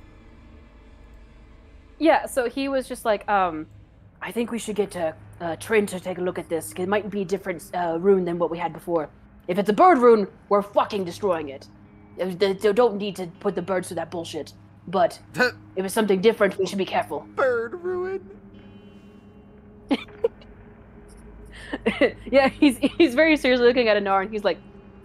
Yeah, so he was just like, I think we should get Trin to take a look at this. 'Cause it might be a different rune than what we had before. If it's a bird rune, we're fucking destroying it. They don't need to put the birds through that bullshit. But if it's something different, we should be careful. Bird ruin. Yeah, he's very seriously looking at Anar, and he's like,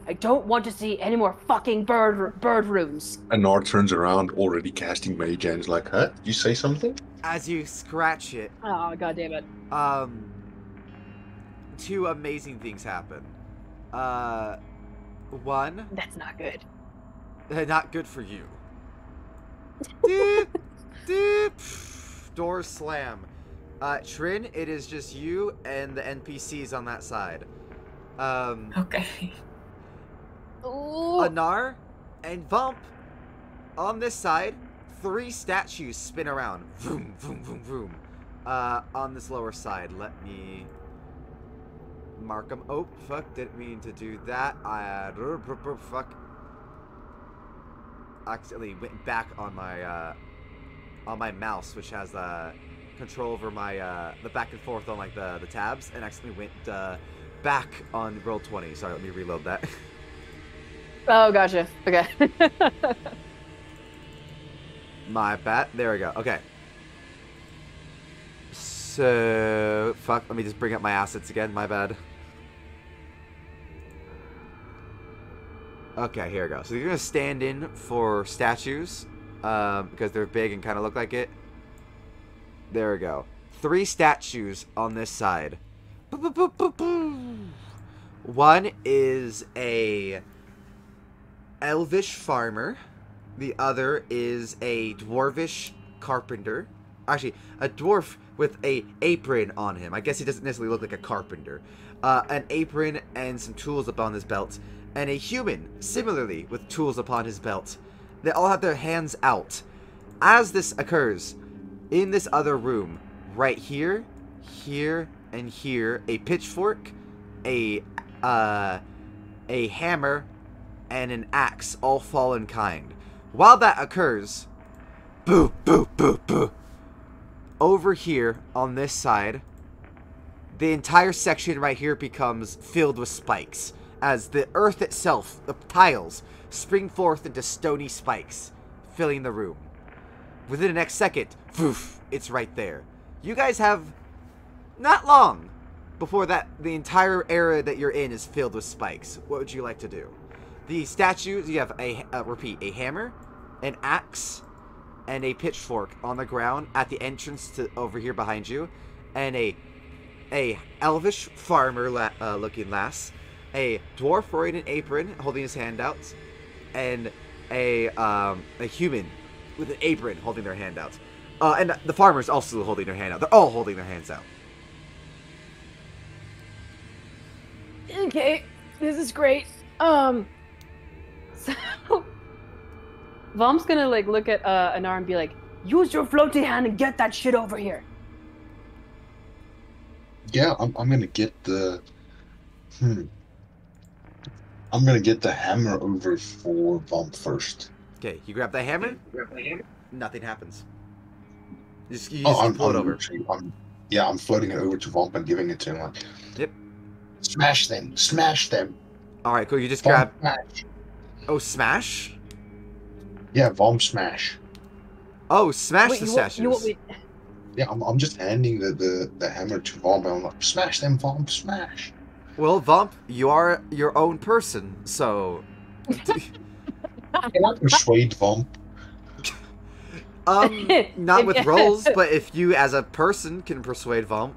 I don't want to see any more fucking bird runes. Anar turns around, already casting Mage Hand. Is like, huh? Did you say something? As you scratch it, Oh, god damn it. two amazing things happen. One, That's not good. not good for you. Doop, doop. Doors slam. Trin, it is just you and the NPCs on that side. Okay. Ooh. Anar and Vump on this side, 3 statues spin around. Vroom, vroom, vroom, vroom. On this lower side. Let me mark them. Oh, fuck. Didn't mean to do that. Fuck. Accidentally went back on my mouse, which has control over my the back and forth on like the tabs, and accidentally went back on roll 20. Sorry, let me reload that. Oh, gotcha. Okay. My bad. There we go. Okay. So, fuck. Let me just bring up my assets again. My bad. Okay, here we go. So you're gonna stand in for statues, because they're big and kind of look like it. There we go. 3 statues on this side. One is a elvish farmer. The other is a dwarvish carpenter. Actually, a dwarf with a apron on him. I guess he doesn't necessarily look like a carpenter. An apron and some tools upon his belt. And a human, similarly, with tools upon his belt. They all have their hands out. As this occurs, in this other room, right here, here, and here, a pitchfork, a hammer, and an axe all fall in kind. While that occurs, boo, boo, boo, boo. Over here, on this side, the entire section right here becomes filled with spikes, as the earth itself, the tiles, spring forth into stony spikes, filling the room. Within the next second, poof, it's right there. You guys have not long before that the entire area that you're in is filled with spikes. What would you like to do? The statues, you have a hammer, an axe, and a pitchfork on the ground at the entrance to over here behind you, and a elvish farmer looking lass, a dwarf wearing an apron holding his hand out, and a human with an apron holding their hand out. And the farmer's also holding their hand out. They're all holding their hands out. Okay, this is great. So Vomp's gonna like look at Anar and be like, use your floaty hand and get that shit over here. Yeah, I'm gonna get the I'm gonna get the hammer over for Vomp first. Okay, you grab the hammer. Nothing happens. You just I'm pull it over. I'm floating it over to Vomp and giving it to him. Like, Yep. Smash them! Smash them! All right, cool. You just Vomp grab. smash. Oh, smash. Yeah, Vomp smash. Oh, smash Wait, the you want- statues. Yeah, I'm just handing the hammer to Vomp and I'm like, smash them, Vomp, smash! Well, Vomp, you are your own person, so... Can I persuade Vomp? Not with rolls, but if you as a person can persuade Vomp.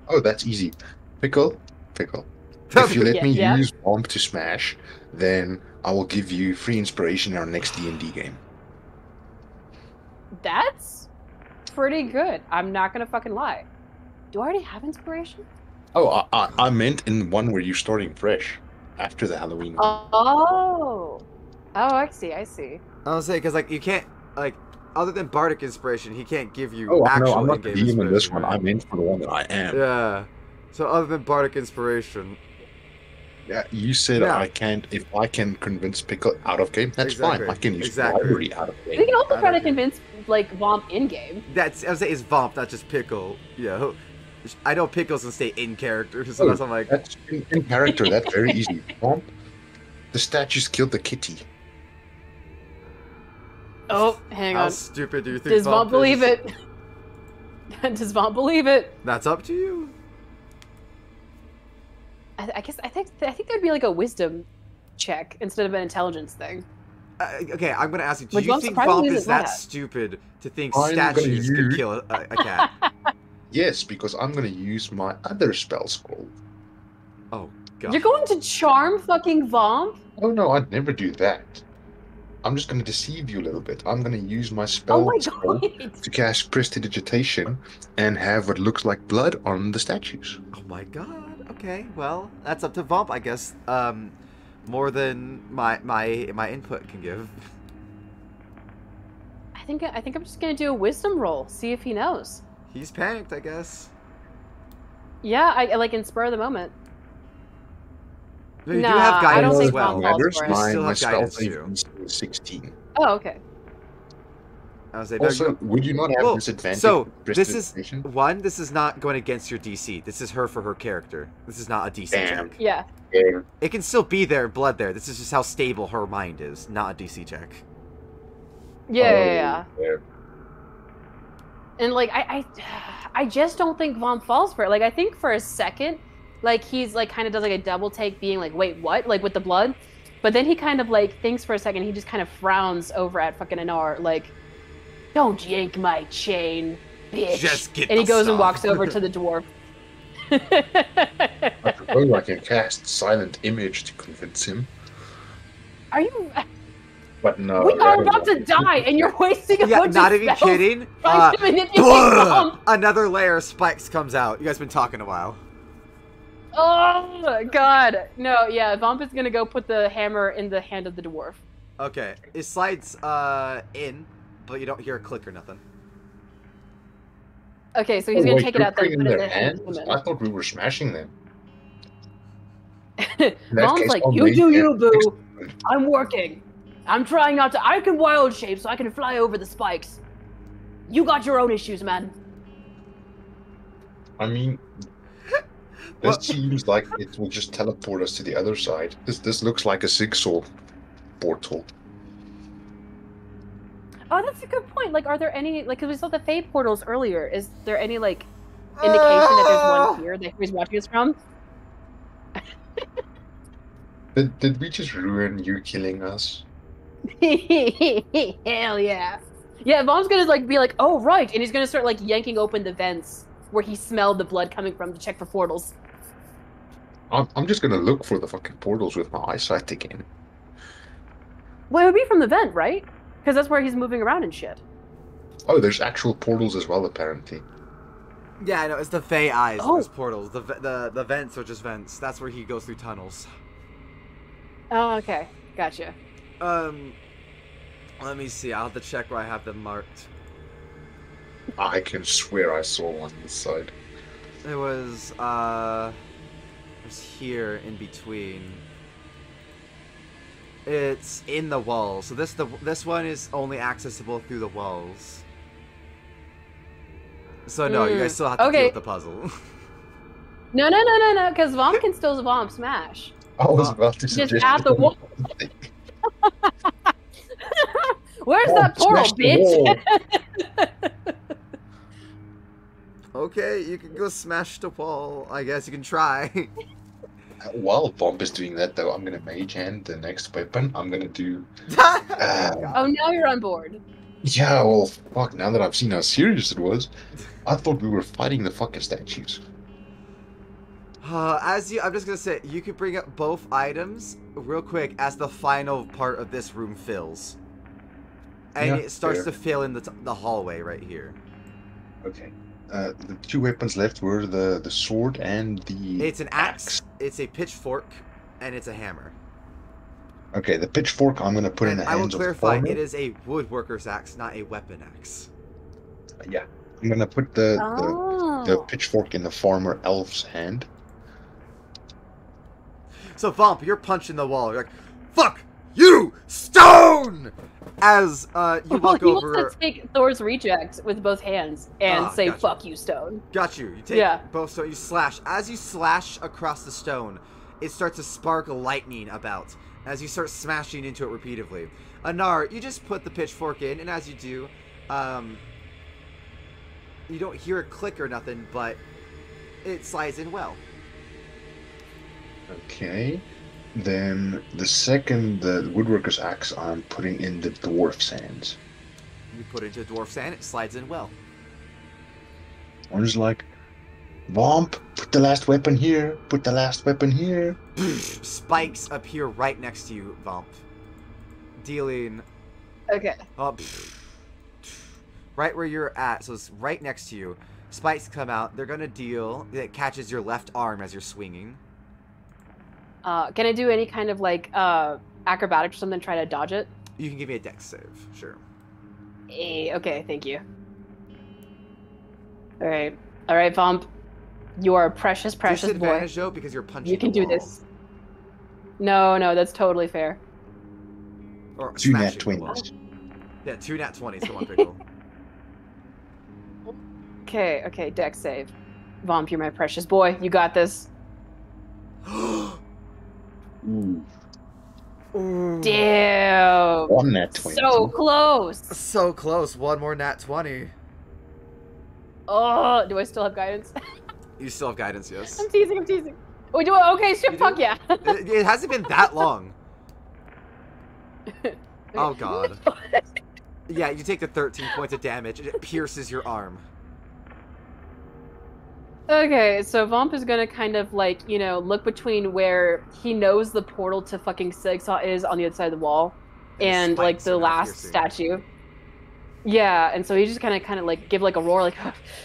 Oh, that's easy. Pickle. If you let me Yeah. use Vomp to smash, then I will give you free inspiration in our next D&D game. That's pretty good. I'm not gonna fucking lie. Do I already have inspiration? Oh, I meant in the one where you're starting fresh after the Halloween one. Oh, I see. I was saying, because, like, you can't, like, other than Bardic Inspiration, he can't give you Oh, actual no, I'm not the in-game DM in this inspiration, one. right? I meant for the one that I am. Yeah. So other than Bardic Inspiration... Yeah, you said I can't. If I can convince Pickle out of game, that's fine. I can use bribery out of game. We can also try to convince like Vomp in game. That's I was saying it's Vomp, not just Pickle. Yeah, I know Pickles can stay in character, so that's I'm like. That's in character. That's very easy. Vomp, the statues killed the kitty. Oh, hang on. How stupid do you think? Does Vomp believe it? Does Vomp believe it? That's up to you. I think there'd be like a wisdom check instead of an intelligence thing. Okay, I'm gonna ask you. Do Like, you think Vomp is that stupid to think statues could kill a cat? Yes, because I'm gonna use my other spell scroll. Oh god. You're going to charm fucking Vomp? Oh no, I'd never do that. I'm just gonna deceive you a little bit. I'm gonna use my spell scroll to cast Prestidigitation and have what looks like blood on the statues. Oh my god. Okay, well, that's up to Vomp, I guess. More than my input can give. I think I'm just gonna do a wisdom roll, see if he knows. He's panicked, I guess. Yeah, I like in spur of the moment. No, you do have guidance I don't think as well. Vomp falls for it. You still My have spell guidance save too. is 16. Oh, okay. I was saying, Also, would you not have disadvantage? So this is not going against your DC. This is her for her character. This is not a DC check. Yeah. It can still be there, blood there. This is just how stable her mind is, not a DC check. Yeah. And like I just don't think Vomp falls for it. Like I think for a second, like he's like kind of does like a double take, being like, wait, what? Like with the blood, but then he kind of like thinks for a second. He just kind of frowns over at fucking Anar, like, don't yank my chain, bitch. Just get and he goes stuff. and walks over to the dwarf. I suppose I can cast Silent Image to convince him. Are you? But no. We are about to die, and you're wasting a bunch not of even spells kidding. trying to manipulate Vomp. Another layer of spikes comes out. You guys been talking a while. Oh god, no, yeah. Vomp is gonna go put the hammer in the hand of the dwarf. Okay, it slides in, but you don't hear a click or nothing. Okay, so he's gonna take it out then. In Put it in their the hand hands? of the I thought we were smashing them. Mom's like, you do you, boo. I'm working. I'm trying not to. I can wild shape so I can fly over the spikes. You got your own issues, man. I mean, this seems like it will just teleport us to the other side. This looks like a jigsaw portal. Oh, that's a good point. Like, are there any, like, because we saw the Fae portals earlier. Is there any, like, indication that there's one here that he's watching us from? Did we just ruin you killing us? Hell yeah. Yeah, Mom's gonna, like, be like, oh, right. And he's gonna start, like, yanking open the vents where he smelled the blood coming from to check for portals. I'm just gonna look for the fucking portals with my eyesight again. Well, it would be from the vent, right? Because that's where he's moving around and shit. Oh, there's actual portals as well, apparently. Yeah, I know. It's the Fae eyes. Oh. There's portals. The vents are just vents. That's where he goes through tunnels. Oh, okay. Gotcha. Let me see. I'll have to check where I have them marked. I can swear I saw one this side. It was here in between. It's in the walls. So this one is only accessible through the walls. So no, you guys still have to deal with the puzzle. No, because Vomp can still Vomp smash. I was about to Just suggest at the wall. Where's that portal, bitch? Okay, you can go smash the wall. I guess you can try. While Vomp is doing that, though, I'm gonna mage hand the next weapon. I'm gonna do. Oh, now you're on board. Yeah, well, fuck. Now that I've seen how serious it was, I thought we were fighting the fucking statues. I'm just gonna say, you could bring up both items real quick as the final part of this room fills, and Yeah, it starts fair. to fill in the hallway right here. Okay. The two weapons left were the sword and the. It's an axe, it's a pitchfork, and it's a hammer. Okay, the pitchfork I'm gonna put in And the I will hands of the clarify, farmer. it is a woodworker's axe, not a weapon axe. Yeah, I'm gonna put the Oh. pitchfork in the farmer elf's hand. So Vomp, you're punching the wall. You're like, "Fuck you, stone!" As you walk he over. wants to take Thor's reject with both hands and say, gotcha. "Fuck you, stone." Got you. You take both stones. You slash. As you slash across the stone, it starts to spark lightning about. As you start smashing into it repeatedly. Anar, you just put the pitchfork in, and as you do, you don't hear a click or nothing, but it slides in well. Okay. Then the woodworker's axe I'm putting in the dwarf's hands. You put it into the dwarf's hand, it slides in well. I'm just like, Vomp, put the last weapon here, put the last weapon here. Spikes appear right next to you, Vomp. Dealing Okay. right where you're at, so it's right next to you. Spikes come out. They're gonna deal. It catches your left arm as you're swinging. Can I do any kind of like acrobatics or something? Try to dodge it. You can give me a dex save, sure. Okay, thank you. All right, Vomp. You are a precious boy. Disadvantage though because you're punching. You can the do wall. this. No, that's totally fair. Or 2 nat smashing the wall. 20s. Yeah, 2 nat 20s for one pickle. Okay, dex save. Vomp, you're my precious boy. You got this. Ooh. Damn. 1 nat 20. So close. So close. One more nat 20. Oh, do I still have guidance? You still have guidance, yes. I'm teasing. Oh, do I? Okay, shit, You fuck do? yeah. It hasn't been that long. Oh god. Yeah, you take the 13 points of damage. It pierces your arm. Okay, so Vomp is gonna kind of like, look between where he knows the portal to fucking Sigsaw is on the other side of the wall, and like spikes the are now last piercing. statue. Yeah, and so he's just kind of like give like a roar, like,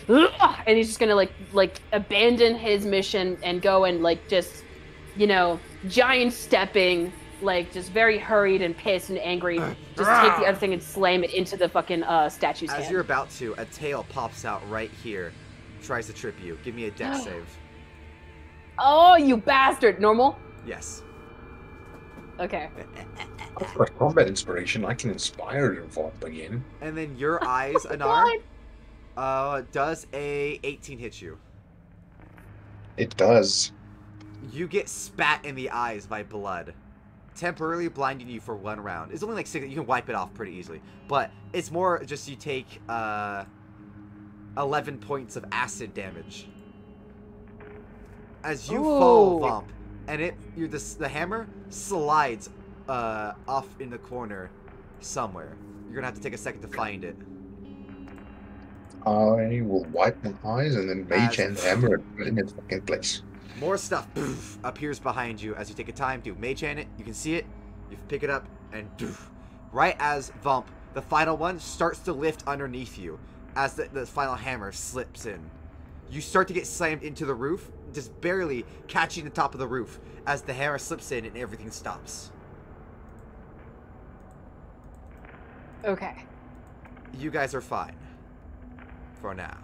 and he's just gonna like abandon his mission and go and like just, giant stepping, like just very hurried and pissed and angry, just take the other thing and slam it into the fucking statue's As hand. you're about to, a tail pops out right here. Tries to trip you. Give me a dex save. Oh, you bastard! Normal? Yes. Okay. For combat inspiration, I can inspire the Vomp again. And then your eyes, Anar. Does a 18 hit you? It does. You get spat in the eyes by blood, temporarily blinding you for 1 round. It's only like 6. You can wipe it off pretty easily, but it's more just you take 11 points of acid damage as you fall, Vomp, and the hammer slides off in the corner somewhere. You're gonna have to take a second to find it. I will wipe my eyes and then mage hand hammer and put it in its fucking place. More stuff appears behind you as you take a time to mage hand it. You can see it. You pick it up, and right as Vomp, the final one, starts to lift underneath you as the final hammer slips in. You start to get slammed into the roof, just barely catching the top of the roof as the hammer slips in and everything stops. Okay. You guys are fine. For now.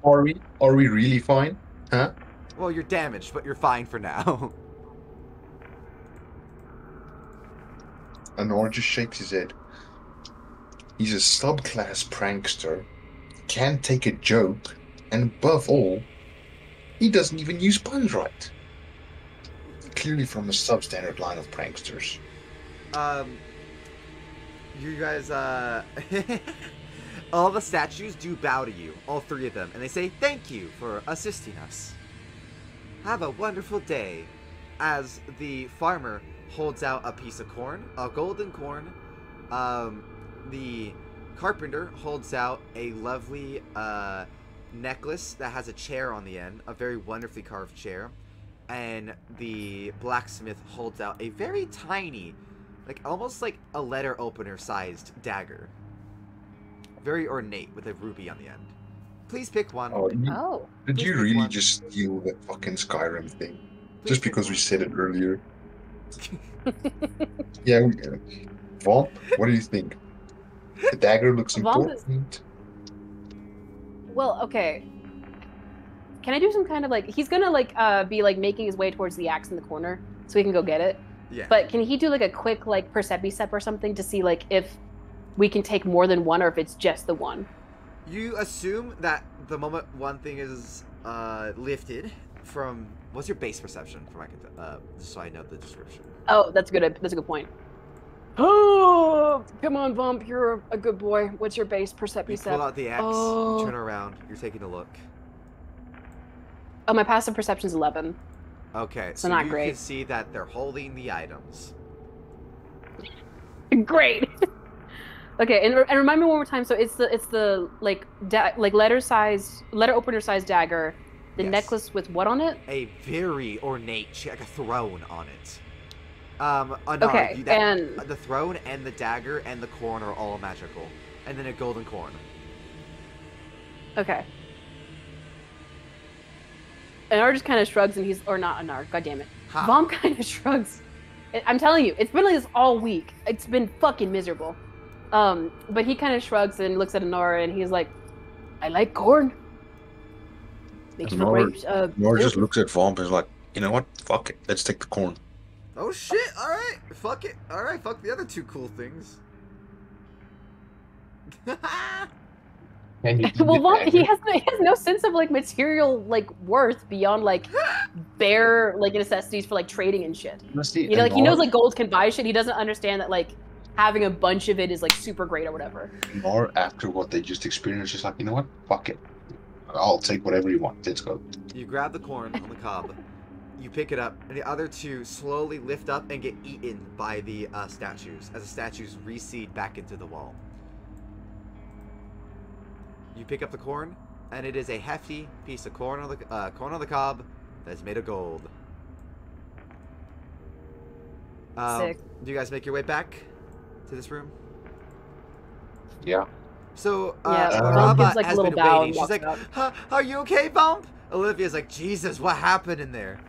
Are we really fine? Huh? Well, you're damaged, but you're fine for now. Anor just shakes his head. He's a subclass prankster, can't take a joke, and above all, he doesn't even use puns right. Clearly from a substandard line of pranksters. You guys, All the statues do bow to you, all three of them, and they say thank you for assisting us. Have a wonderful day. As the farmer holds out a piece of corn, a golden corn, the carpenter holds out a lovely necklace that has a chair on the end, a very wonderfully carved chair, and the blacksmith holds out a very tiny, like almost like a letter opener sized dagger. Very ornate with a ruby on the end. Please pick one. Did you really just steal that fucking Skyrim thing? Just because we said it earlier. Yeah, Vomp, what do you think? The dagger looks important. Well, okay. Can I do some kind of like... He's gonna like be like making his way towards the axe in the corner so he can go get it. Yeah. But can he do like a quick like perception step or something to see like if we can take more than one or if it's just the one? You assume that the moment one thing is lifted from... What's your base perception? Just so I know the description. Oh, that's good. That's a good point. Oh, come on, Vomp. You're a good boy. What's your base perception You step? pull out the axe, turn around. You're taking a look. Oh, my passive perception's 11. Okay, so not you great. can see that they're holding the items. Great. Okay, and remind me one more time. So it's the like letter opener size dagger, the Yes. necklace with what on it? A very ornate, like a throne on it. Okay, and the throne and the dagger and the corn are all magical, and then a golden corn. okay. Anar just kind of shrugs, and not Anar. God damn it. Ha. Vom kind of shrugs. I'm telling you, it's been like this all week. It's been fucking miserable. But he kind of shrugs and looks at Anar, and he's like, "I like corn. Makes for great." Nora just looks at Vomp and is like, you know what? Fuck it. Let's take the corn. Oh shit! All right, fuck it. All right, fuck the other two cool things. Well, Vomp, he has no sense of like material like worth beyond like bare like necessities for like trading and shit. Honestly, You know, like he knows like gold can buy shit. He doesn't understand that like having a bunch of it is like super great or whatever. Nor after what they just experienced, just like, you know what? Fuck it. I'll take whatever you want. Let's go. You grab the corn on the cob. You pick it up, and the other two slowly lift up and get eaten by the statues as the statues recede back into the wall. You pick up the corn, and it is a hefty piece of corn on the cob that is made of gold. Sick. Do you guys make your way back to this room? Yeah. So, Vomp gives, like, a has little been bow waiting. and She's walks like, out. huh, are you okay, Vomp? Olivia's like, Jesus, what happened in there?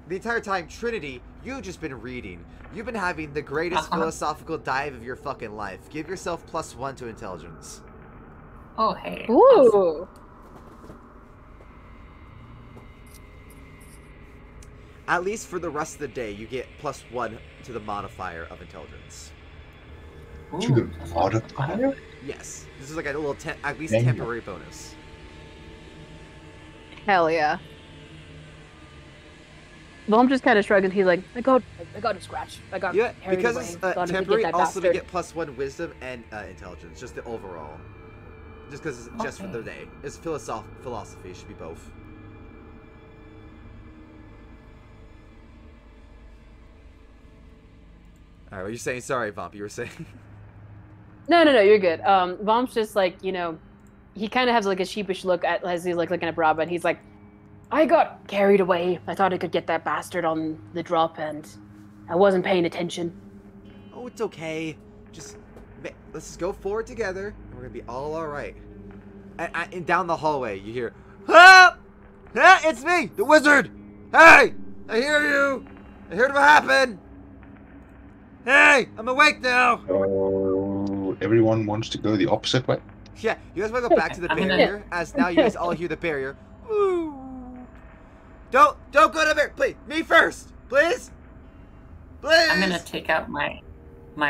The entire time, Trinity, you've just been reading. You've been having the greatest philosophical dive of your fucking life. Give yourself +1 to intelligence. Oh, hey. Ooh. At least for the rest of the day, you get +1 to the modifier of intelligence. Ooh, To the that's modifier? Yes. This is like a little, at least Dang. temporary bonus. Hell yeah. Vomp just kind of shrugs and he's like, I got a scratch. I got Yeah, carried because away. it's Thought I could temporary, get that also to bastard. get +1 wisdom and intelligence, just the overall. Just because it's just for the day. It's philosophy, it should be both. Alright, what are you saying? Sorry, Vomp, you were saying? No, you're good. Vomp's just like, you know, he kind of has like a sheepish look at as he's like looking at Braba, and he's like, I got carried away. I thought I could get that bastard on the drop, and I wasn't paying attention. Oh, it's okay. Let's just go forward together, and we're gonna be all alright. And down the hallway, you hear, "Help! Ah, it's me, the wizard! Hey! I hear you! I heard what happened! Hey! I'm awake now!" Oh, everyone wants to go the opposite way. Yeah, you guys want to go back to the I'm gonna- barrier, as now you guys all hear the barrier. Woo! Don't go to the barrier! Please, me first! Please! Please! I'm gonna take out my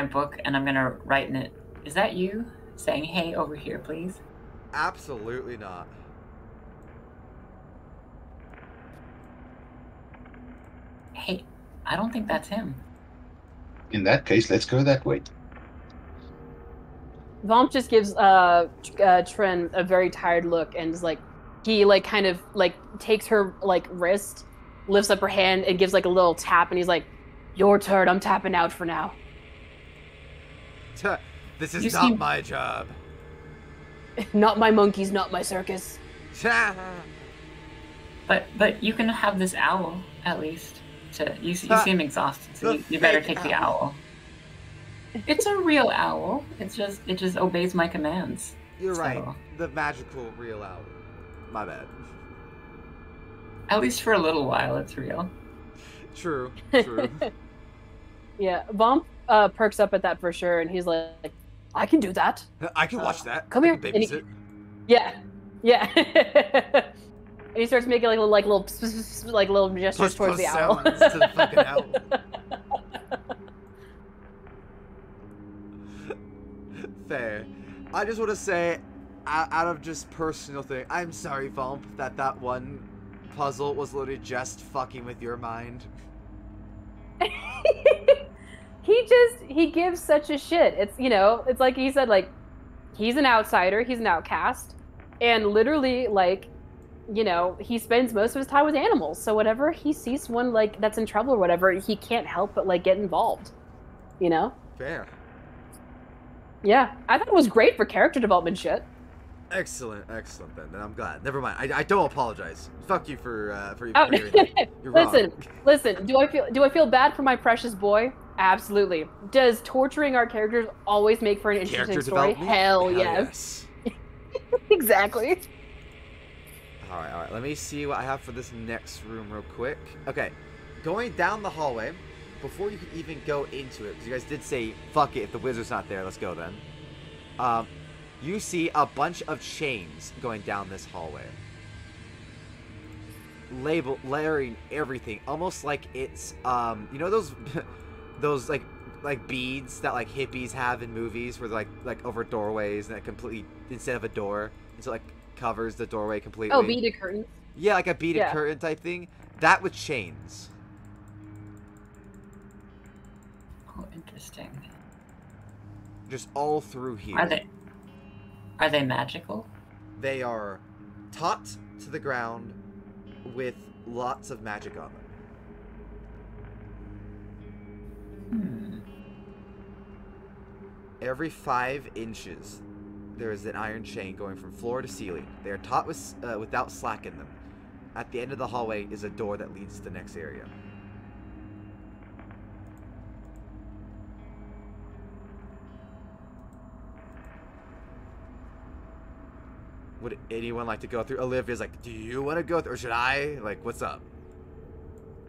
book and I'm gonna write in it. Is that you? Saying, hey, over here, please. Absolutely not. Hey, I don't think that's him. In that case, let's go that way. Vomp just gives Trin a very tired look and is like, he like kind of like takes her like wrist, lifts up her hand and gives like a little tap, and he's like, "Your turn. I'm tapping out for now." This is not my job. Not my monkeys, not my circus. But you can have this owl at least. You seem exhausted, so you better take the owl. It's a real owl. It just obeys my commands. You're right. The magical real owl. My bad. At least for a little while, it's real. True. Yeah, Vomp perks up at that for sure, and he's like, "I can do that. I can watch that. Come here." Babysit. Yeah. And he starts making like little gestures towards the owl. Sounds to the fucking owl. Fair. I just want to say, out of just personal thing, I'm sorry, Vomp, that one puzzle was literally just fucking with your mind. He gives such a shit. It's, it's like he said, like, he's an outsider, he's an outcast, and literally, like, he spends most of his time with animals, so whenever he sees one, like, that's in trouble or whatever, he can't help but, like, get involved, Fair. Yeah, I thought it was great for character development shit. Excellent then I'm glad. Never mind. I don't apologize. Fuck you for hearing that. You're Listen, do I feel bad for my precious boy? Absolutely. Does torturing our characters always make for an interesting story? Hell yes. Exactly. All right. Let me see what I have for this next room real quick. Okay. Going down the hallway, before you can even go into it, because you guys did say, fuck it, if the wizard's not there, let's go then. You see a bunch of chains going down this hallway. Layering everything, almost like it's, those like beads that like hippies have in movies where they're like over doorways and it completely, instead of a door, so like covers the doorway completely. Oh, beaded curtains. Yeah, like a beaded curtain type thing. That with chains. Oh, interesting. Just all through here. Are they magical? They are taut to the ground with lots of magic on them. Every 5 inches, there is an iron chain going from floor to ceiling. They are taut without slack in them. At the end of the hallway is a door that leads to the next area. Would anyone like to go through? Olivia's like, do you want to go through, or should I? Like, what's up?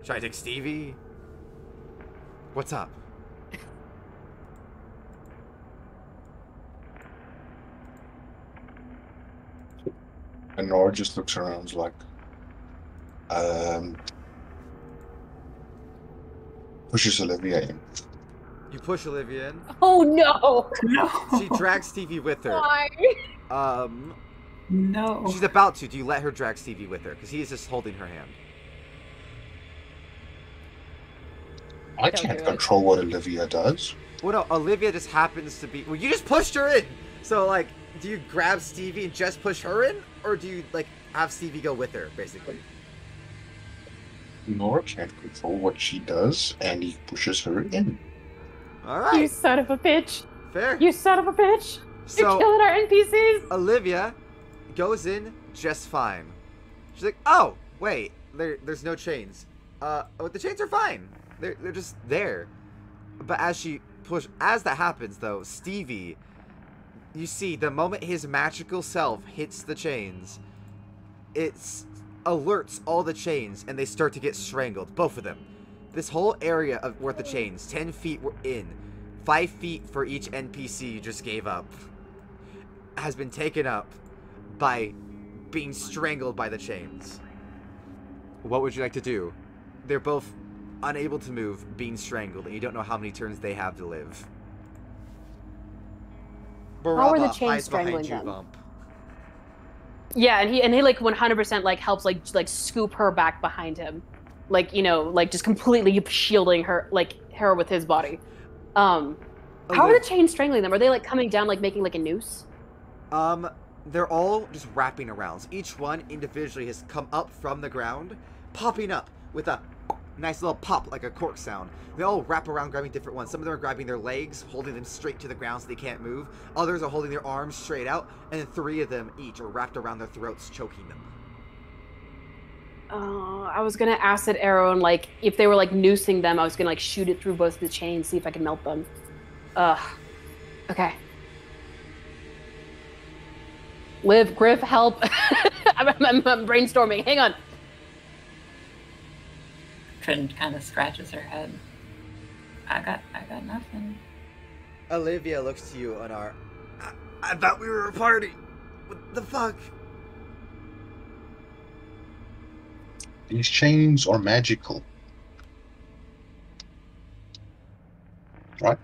Should I take Stevie? What's up? And Nora just looks around like, pushes Olivia in. You push Olivia in. Oh no! No. She drags Stevie with her. Why? No. She's about to. Do you let her drag Stevie with her? Because he is just holding her hand. I can't control what Olivia does. Well, no, Olivia just happens to be... Well, you just pushed her in! So, like, do you grab Stevie and just push her in? Or do you, like, have Stevie go with her, basically? Nora can't control what she does, and he pushes her in. Alright. You son of a bitch! Fair. You son of a bitch! So, you're killing our NPCs! Olivia goes in just fine. She's like, oh, wait, there's no chains. The chains are fine. They're just there. But as that happens though, Stevie, you see the moment his magical self hits the chains, it alerts all the chains and they start to get strangled, both of them. This whole area of where the chains, 10 feet were in, 5 feet for each NPC you just gave up, has been taken up by being strangled by the chains. What would you like to do? They're both unable to move, being strangled, and you don't know how many turns they have to live. How are the chains strangling them? Bump. Yeah, and he like 100% like helps like scoop her back behind him, like like just completely shielding her with his body. How are the chains strangling them? Are they like coming down, like making like a noose? They're all just wrapping around. So each one individually has come up from the ground, popping up with a nice little pop, like a cork sound. They all wrap around, grabbing different ones. Some of them are grabbing their legs, holding them straight to the ground so they can't move. Others are holding their arms straight out, and then 3 of them each are wrapped around their throats, choking them. I was gonna acid arrow, and like if they were like noosing them, I was gonna like shoot it through both the chains, see if I can melt them. Okay. Liv, Griff, help! I'm brainstorming. Hang on. Trin kind of scratches her head. I got nothing. Olivia looks to you, Anar. I thought we were a party. What the fuck? These chains are magical. Right?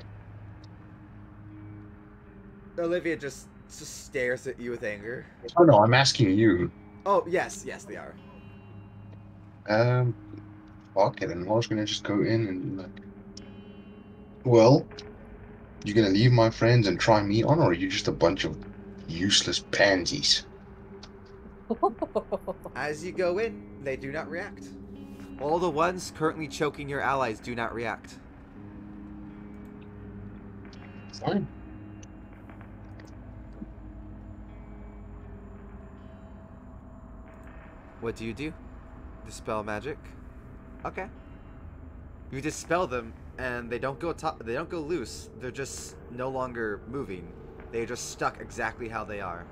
Olivia just stares at you with anger. Oh no, I'm asking you. Oh, yes, they are. Fuck it, and I was gonna just go in and like, well, you gonna leave my friends and try me on, or are you just a bunch of useless pansies? As you go in, they do not react. All the ones currently choking your allies do not react. Fine. What do? Dispel magic? Okay. You dispel them, and they don't go they don't go loose. They're just no longer moving. They're just stuck exactly how they are,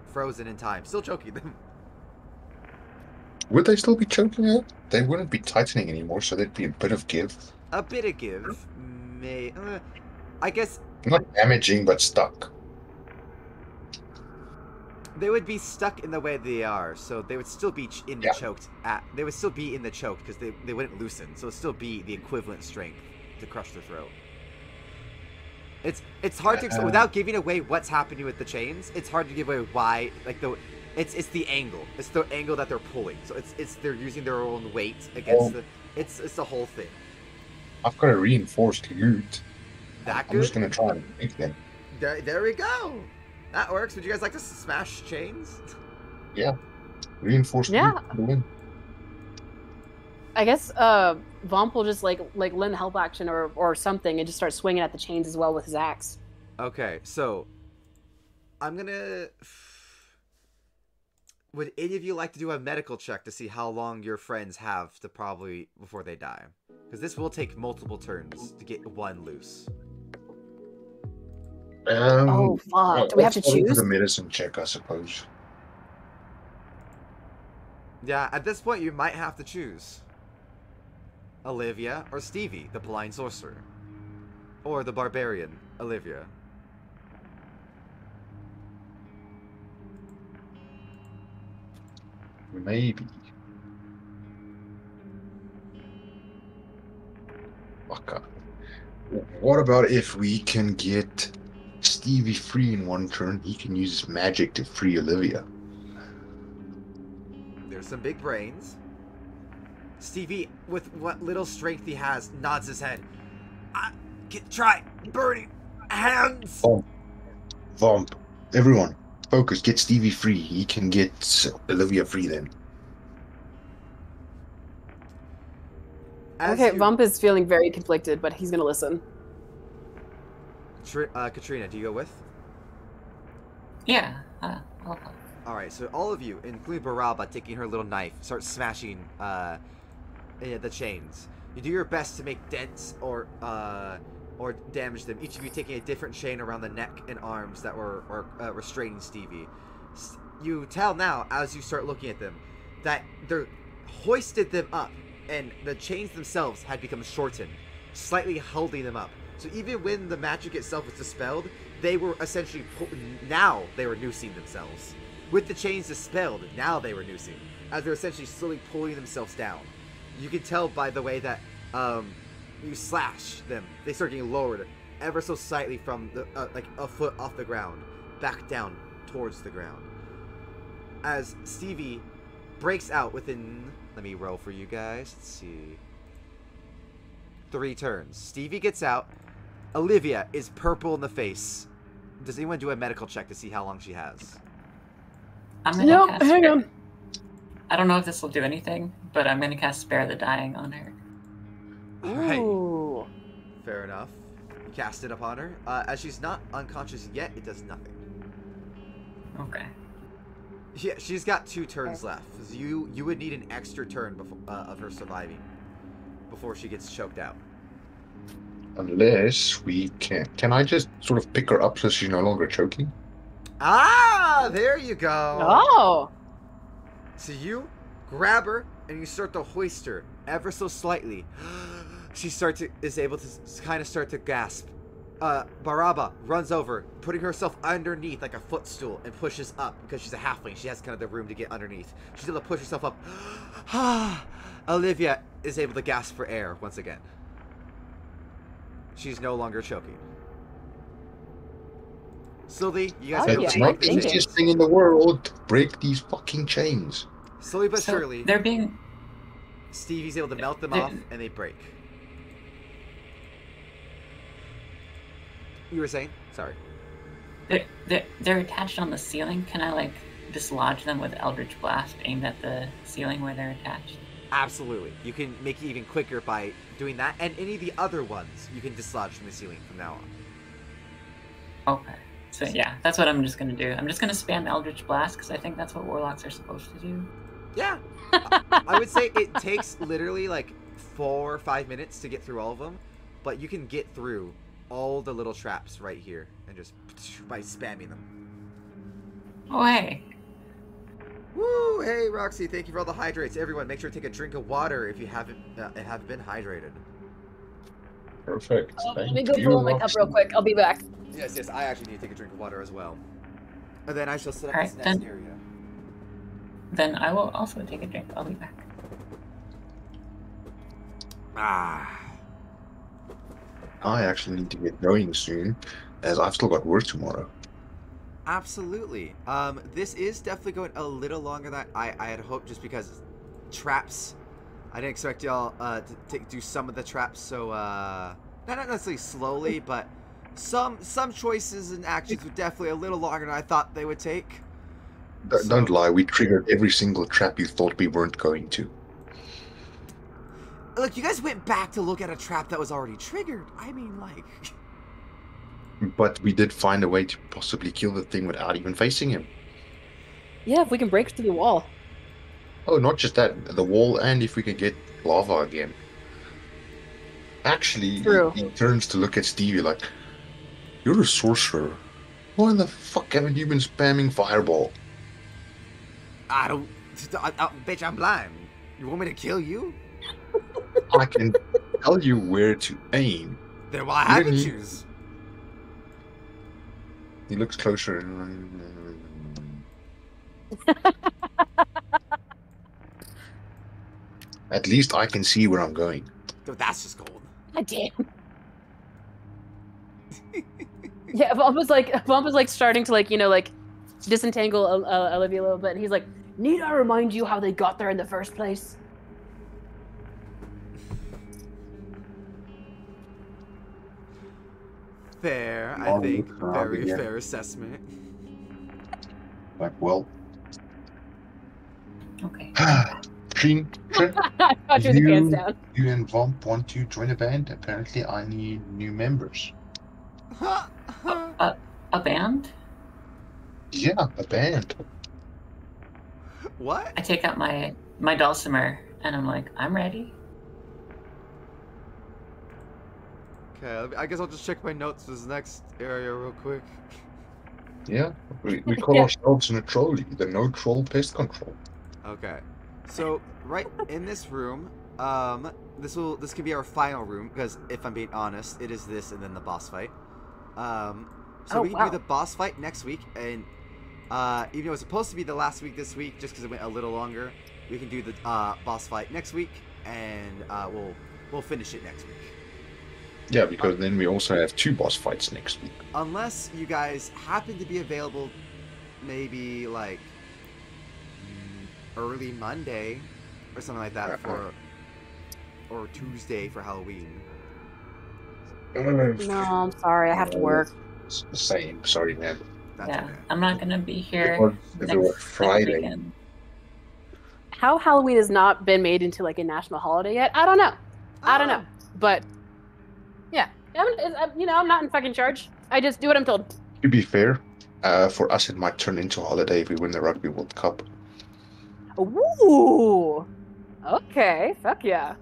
frozen in time, still choking them. Would they still be choking out? They wouldn't be tightening anymore, so there'd be a bit of give. A bit of give, I guess. Not damaging, but stuck. They would be stuck in the way they are, so they would still be in the choked. They would still be in the choke because they wouldn't loosen, so it'd still be the equivalent strength to crush their throat. It's hard to without giving away what's happening with the chains. It's hard to give away why, like it's the angle. It's the angle that they're pulling. So it's they're using their own weight against it's the whole thing. I've got a reinforced loot. That good? I'm just gonna try and make them. There we go. That works. Would you guys like to smash chains? Yeah. Reinforced loot. I guess Vomp will just like lend help action or something and just start swinging at the chains as well with his axe. Okay, so I'm gonna. Would any of you like to do a medical check to see how long your friends have to probably before they die? Because this will take multiple turns to get one loose. Oh fuck! Do we have to choose? The medicine check, I suppose. Yeah, at this point you might have to choose. Olivia or Stevie, the blind sorcerer. Or the barbarian, Olivia. Maybe. Okay. What about if we can get Stevie free in one turn? He can use his magic to free Olivia. There's some big brains. Stevie, with what little strength he has, nods his head. Try burning hands. Vomp. Everyone, focus. Get Stevie free. He can get Olivia free then. Vomp is feeling very conflicted, but he's gonna listen. Katrina, do you go with? Yeah. Alright, so all of you, including Baraba, taking her little knife, start smashing the chains. You do your best to make dents or damage them. Each of you taking a different chain around the neck and arms that were restraining Stevie. You tell now, as you start looking at them, that they're hoisted them up, and the chains themselves had become shortened, slightly holding them up. So even when the magic itself was dispelled, they were essentially now they were noosing themselves. With the chains dispelled, now they were noosing, as they're essentially slowly pulling themselves down. You can tell by the way that you slash them, they start getting lowered ever so slightly from the like a foot off the ground, back down towards the ground. As Stevie breaks out within, let me roll for you guys. Let's see. 3 turns. Stevie gets out, Olivia is purple in the face. Does anyone do a medical check to see how long she has? I'm gonna Nope, cast hang Spare- on. I don't know if this will do anything, but I'm gonna cast Spare the Dying on her. Alright. Ooh. Fair enough. You cast it upon her. As she's not unconscious yet, it does nothing. Okay. Yeah, she's got 2 turns left. So you would need an extra turn before of her surviving before she gets choked out. Unless we can. Can I just sort of pick her up so she's no longer choking? Ah, there you go. Oh. So you grab her and you start to hoist her ever so slightly. She is able to kind of start to gasp. Baraba runs over, putting herself underneath like a footstool and pushes up because she's a halfling. She has kind of the room to get underneath. She's able to push herself up. Olivia is able to gasp for air once again. She's no longer choking. Slowly, you guys Oh, are able yeah. It's to not break the the thinking. easiest chains. thing in the world to break these fucking chains. Slowly but So surely, they're being Stevie's able to melt them They- off and they break. You were saying? Sorry. they're attached on the ceiling. Can I like dislodge them with Eldritch Blast aimed at the ceiling where they're attached? Absolutely. You can make it even quicker by doing that, and any of the other ones you can dislodge from the ceiling from now on. Okay. So yeah, that's what I'm just gonna do. I'm just gonna spam Eldritch Blast because I think that's what warlocks are supposed to do. Yeah. I would say it takes literally like 4 or 5 minutes to get through all of them, but you can get through all the little traps right here and just by spamming them. Oh hey. Woo! Hey, Roxy, thank you for all the hydrates. Everyone, make sure to take a drink of water if you haven't have been hydrated. Perfect. Let me go Thank fill you, my cup Roxy. real quick. I'll be back. Yes, I actually need to take a drink of water as well. And then I shall set up Alright, this next then. area. Then I will also take a drink. I'll be back. Ah. I actually need to get going soon, as I've still got work tomorrow. Absolutely. This is definitely going a little longer than I had hoped, just because traps. I didn't expect y'all to do some of the traps so not necessarily slowly, but some choices and actions were definitely a little longer than I thought they would take. Don't lie, we triggered every single trap you thought we weren't going to. Look, you guys went back to look at a trap that was already triggered. I mean, like. But we did find a way to possibly kill the thing without even facing him. Yeah, if we can break through the wall. Oh, not just that, the wall, and if we can get lava again. Actually, True. he turns to look at Stevie like, "You're a sorcerer. Why the fuck haven't you been spamming Fireball?" Bitch, I'm blind. You want me to kill you? I can tell you where to aim. Then why have you Really? choose? He looks closer. At least I can see where I'm going. Dude, that's just gold. God damn. Yeah, Bob was like starting to like disentangle Olivia a little bit, and he's like, "Need I remind you how they got there in the first place?" Fair, I Long think. look around Very again. fair assessment. Like, well, Okay. Trin, I got you the pants down. you and Vomp want to join a band? Apparently, I need new members. A band? Yeah, a band. What? I take out my dulcimer and I'm like, I'm ready. Okay, I guess I'll just check my notes for this next area real quick. Yeah, we call Yeah. ourselves a trolley, the no troll pest control. Okay. So, right in this room, this could be our final room, because if I'm being honest, it is this and then the boss fight. So Oh, we can wow. do the boss fight next week, and even though it was supposed to be the last week this week, just because it went a little longer, we can do the boss fight next week, and we'll finish it next week. Yeah, because then we also have 2 boss fights next week. Unless you guys happen to be available, maybe like early Monday or something like that or Tuesday for Halloween. No, I'm sorry. I have to work. Same. Sorry, man. That's Yeah, okay. I'm not gonna be If here it were Friday. weekend. How Halloween has not been made into like a national holiday yet? I don't know. I don't know. But yeah, I'm not in fucking charge. I just do what I'm told. To be fair, for us it might turn into a holiday if we win the Rugby World Cup. Ooh. Okay. Fuck yeah.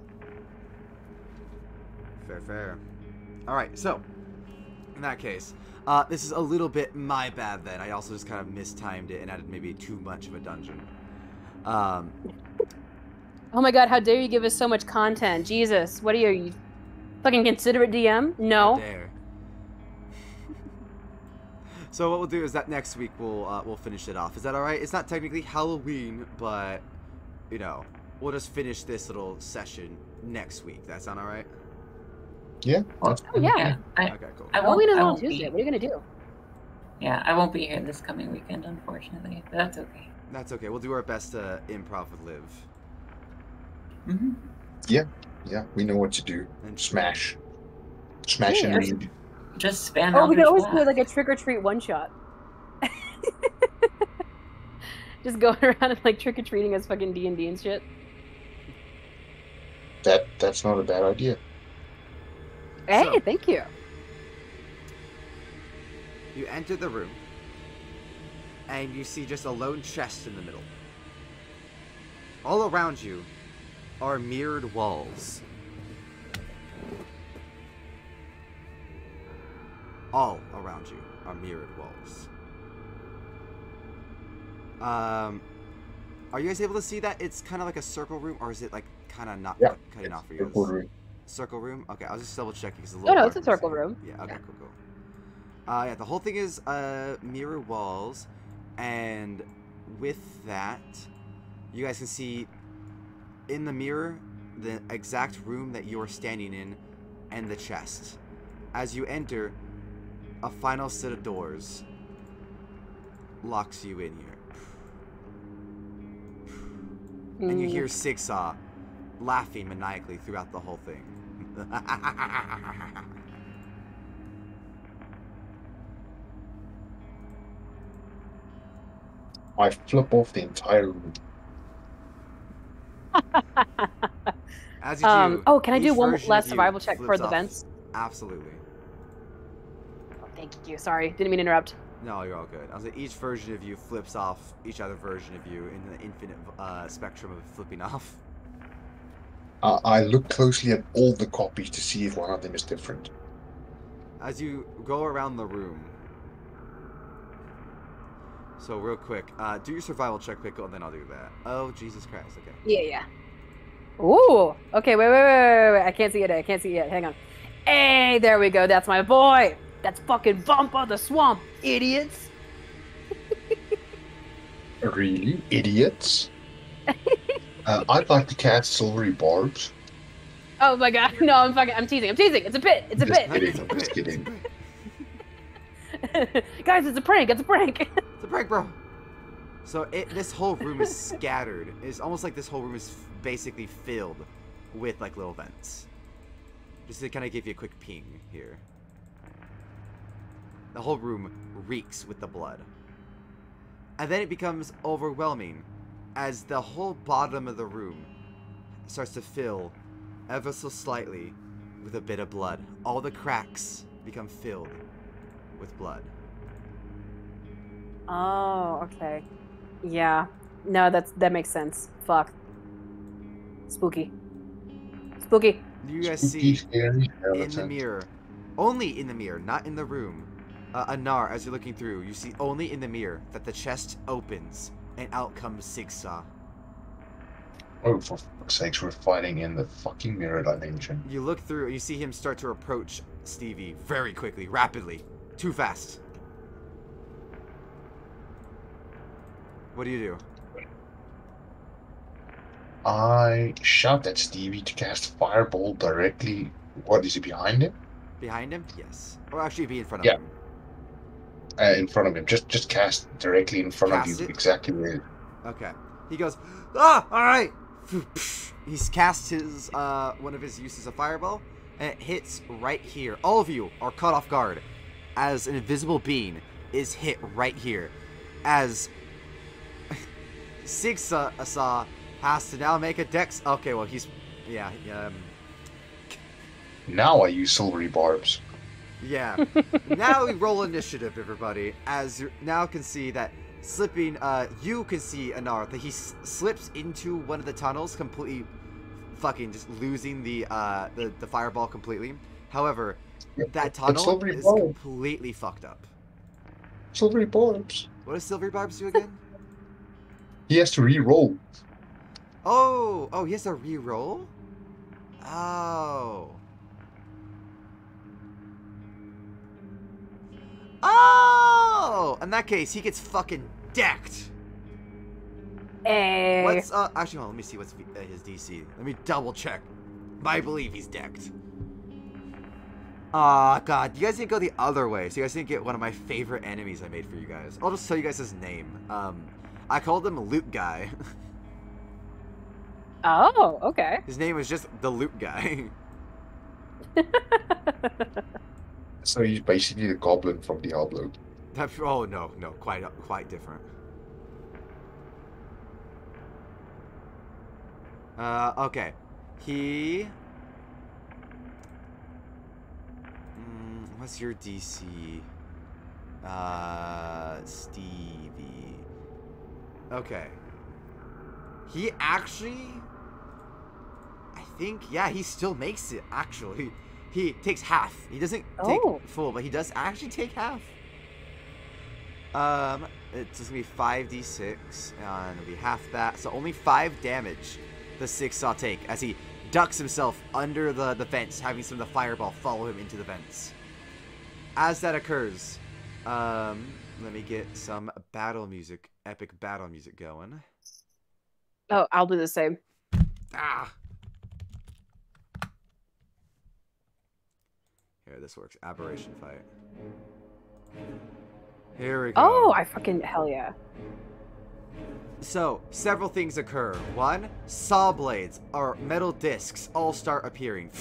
Fair. All right, so in that case, this is a little bit my bad then. I also just kind of mistimed it and added maybe too much of a dungeon. Oh my god, how dare you give us so much content? Jesus, what are you fucking considerate DM? No. How dare. So what we'll do is that next week we'll finish it off. Is that all right? It's not technically Halloween, but we'll just finish this little session next week. That sound all right? Yeah. Oh yeah. Okay, cool. Halloween is on Tuesday. What are you gonna do? Yeah, I won't be here this coming weekend, unfortunately, but that's okay. That's okay. We'll do our best to improv with Liv. Mm-hmm. Yeah, we know what to do. And smash and read. Just spam. Oh, we could always do like a trick or treat one shot. Just going around and like trick or treating as fucking D&D and shit. That's not a bad idea. Hey, thank you. You enter the room, and you see just a lone chest in the middle. All around you are mirrored walls. All around you are mirrored walls. Are you guys able to see that? It's kind of like a circle room, or is it like kind of not cutting off for you? Circle room? Okay, I was just double checking because it's a little. No, it's a circle room. Yeah. Okay. Cool. Yeah. The whole thing is mirror walls, and with that, you guys can see in the mirror the exact room that you are standing in, and the chest. As you enter, a final set of doors locks you in here, and you hear Sigsaw laughing maniacally throughout the whole thing. I flip off the entire room. As you do, oh, can I do one last survival check for the vents? Absolutely. Oh, thank you. Sorry, didn't mean to interrupt. No, you're all good. I was like, each version of you flips off each other version of you in the infinite spectrum of flipping off. I look closely at all the copies to see if one of them is different. As you go around the room, so real quick, do your survival check, Pickle, and then I'll do that. Oh, Jesus Christ, okay. Yeah. Ooh, okay, wait. I can't see it yet. Hang on. Hey, there we go. That's my boy. That's fucking Bump of the Swamp, idiots. Really? Idiots? I'd like to cast Silvery Barbs. Oh my god, no, I'm teasing. It's a bit. I'm just kidding. Guys, it's a prank. It's a prank, bro. So this whole room is scattered. It's almost like this whole room is basically filled with like little vents. Just to kind of give you a quick ping here. The whole room reeks with the blood. And then it becomes overwhelming as the whole bottom of the room starts to fill ever so slightly with a bit of blood. All the cracks become filled with blood. Oh, okay. Yeah. No, that makes sense. Fuck. Spooky. You guys see in the mirror, only in the mirror, not in the room, Anar, as you're looking through, you see only in the mirror that the chest opens and out comes Sigsaw. Oh, for fuck's sakes, we're fighting in the fucking mirror dimension. You look through and you see him start to approach Stevie very quickly, rapidly. Too fast. What do you do? I shout at Stevie to cast Fireball directly. What, is he behind him? Behind him? Yes. Or actually be in front of him. In front of him. Just cast directly in front of you. Exactly where. Okay. He goes, alright! He's cast his, one of his uses of Fireball, and it hits right here. All of you are caught off guard as an invisible being is hit right here. As Sigsaw has to now make a dex. Okay, well, he's... Yeah, Now I use silvery barbs. yeah. Now we roll initiative, everybody. As you now can see that slipping... you can see Anar, that he slips into one of the tunnels, completely fucking just losing the fireball completely. However, that tunnel is completely fucked up. Silvery barbs. What does Silvery Barbs do again? He has to re-roll. Oh, he has to re-roll? Oh! In that case, he gets fucking decked. Hey. What's, actually, let me see what's his DC. Let me double check. I believe he's decked. Aw, God, you guys didn't go the other way, so you guys didn't get one of my favorite enemies I made for you guys. I'll just tell you guys his name. I called him Loot Guy. Oh, okay. His name was just the Loot Guy. So he's basically the goblin from Diablo. Oh, no, quite different. Okay. He... what's your DC? Stevie. Okay. He actually... I think, yeah, he still makes it, actually. He takes half. He doesn't take full, but he does actually take half. It's just gonna be 5d6, and it'll be half that. So only 5 damage the Sigsaw take as he ducks himself under the vents, having some of the fireball follow him into the vents. As that occurs, let me get some battle music, epic battle music going. Oh, I'll do the same. Ah! Here, this works. Aberration fight. Here we go. Oh, I fucking... Hell yeah. So, several things occur. One, saw blades, or metal discs, all start appearing.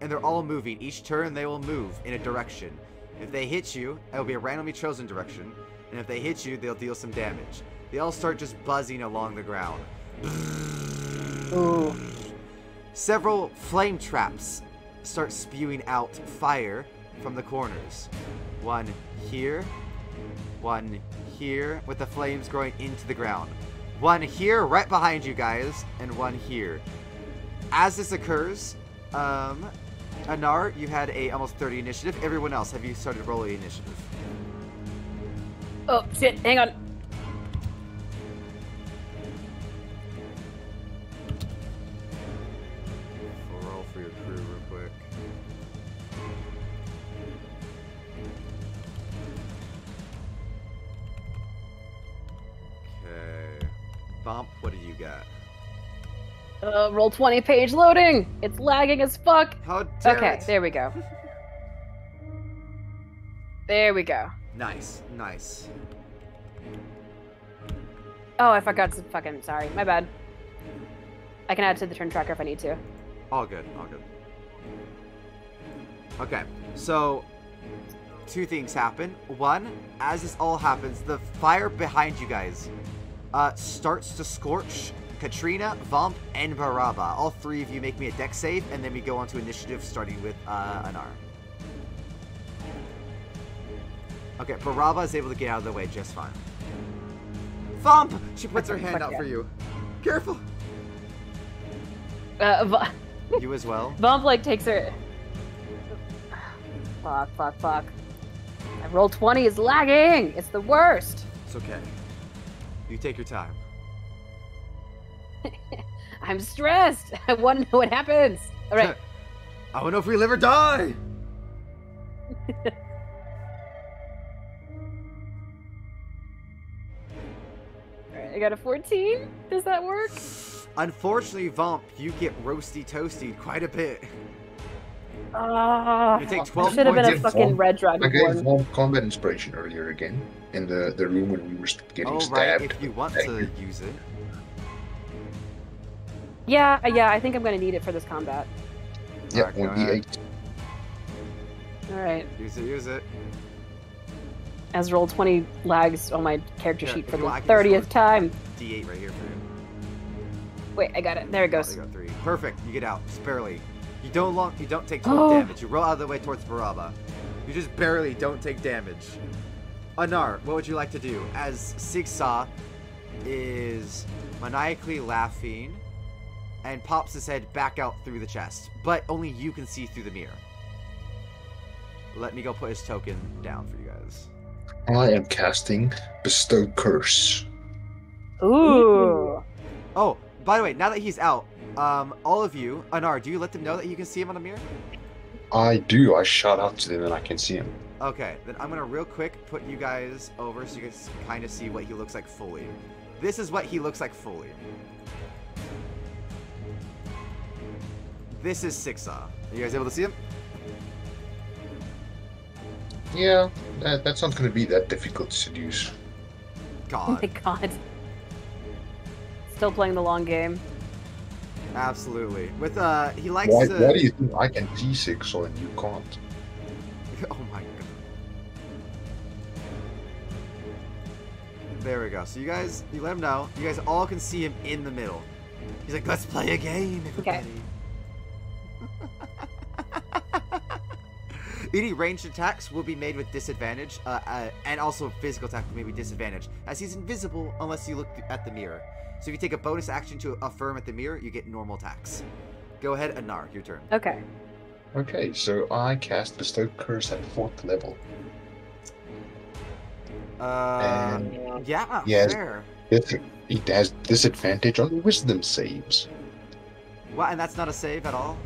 And they're all moving. Each turn, they will move in a direction. If they hit you, it will be a randomly chosen direction. And if they hit you, they'll deal some damage. They all start just buzzing along the ground. Ooh. Several flame traps start spewing out fire from the corners. One here, with the flames growing into the ground. One here, right behind you guys, and one here. As this occurs, Anar, you had a almost 30 initiative. Everyone else, have you started rolling initiative? Oh, shit, hang on. We'll roll for your crew real quick. Okay. Bump, what do you got? Roll 20 page loading. It's lagging as fuck. How dare Okay, it. there we go. There we go. Nice. Oh, I forgot to fucking... Sorry, my bad. I can add to the turn tracker if I need to. All good. Okay, so 2 things happen. One, as this all happens, the fire behind you guys starts to scorch Katrina, Vomp, and Baraba. All 3 of you make me a dex save, and then we go on to initiative, starting with Anar. Okay, Baraba is able to get out of the way just fine. Vomp! She puts her hand out for you. Careful! You as well? Vomp, like, takes her... Fuck. I rolled 20 is lagging! It's the worst! It's okay. You take your time. I'm stressed! I want to know what happens! Alright. I want to know if we live or die! Alright, I got a 14. Does that work? Unfortunately, Vomp, you get roasty toasted quite a bit. You take 12 should have been a points. fucking red I gave dragonborn. one combat inspiration earlier again in the room when we were getting Oh, stabbed. right, if you want to use it. Yeah, I think I'm gonna need it for this combat. Yep, Alright, go 1d8. Alright. Use it. As roll 20 lags on my character Yeah, sheet if for you the want, I can just 30th time. D8 right here for you. Wait, I got it. There it Oh, goes. you got 3. Perfect. You get out. Just barely. You don't take 12 damage. You roll out of the way towards Baraba. You just barely don't take damage. Anar, what would you like to do? As Sigsaw is maniacally laughing and pops his head back out through the chest, but only you can see through the mirror. Let me go put his token down for you guys. I am casting Bestow Curse. Ooh. Oh, by the way, now that he's out, all of you, Anar, do you let them know that you can see him on the mirror? I do. I shout out to them and I can see him. Okay, then I'm gonna real quick put you guys over so you guys kind of see what he looks like fully. This is what he looks like fully. This is Sigsaw. Are you guys able to see him? Yeah, that's not going to be that difficult to seduce. Oh my God, god. Still playing the long game. absolutely. With he likes Why to. do you think I can see Sigsaw and you can't? Oh my god. There we go. So you let him know. You guys all can see him in the middle. He's like, let's play a game, everybody. Any ranged attacks will be made with disadvantage, and also physical attack may be disadvantage, as he's invisible unless you look at the mirror. So if you take a bonus action to affirm at the mirror, you get normal attacks. Go ahead, Anar, your turn. Okay. Okay, so I cast Bestow Curse at 4th level. Yeah, Yes. fair. It has disadvantage on Wisdom saves. What, and that's not a save at all?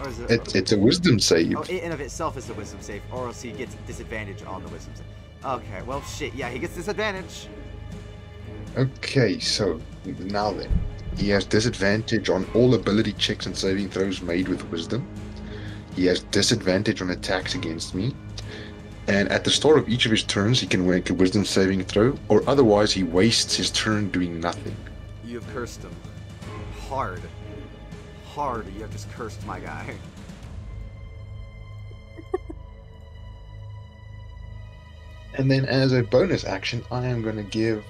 Or is it? It's a Wisdom save. Oh, it in of itself is a wisdom save, or else he gets disadvantage on the wisdom save. Okay, well, shit, yeah, he gets disadvantage. Okay, so now then. He has disadvantage on all ability checks and saving throws made with Wisdom. He has disadvantage on attacks against me. And at the start of each of his turns, he can make a Wisdom saving throw, or otherwise he wastes his turn doing nothing. You have cursed him. Hard. Hard, you have just cursed my guy. And then as a bonus action, I am going to give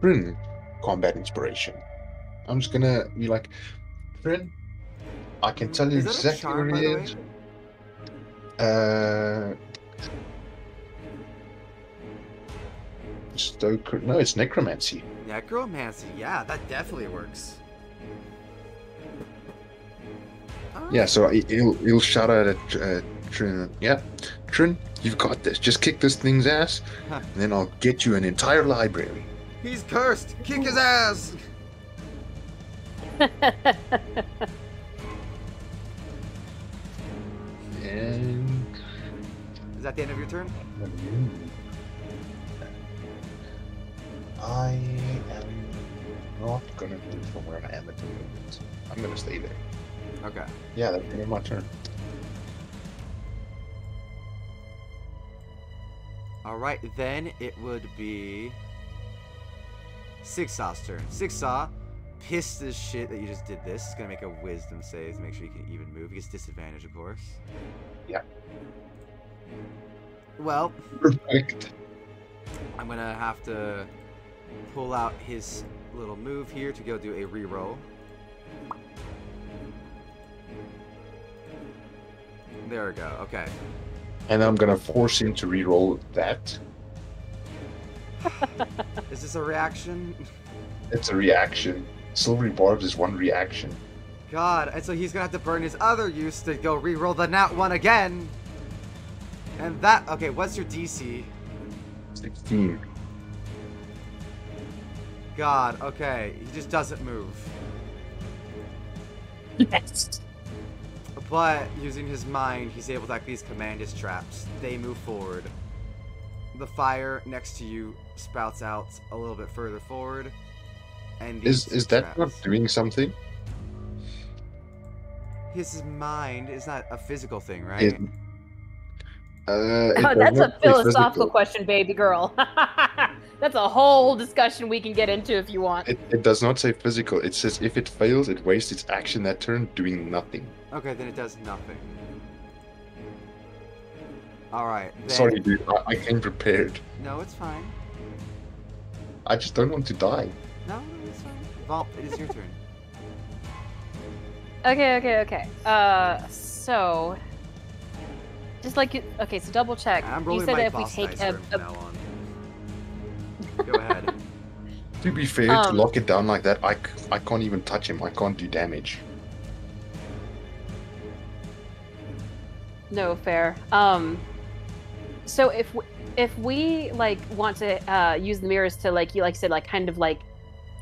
Bryn Combat Inspiration. I'm just going to be like, Bryn, I can tell you Is that a exactly charm, where by he the is. No, it's Necromancy. Necromancy, yeah, that definitely works. Yeah, so he'll shout out at Trin. Yeah, Trin, you've got this. Just kick this thing's ass, and then I'll get you an entire library. He's cursed! Kick his ass! And Is that the end of your turn? I am not gonna move from where I am at the moment. I'm gonna stay there. Okay. Yeah, that's gonna be my turn. Alright, then it would be Sigsaw's turn. Sigsaw, pissed as shit that you just did this, is gonna make a wisdom save to make sure you can even move. He gets disadvantage, of course. Yeah. Well, Perfect. I'm gonna have to pull out his little move here to go do a reroll. There we go, okay. And I'm gonna force him to reroll that. Is this a reaction? It's a reaction. Silvery Barbs is one reaction. God, and so he's gonna have to burn his other use to go reroll the nat 1 again. And that, okay, what's your DC? 16. God, okay, he just doesn't move. Yes. But using his mind, he's able to actually command his traps. They move forward. The fire next to you spouts out a little bit further forward. And Is that not traps. doing something? His mind is not a physical thing, right? It Oh, does that's not a say philosophical physical. question, baby girl. That's a whole discussion we can get into if you want. It does not say physical. It says if it fails, it wastes its action that turn doing nothing. Okay, then it does nothing. Alright. Sorry, dude. I came prepared. No, it's fine. I just don't want to die. No, it's fine. Vomp, it is your turn. Okay. So... Just like you... Okay, so double check. I'm You rolling said my that if we boss take dice a... from now on. Go ahead. To be fair, to lock it down like that, I can't even touch him. I can't do damage. No, fair. So if we like want to use the mirrors to like you said like kind of like,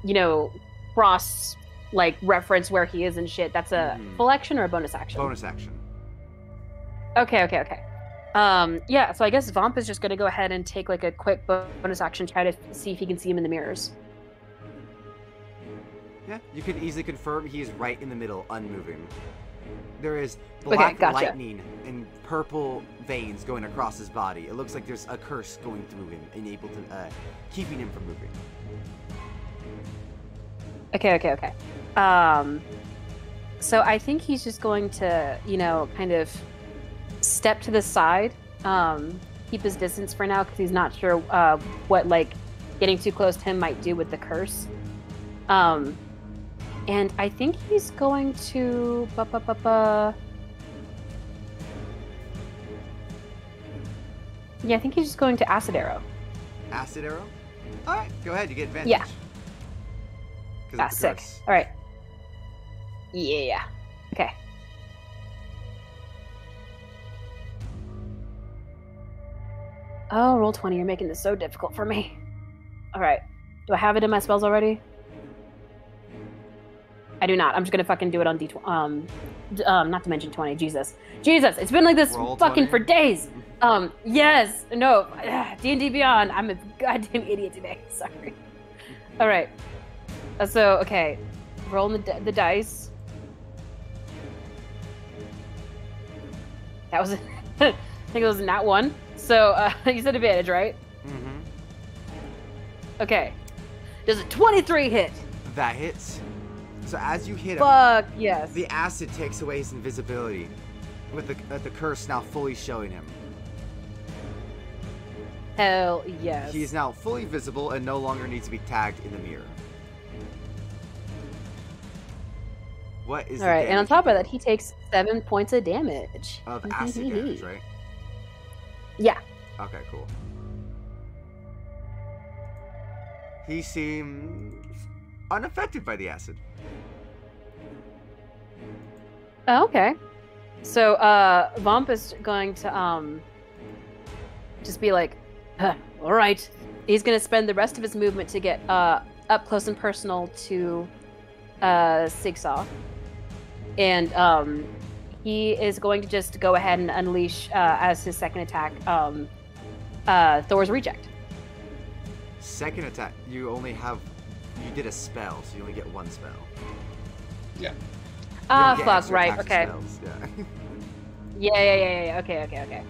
you know, cross like reference where he is and shit, that's a full action or a bonus action? Bonus action. Okay. Yeah, so I guess Vomp is just gonna go ahead and take like a quick bonus action, try to see if he can see him in the mirrors. Yeah, you can easily confirm he is right in the middle, unmoving. There is black lightning and purple veins going across his body. It looks like there's a curse going through him and able to keeping him from moving. Okay. So I think he's just going to, you know, kind of step to the side, keep his distance for now because he's not sure what like getting too close to him might do with the curse. And I think he's going to Yeah, I think he's just going to Acid Arrow. Acid Arrow? Alright, go ahead, you get advantage. Yeah. That's sick. Alright. Yeah. Okay. Oh, roll 20. You're making this so difficult for me. Alright. Do I have it in my spells already? I do not. I'm just gonna fucking do it on D20. Not to mention 20. Jesus, it's been like this roll fucking 20. for days. Yes. No. D&D Beyond. I'm a goddamn idiot today. Sorry. All right. So okay, rolling the dice. That was. I think it was not one. So you said advantage, right? Mm-hmm. Okay. Does a 23 hit? That hits. So as you hit him, Fuck yes. the acid takes away his invisibility, with the curse now fully showing him. Hell yes. He is now fully visible and no longer needs to be tagged in the mirror. What is All right, and on top of that, he takes 7 points of damage. of acid damage, right? Yeah. Okay, cool. He seems unaffected by the acid. Oh, okay. So, Vomp is going to, just be like, all right. He's going to spend the rest of his movement to get, up close and personal to, Sigsaw. And, he is going to just go ahead and unleash, as his second attack, Thor's Reject. Second attack, you did a spell, so you only get one spell. Yeah. Ah, You don't get fuck, extra right, attacks okay. and spells, yeah. Yeah, okay.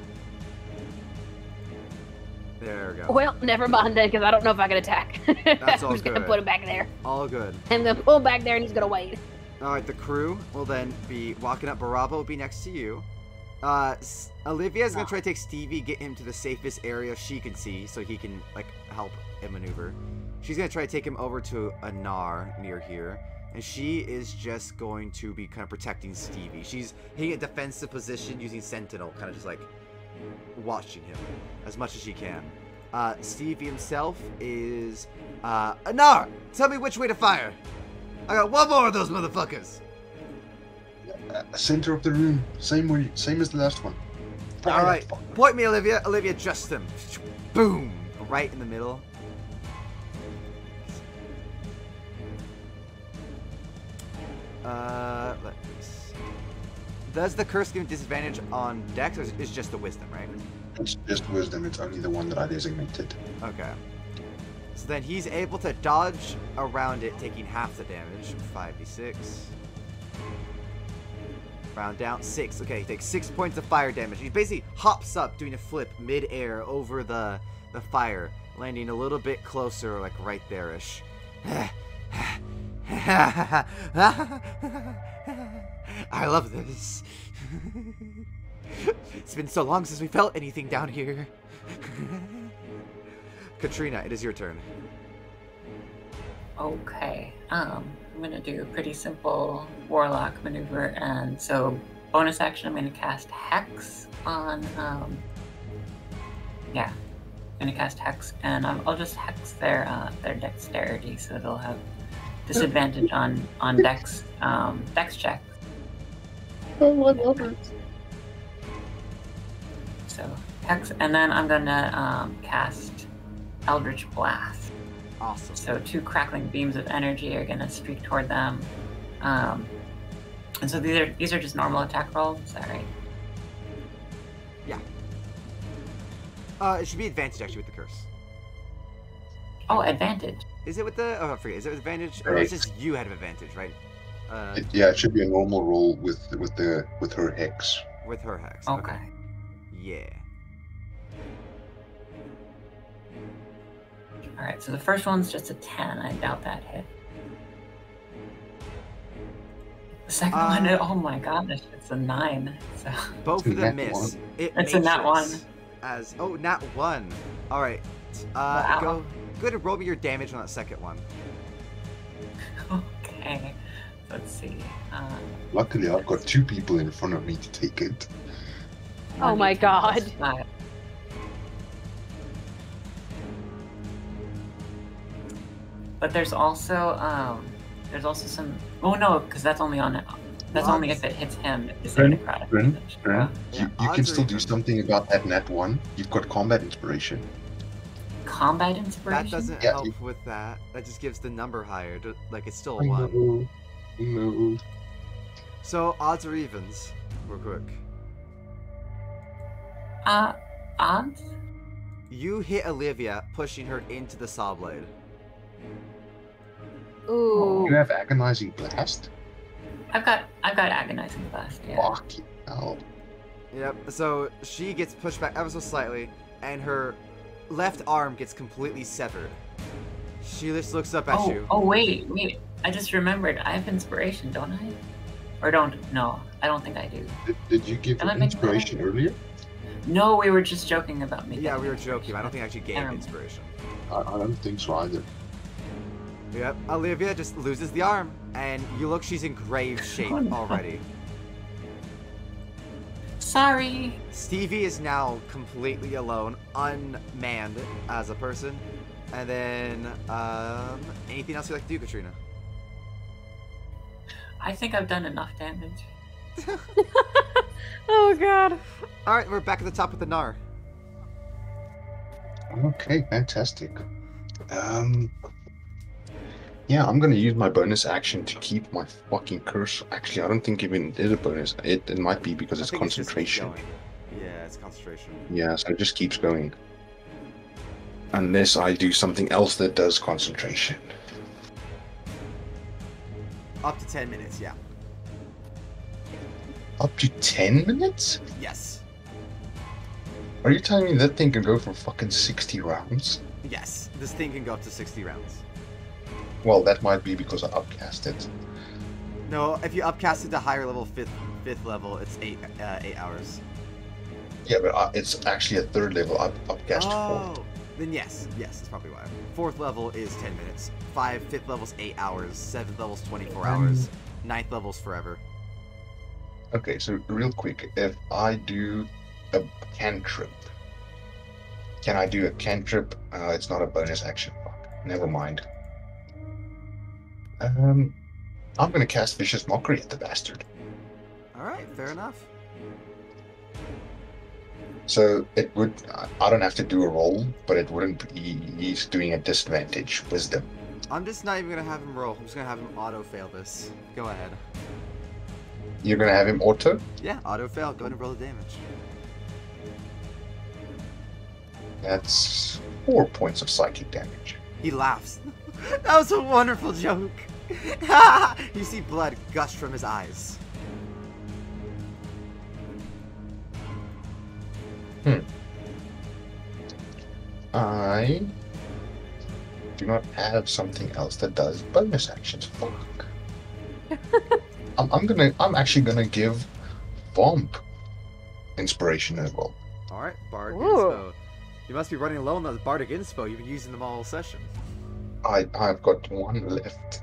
There we go. Well, never mind then, because I don't know if I can attack. That's all I'm just going to good. put him back there. All good. I'm going to pull him back there, and he's going to wait. Alright, the crew will then be walking up. Baraba will be next to you. Olivia's gonna try to take Stevie, get him to the safest area she can see, so he can, like, help him maneuver. She's gonna try to take him over to a Nar near here, and she is just going to be kind of protecting Stevie. She's hitting a defensive position using Sentinel, kind of just, like, watching him as much as she can. Stevie himself is, Nar! Tell me which way to fire! I got one more of those motherfuckers! Center of the room, same as the last one. Alright, point me, Olivia. Olivia, just them. Boom! Right in the middle. Let me see. Does the curse give disadvantage on Dex, or is it just the wisdom, right? It's just wisdom, it's only the one that I designated. Okay. So then he's able to dodge around it, taking half the damage. 5d6. Round down, 6. Okay, he takes 6 points of fire damage. He basically hops up, doing a flip mid-air over the fire, landing a little bit closer, like right there-ish. I love this. It's been so long since we felt anything down here. Katrina, it is your turn. Okay. I'm gonna do a pretty simple warlock maneuver, and so bonus action, I'm gonna cast Hex on. Yeah, I'm gonna cast Hex, and I'll just hex their dexterity, so they'll have disadvantage on dex checks. Oh, I love it. So Hex, and then I'm gonna cast Eldritch Blast. Awesome. So 2 crackling beams of energy are gonna streak toward them, and so these are just normal attack rolls. Is that right? Yeah. It should be advantage actually with the curse. Oh, advantage. Is it with the? Oh, I forget. Is it with advantage? Or Right. is just you had advantage, right? Yeah, it should be a normal roll with her hex. With her hex. Okay. Yeah. All right. So the first one's just a 10. I doubt that hit. The second one, oh my gosh, it's a 9. So Both of them miss. It's a nat matrix 1. As nat 1. All right. Wow. Go ahead and roll me your damage on that second one. Okay. Let's see. Luckily, I've got 2 people in front of me to take it. Oh my 1d10 God. plus 5. But there's also some. Oh no, because that's only on it. That's only if it hits him. Is there necrotic damage? You Yeah, can odds still are do even. something about that nat 1. You've got combat inspiration. Combat inspiration. That doesn't Yeah, help with that. That just gives the number higher. Like it's still I a 1. know. So odds or evens, real quick. Odds. You hit Olivia, pushing her into the saw blade. Ooh. You have agonizing blast? I've got agonizing blast. Yeah. Fuck hell. Yep. So she gets pushed back ever so slightly, and her left arm gets completely severed. She just looks up at you. Oh wait. I just remembered. I have inspiration, don't I? Or don't? No, I don't think I do. Did you give Am I her making that up? inspiration earlier? No, we were just joking about me. Yeah, we were getting joking. I don't think I actually gave Um, inspiration. I don't think so either. Yep. Olivia just loses the arm, and you look, she's in grave shape Oh, no. already. Sorry. Stevie is now completely alone, unmanned as a person. And then, anything else you'd like to do, Katrina? I think I've done enough damage. Oh God. Alright, we're back at the top with the Gnar. Okay, fantastic. Yeah, I'm gonna use my bonus action to keep my fucking curse. Actually, I don't think even it is a bonus. It might be because I it's think just keeps concentration. going. Yeah, it's concentration. Yeah, so it just keeps going. Unless I do something else that does concentration. Up to 10 minutes, yeah. Up to 10 minutes? Yes. Are you telling me that thing can go for fucking 60 rounds? Yes. This thing can go up to 60 rounds. Well, that might be because I upcast it. No, if you upcast it to higher level, fifth level, it's 8 hours. Yeah, but it's actually a 3rd level upcast to 4th. Then yes, that's probably why. 4th level is 10 minutes. 5th level's 8 hours. 7th level's 24 hours. 9th level's forever. Okay, so real quick, if I do a cantrip, can I do a cantrip? It's not a bonus action. Fuck. Never mind. I'm gonna cast Vicious Mockery at the bastard. Alright, fair enough. So it would. I don't have to do a roll, but it wouldn't be. He's doing a disadvantage. Wisdom. I'm just not even gonna have him roll. I'm just gonna have him auto fail this. Go ahead. You're gonna have him auto? Yeah, auto fail. Go ahead and roll the damage. That's 4 points of psychic damage. He laughs. That was a wonderful joke. You see blood gush from his eyes. I do not have something else that does bonus actions. Fuck. I'm actually gonna give Vomp inspiration as well. Alright, Bardic Ooh. Inspo. You must be running low on those Bardic Inspo. You've been using them all session. I've got one left.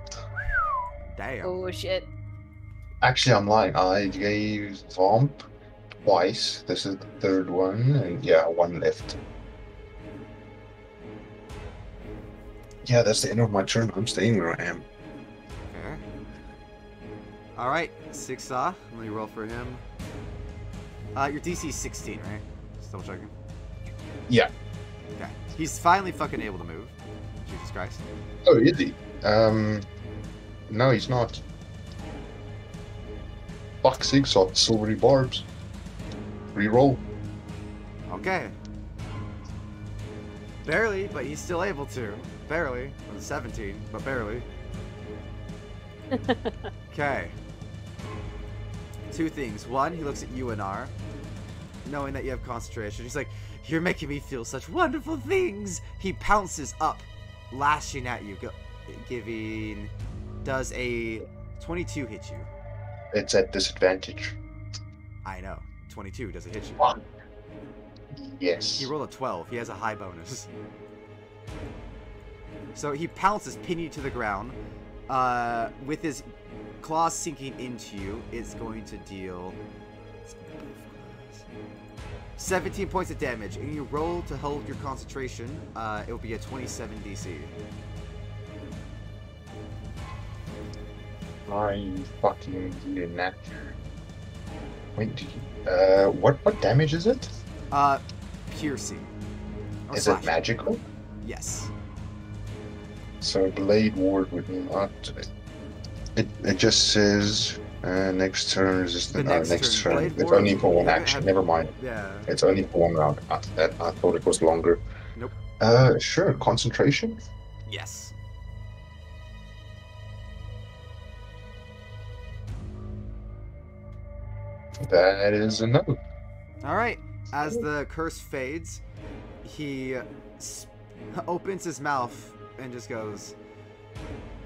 Damn. Oh shit. Actually, I'm lying. I gave Vomp twice. This is the third one, and yeah, one left. Yeah, that's the end of my turn. I'm staying where I am. Okay. Alright, Sixsaw. Let me roll for him. Your DC is 16, right? Just double checking. Yeah. Okay. He's finally fucking able to move. Jesus Christ. Oh, is he? No, he's not. Fuck, Sixsaw, silvery barbs. Reroll. Okay. Barely, but he's still able to. Barely. With a 17, but barely. Okay. Two things. One, he looks at you and R, knowing that you have concentration. He's like, "You're making me feel such wonderful things." He pounces up, lashing at you, giving... Does a 22 hit you? It's at disadvantage. I know. 22 doesn't hit you. Fuck. Yes. He rolled a 12. He has a high bonus. So he pounces, pinning you to the ground. With his claws sinking into you, it's going to deal 17 points of damage. And you roll to hold your concentration. It will be a 27 DC. I fucking did that. Wait, what damage is it? Piercing. Or Is slashing. it magical? Yes. So Blade Ward would not. It just says next turn resistant. The next Next turn. turn. Blade It's Ward, only for one you action. have- Never mind. Yeah. It's only for one round. I thought it was longer. Nope. Sure. Concentration. Yes. That is a no. Alright. As the curse fades, he opens his mouth and just goes,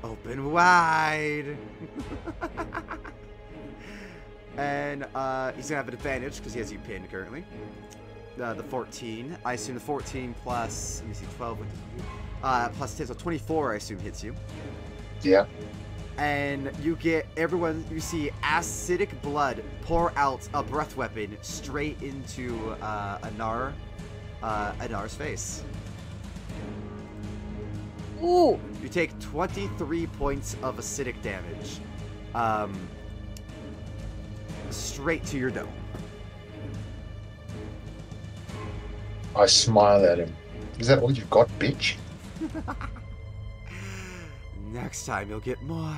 "Open wide." And he's gonna have an advantage because he has you pinned currently. The 14. I assume the 14 plus, let me see, 12 plus 10, so 24 I assume hits you. Yeah. And you get everyone, you see acidic blood pour out a breath weapon straight into Anar's face. Ooh. You take 23 points of acidic damage. Straight to your dome. I smile at him. Is that all you've got, bitch? Next time you'll get more.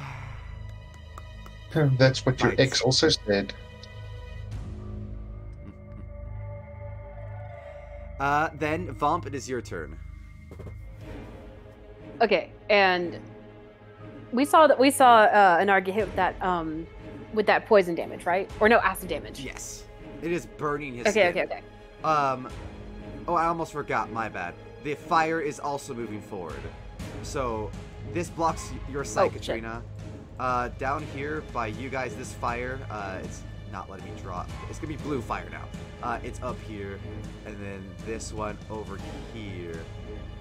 That's what your Bites. ex also said. Then Vomp, it is your turn. Okay, and we saw Anar get hit with that poison damage, right? Or no, acid damage. Yes. It is burning his Okay, skin. okay. Oh, I almost forgot. My bad. The fire is also moving forward. So, this blocks your sight, shit. Katrina. Down here by you guys, this fire, it's not letting me draw. It's gonna be blue fire now. It's up here. And then this one over here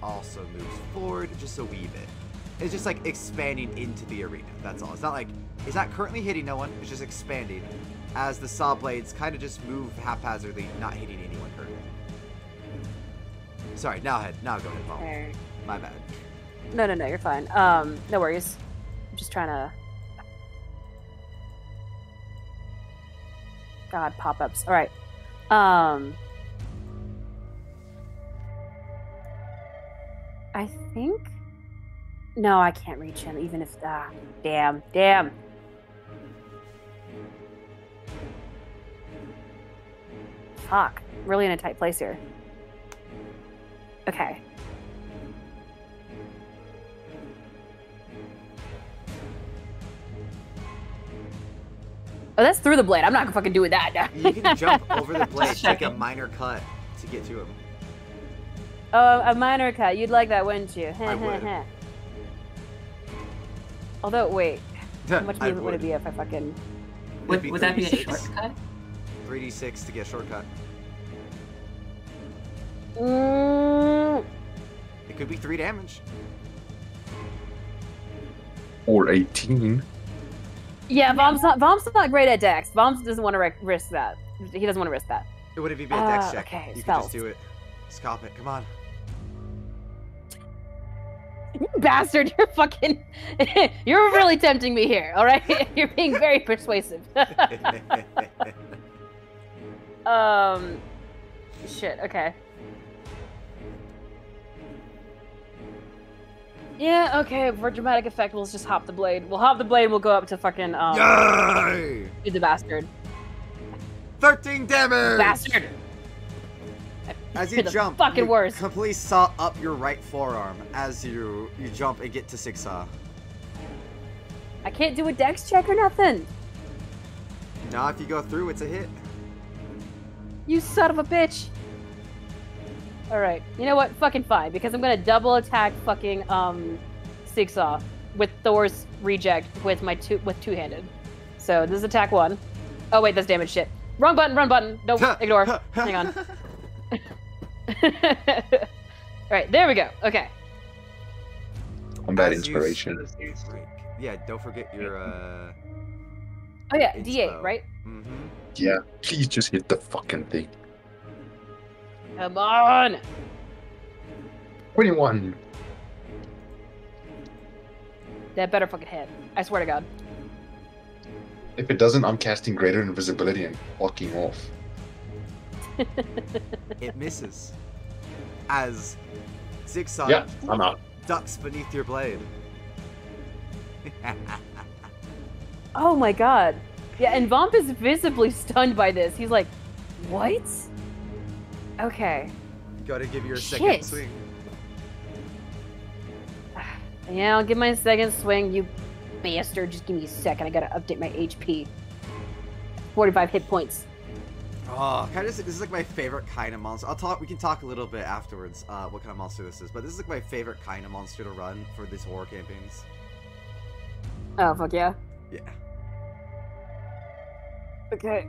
also moves forward just a wee bit. It's just like expanding into the arena. That's all. It's not like, it's not currently hitting no one. It's just expanding as the saw blades kind of just move haphazardly, not hitting anyone currently. Sorry, now go ahead, Paul. Okay. My bad. No, you're fine. No worries. I'm just trying to. God, pop-ups. All right. I think. No, I can't reach him. Even if damn. Fuck. Really in a tight place here. Okay. Oh, that's through the blade. I'm not gonna fucking do that. You can jump over the blade, take a minor cut to get to him. Oh, a minor cut. You'd like that, wouldn't you? I would. Although, wait. How much I movement would it be if I fucking... Would that be a 3d6. shortcut? 3d6 to get a shortcut. It could be 3 damage. Or 18. Yeah, Vomp's not great at dex. Vomp doesn't want to risk that. He doesn't want to risk that. It would be a dex check. Okay, you spells. can just do it. Scop it. Come on. You bastard, you're fucking... You're really tempting me here, alright? You're being very persuasive. Shit, okay. Yeah, okay, for dramatic effect, we'll just hop the blade. We'll hop the blade and we'll go up to fucking, Yay! do the bastard. 13 damage! Bastard! As you You're the jump, fucking you worst. completely saw up your right forearm as you jump and get to Sigsaw. I can't do a dex check or nothing! Now if you go through, it's a hit. You son of a bitch! Alright, you know what? Fucking fine, because I'm gonna double attack fucking, Sigsaw with Thor's reject with my two-handed. So, this is attack 1. Oh wait, that's damage shit. Wrong button! Nope, ignore. Hang on. Alright, there we go. Okay. Combat As you inspiration. Yeah, don't forget your, Oh yeah, inspo. D8, right? Mm-hmm. Yeah, please just hit the fucking thing. Come on! 21. That better fucking hit. I swear to God. If it doesn't, I'm casting greater invisibility and walking off. It misses. As Zigzag Yeah, I'm out. ducks beneath your blade. Oh my God. Yeah, and Vomp is visibly stunned by this. He's like, what? Okay. Gotta give your Shit. second swing. Yeah, I'll give my second swing, you bastard. Just give me a second. I gotta update my HP. 45 hit points. Oh, this is like my favorite kind of monster. We can talk a little bit afterwards, what kind of monster this is, but this is like my favorite kind of monster to run for these horror campaigns. Oh, fuck yeah. Yeah. Okay.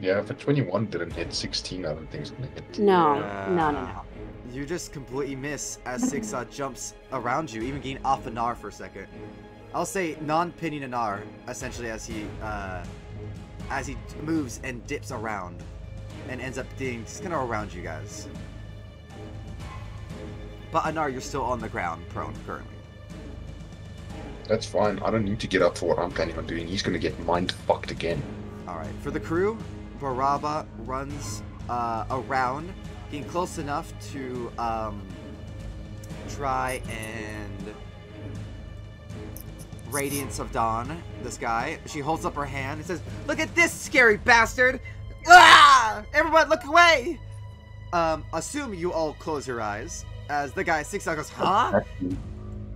Yeah, if a 21 didn't hit, 16 I don't think it's gonna hit. No. You just completely miss as Sigsaw jumps around you, even getting off Anar for a second. I'll say non-pinning Anar, essentially, as he moves and dips around and ends up being just kind of around you guys. But Anar, you're still on the ground, prone currently. That's fine. I don't need to get up for what I'm planning on doing. He's gonna get mind fucked again. Alright, for the crew, Baraba runs around, getting close enough to try and Radiance of Dawn this guy. She holds up her hand and says, "Look at this scary bastard! Ah! Everyone look away!" Assume you all close your eyes as the guy Sigsaw goes, "Huh?"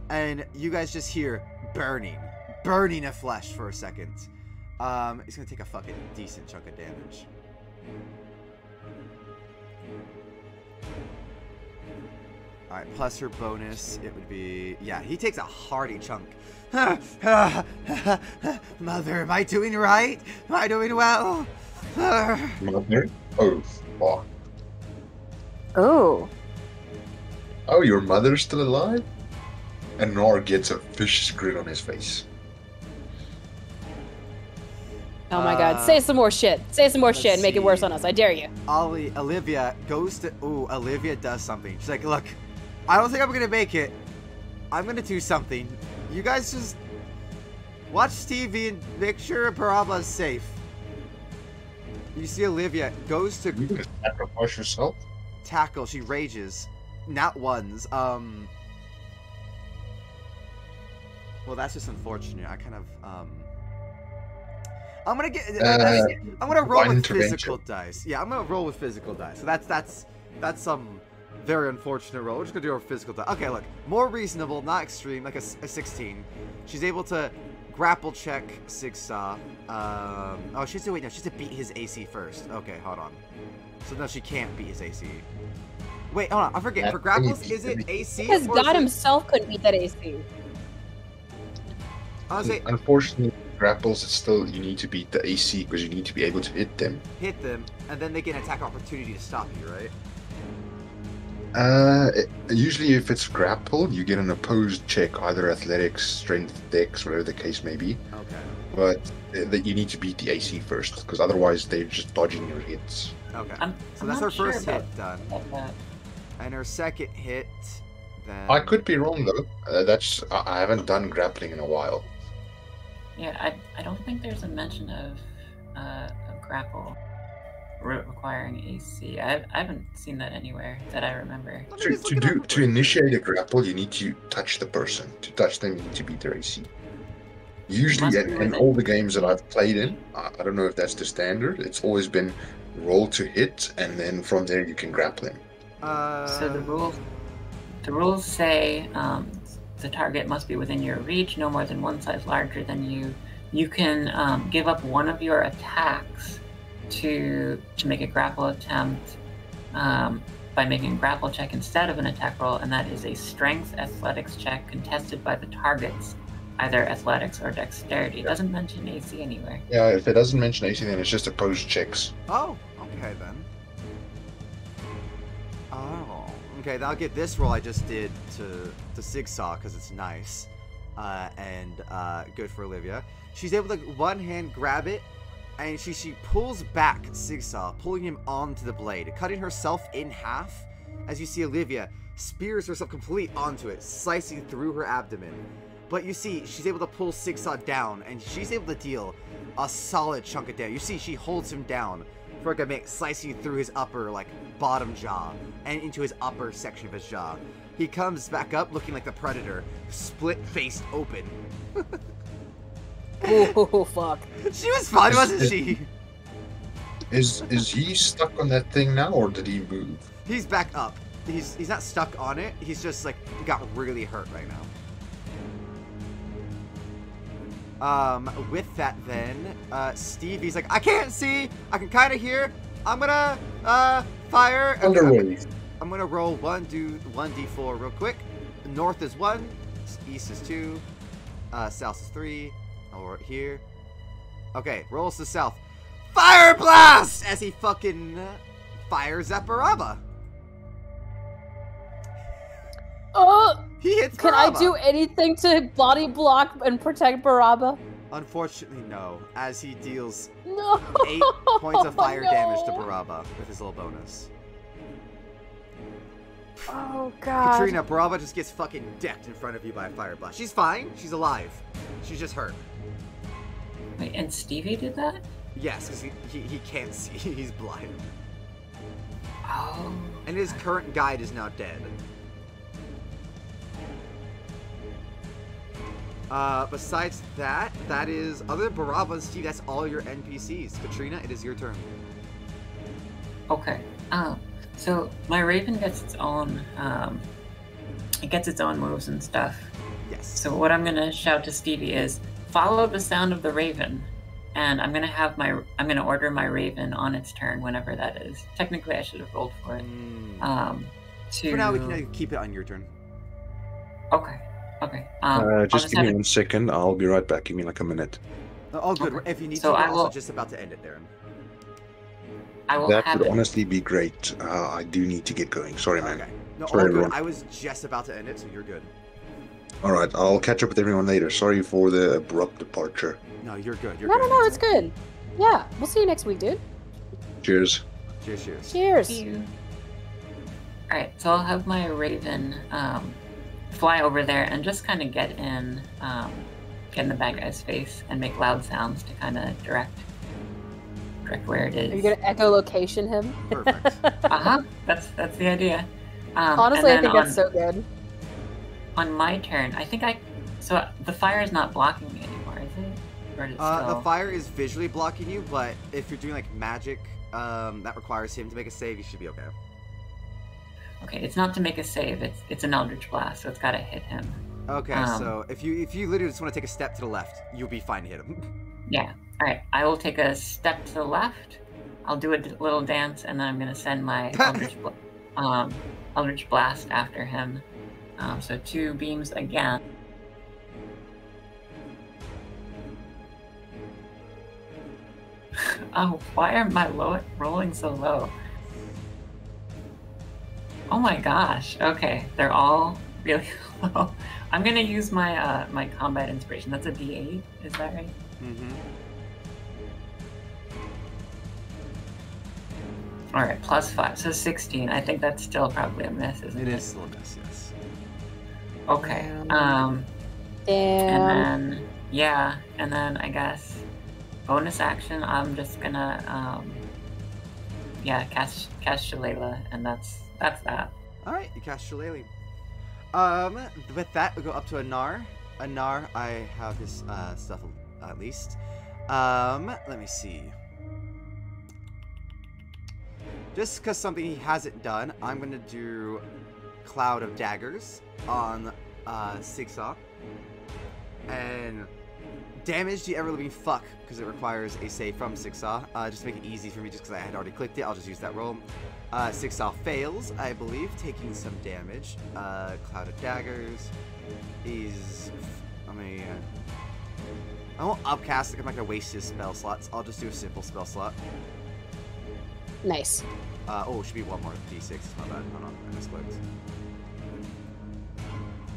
And you guys just hear burning of flesh for a second. He's gonna take a fucking decent chunk of damage. Alright, plus her bonus, it would be... Yeah, he takes a hearty chunk. Mother, am I doing right? Am I doing well? Mother? Oh, fuck. Oh. Oh, your mother's still alive? And Nor gets a vicious grin on his face. Oh my God. Say some more shit. Say some more shit and make it worse see. on us. I dare you. Olivia goes to... Ooh, Olivia does something. She's like, "Look, I don't think I'm gonna make it. I'm gonna do something. You guys just watch TV and make sure Parabola is safe." You see Olivia goes to You gonna sacrifice yourself? tackle. She rages. Not once. Well, that's just unfortunate. I kind of, I'm gonna get... I'm gonna roll with physical dice. Yeah, I'm gonna roll with physical dice. So that's some very unfortunate roll. We're just gonna do our physical dice. Okay, look. More reasonable, not extreme, like a 16. She's able to grapple check Sigsaw. Oh, she has to wait. No, she has to beat his AC first. Okay, hold on. So no, she can't beat his AC. Wait, hold on. I forget. For grapples, is it AC? Because or God is it... himself couldn't beat that AC. I was say, unfortunately, grapples, it's still, you need to beat the AC because you need to be able to hit them. hit them, and then they get an attack opportunity to stop you, right? Usually if it's grapple, you get an opposed check, either athletics, strength, dex, whatever the case may be. Okay. But that you need to beat the AC first, because otherwise they're just dodging your hits. Okay. I'm That's not her sure first about hit done. that. And her second hit, then... I could be wrong though. I haven't done grappling in a while. Yeah, I don't think there's a mention of grapple requiring AC. I haven't seen that anywhere that I remember. To initiate a grapple, you need to touch the person. To touch them, you need to beat their AC. Usually, in all the games that I've played in, I don't know if that's the standard. It's always been roll to hit, and then from there you can grapple him. So the rules say the target must be within your reach, no more than one size larger than you. You can give up one of your attacks to make a grapple attempt by making a grapple check instead of an attack roll, and that is a strength athletics check contested by the targets, either athletics or dexterity. It doesn't mention AC anywhere. Yeah, if it doesn't mention AC, then it's just opposed checks. Oh, okay then. Oh, okay. Then I'll get this roll I just did to Sigsaw because it's nice and good for Olivia. She's able to one hand grab it, and she pulls back Sigsaw, pulling him onto the blade, cutting herself in half. As you see, Olivia spears herself completely onto it, slicing through her abdomen. But you see, she's able to pull Sigsaw down, and she's able to deal a solid chunk of damage. You see, she holds him down for like a minute, slicing through his upper, like, bottom jaw, and into his upper section of his jaw. He comes back up looking like the Predator, split-faced open. Oh, fuck. She was fine, wasn't she? Is he stuck on that thing now, or did he move? He's back up. He's not stuck on it. He's just, like, got really hurt right now. With that then, Steve, he's like, I can't see, I can kind of hear, I'm gonna, fire. Underway. I'm gonna roll 1d4 real quick. North is 1, east is 2, south is 3, over here. Okay, rolls to south. Fire blast! As he fucking fires at Baraba. He hits Baraba. Can I do anything to body block and protect Baraba? Unfortunately, no. As he deals No. 8 points of fire No. damage to Baraba with his little bonus. Oh, God. Katrina, Baraba just gets fucking decked in front of you by a fire blast. She's fine. She's alive. She's just hurt. Wait, and Stevie did that? Yes, because he can't see. He's blind. Oh. And his current guide is now dead. Besides that, that is, other than Baraba and Steve, that's all your NPCs. Katrina, it is your turn. Okay. So my Raven gets its own, moves and stuff. Yes. So what I'm gonna shout to Stevie is, follow the sound of the Raven, and I'm gonna order my Raven on its turn whenever that is. Technically, I should have rolled for it. For now, we can keep it on your turn. Okay. Okay. Just give me 1 second. I'll be right back. Give me like a minute. Oh, good. Okay. If you need So to, I we're will- also just about to end it, Darren. That That would honestly be great. I do need to get going. Sorry, man. Okay. No, Sorry, all good. everyone. I was just about to end it, so you're good. All right, I'll catch up with everyone later. Sorry for the abrupt departure. No, you're good. You're No, good. no, no, it's good. Yeah, we'll see you next week, dude. Cheers. Cheers, cheers. Cheers. Alright, so I'll have my Raven fly over there and just kind of get in the bad guy's face and make loud sounds to kind of direct where it is. Are you gonna echolocation him? Perfect. That's the idea. Honestly, I and then think that's so good. On my turn, so the fire is not blocking me anymore, is it? Or is it still... The fire is visually blocking you, but if you're doing like magic that requires him to make a save, you should be okay. Okay, it's not to make a save. It's an Eldritch Blast, so it's got to hit him. Okay, so if you literally just want to take a step to the left, you'll be fine to hit him. Yeah. All right. I will take a step to the left. I'll do a little dance, and then I'm gonna send my Eldritch Blast after him. So 2 beams again. Oh, why am I rolling so low? Oh my gosh. Okay, they're all really low. I'm gonna use my my combat inspiration. That's a D8, is that right? Mm-hmm. Alright, +5, so 16. I think that's still probably a miss, isn't it? It is still a miss, yes. Okay. Damn. And then yeah, and then I guess bonus action, I'm just gonna yeah, cast Shillelagh, and that's that. Alright, you cast Shillelagh. With that, we go up to Anar. Anar, I have his stuff at least. Let me see. Just because something he hasn't done, I'm gonna do Cloud of Daggers on Sigsaw. And damage the ever-living fuck, because it requires a save from Sigsaw. Just to make it easy for me, just because I had already clicked it, I'll just use that roll. Sigsaw fails, I believe, taking some damage. Cloud of Daggers is... I won't upcast it, I'm not going to waste his spell slots. I'll just do a simple spell slot. Nice. Oh, it should be one more d6. It's not bad. Hold on, I misclicked.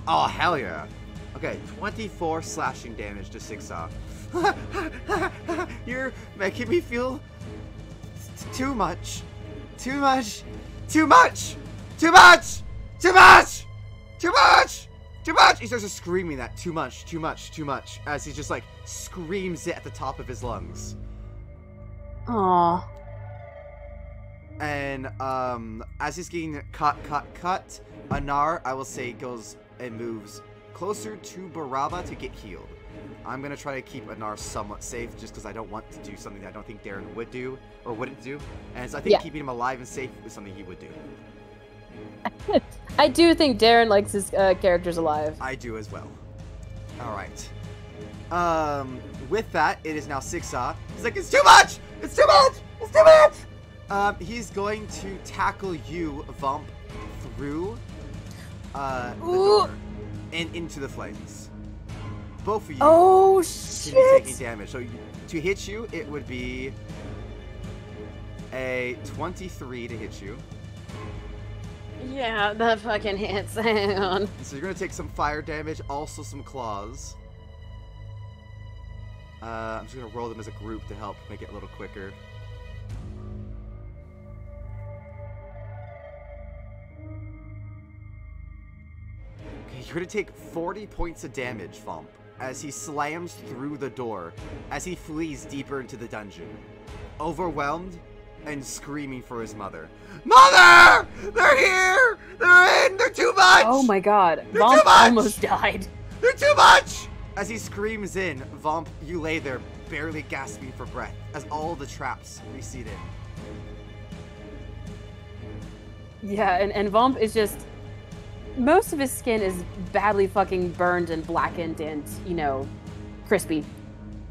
Oh, hell yeah. Okay, 24 slashing damage to Sigsaw. You're making me feel too much. Too much. Too much. Too much. Too much. Too much. Too much. He starts screaming that too much, too much, too much, as he just like screams it at the top of his lungs. Aww. And as he's getting cut, Anar, I will say, goes and moves closer to Baraba to get healed. I'm gonna try to keep Anar somewhat safe, just because I don't want to do something that I don't think Darren would do or wouldn't do. And so I think keeping him alive and safe is something he would do. I do think Darren likes his characters alive. I do as well. All right. With that, it is now Sigsaw. He's like, it's too much! It's too much! It's too much! He's going to tackle you, Vomp, through the door and into the flames. Both of you shit! be taking damage. So to hit you, it would be a 23 to hit you. Yeah, that fucking hits. Hang on. So you're going to take some fire damage, also some claws. I'm just going to roll them as a group to help make it a little quicker. Okay, you're going to take 40 points of damage, Vomp, as he slams through the door, as he flees deeper into the dungeon. Overwhelmed and screaming for his mother. Mother! They're here! They're in! They're too much! Oh my god. They're Vomp too much! almost died. They're too much! As he screams in, Vomp, you lay there, barely gasping for breath, as all the traps recede in. Yeah, and Vomp is just... Most of his skin is badly fucking burned and blackened and, you know, crispy.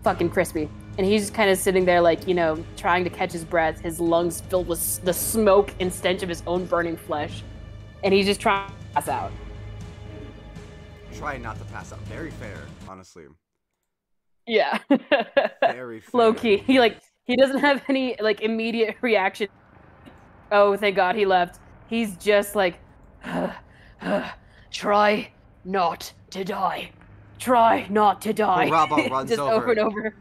Fucking crispy. And he's just kind of sitting there, like, you know, trying to catch his breath, his lungs filled with the smoke and stench of his own burning flesh. And he's just trying to pass out. Trying not to pass out. Very fair, honestly. Yeah. Very fair. Low key. He doesn't have any, like, immediate reaction. Oh, thank God he left. He's just like, try not to die. Try not to die. Baraba runs just over and over.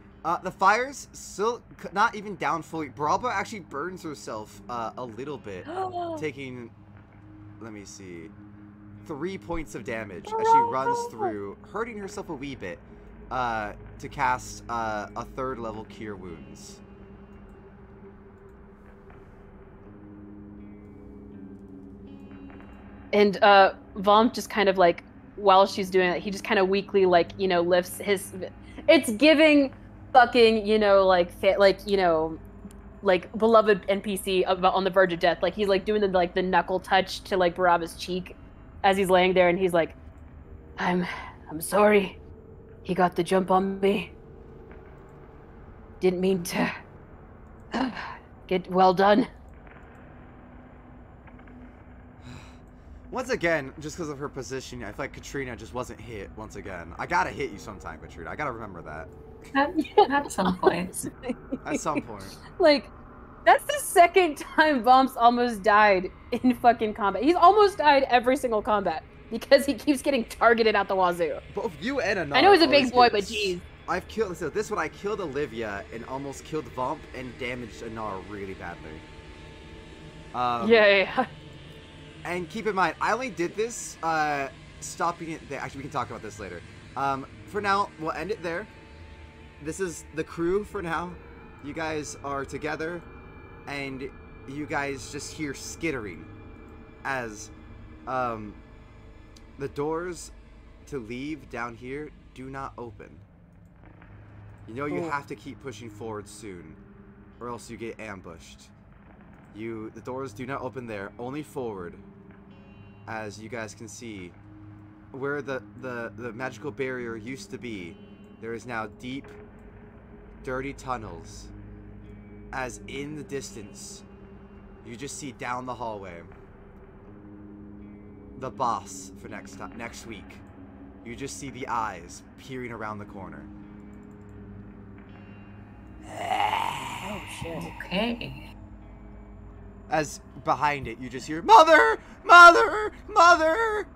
The fire's still not even down fully. Baraba actually burns herself a little bit, taking, let me see, 3 points of damage as she runs through, hurting herself a wee bit, to cast a 3rd level Cure Wounds. And Vomp just kind of like, while she's doing it, he just kind of weakly, like, you know, lifts his... It's giving fucking, you know, like, you know, like, beloved NPC on the verge of death. Like, he's, like, doing the knuckle touch to, like, Baraba's cheek as he's laying there, and he's like, I'm sorry. He got the jump on me. Didn't mean to... Get well done. Once again, just because of her position, I feel like Katrina just wasn't hit once again. I gotta hit you sometime, Katrina. I gotta remember that. At some point. At some point. Like, that's the second time Vomps almost died in fucking combat. He's almost died every single combat because he keeps getting targeted out the wazoo. Both you and Anar. I know he's a big boy, but jeez. I've killed. So this one, I killed Olivia and almost killed Vomp and damaged Anar really badly. Yeah. And keep in mind, I only did this, stopping it there. Actually, we can talk about this later. For now, we'll end it there. This is the crew for now. You guys are together, and you guys just hear skittering as the doors to leave down here do not open. You know you have to keep pushing forward soon, or else you get ambushed. The doors do not open there, only forward. As you guys can see, where the magical barrier used to be, there is now deep, dirty tunnels. As in the distance, you just see down the hallway the boss for next week. You just see the eyes peering around the corner. Oh shit. Okay. As behind it, you just hear, "Mother! Mother! Mother!"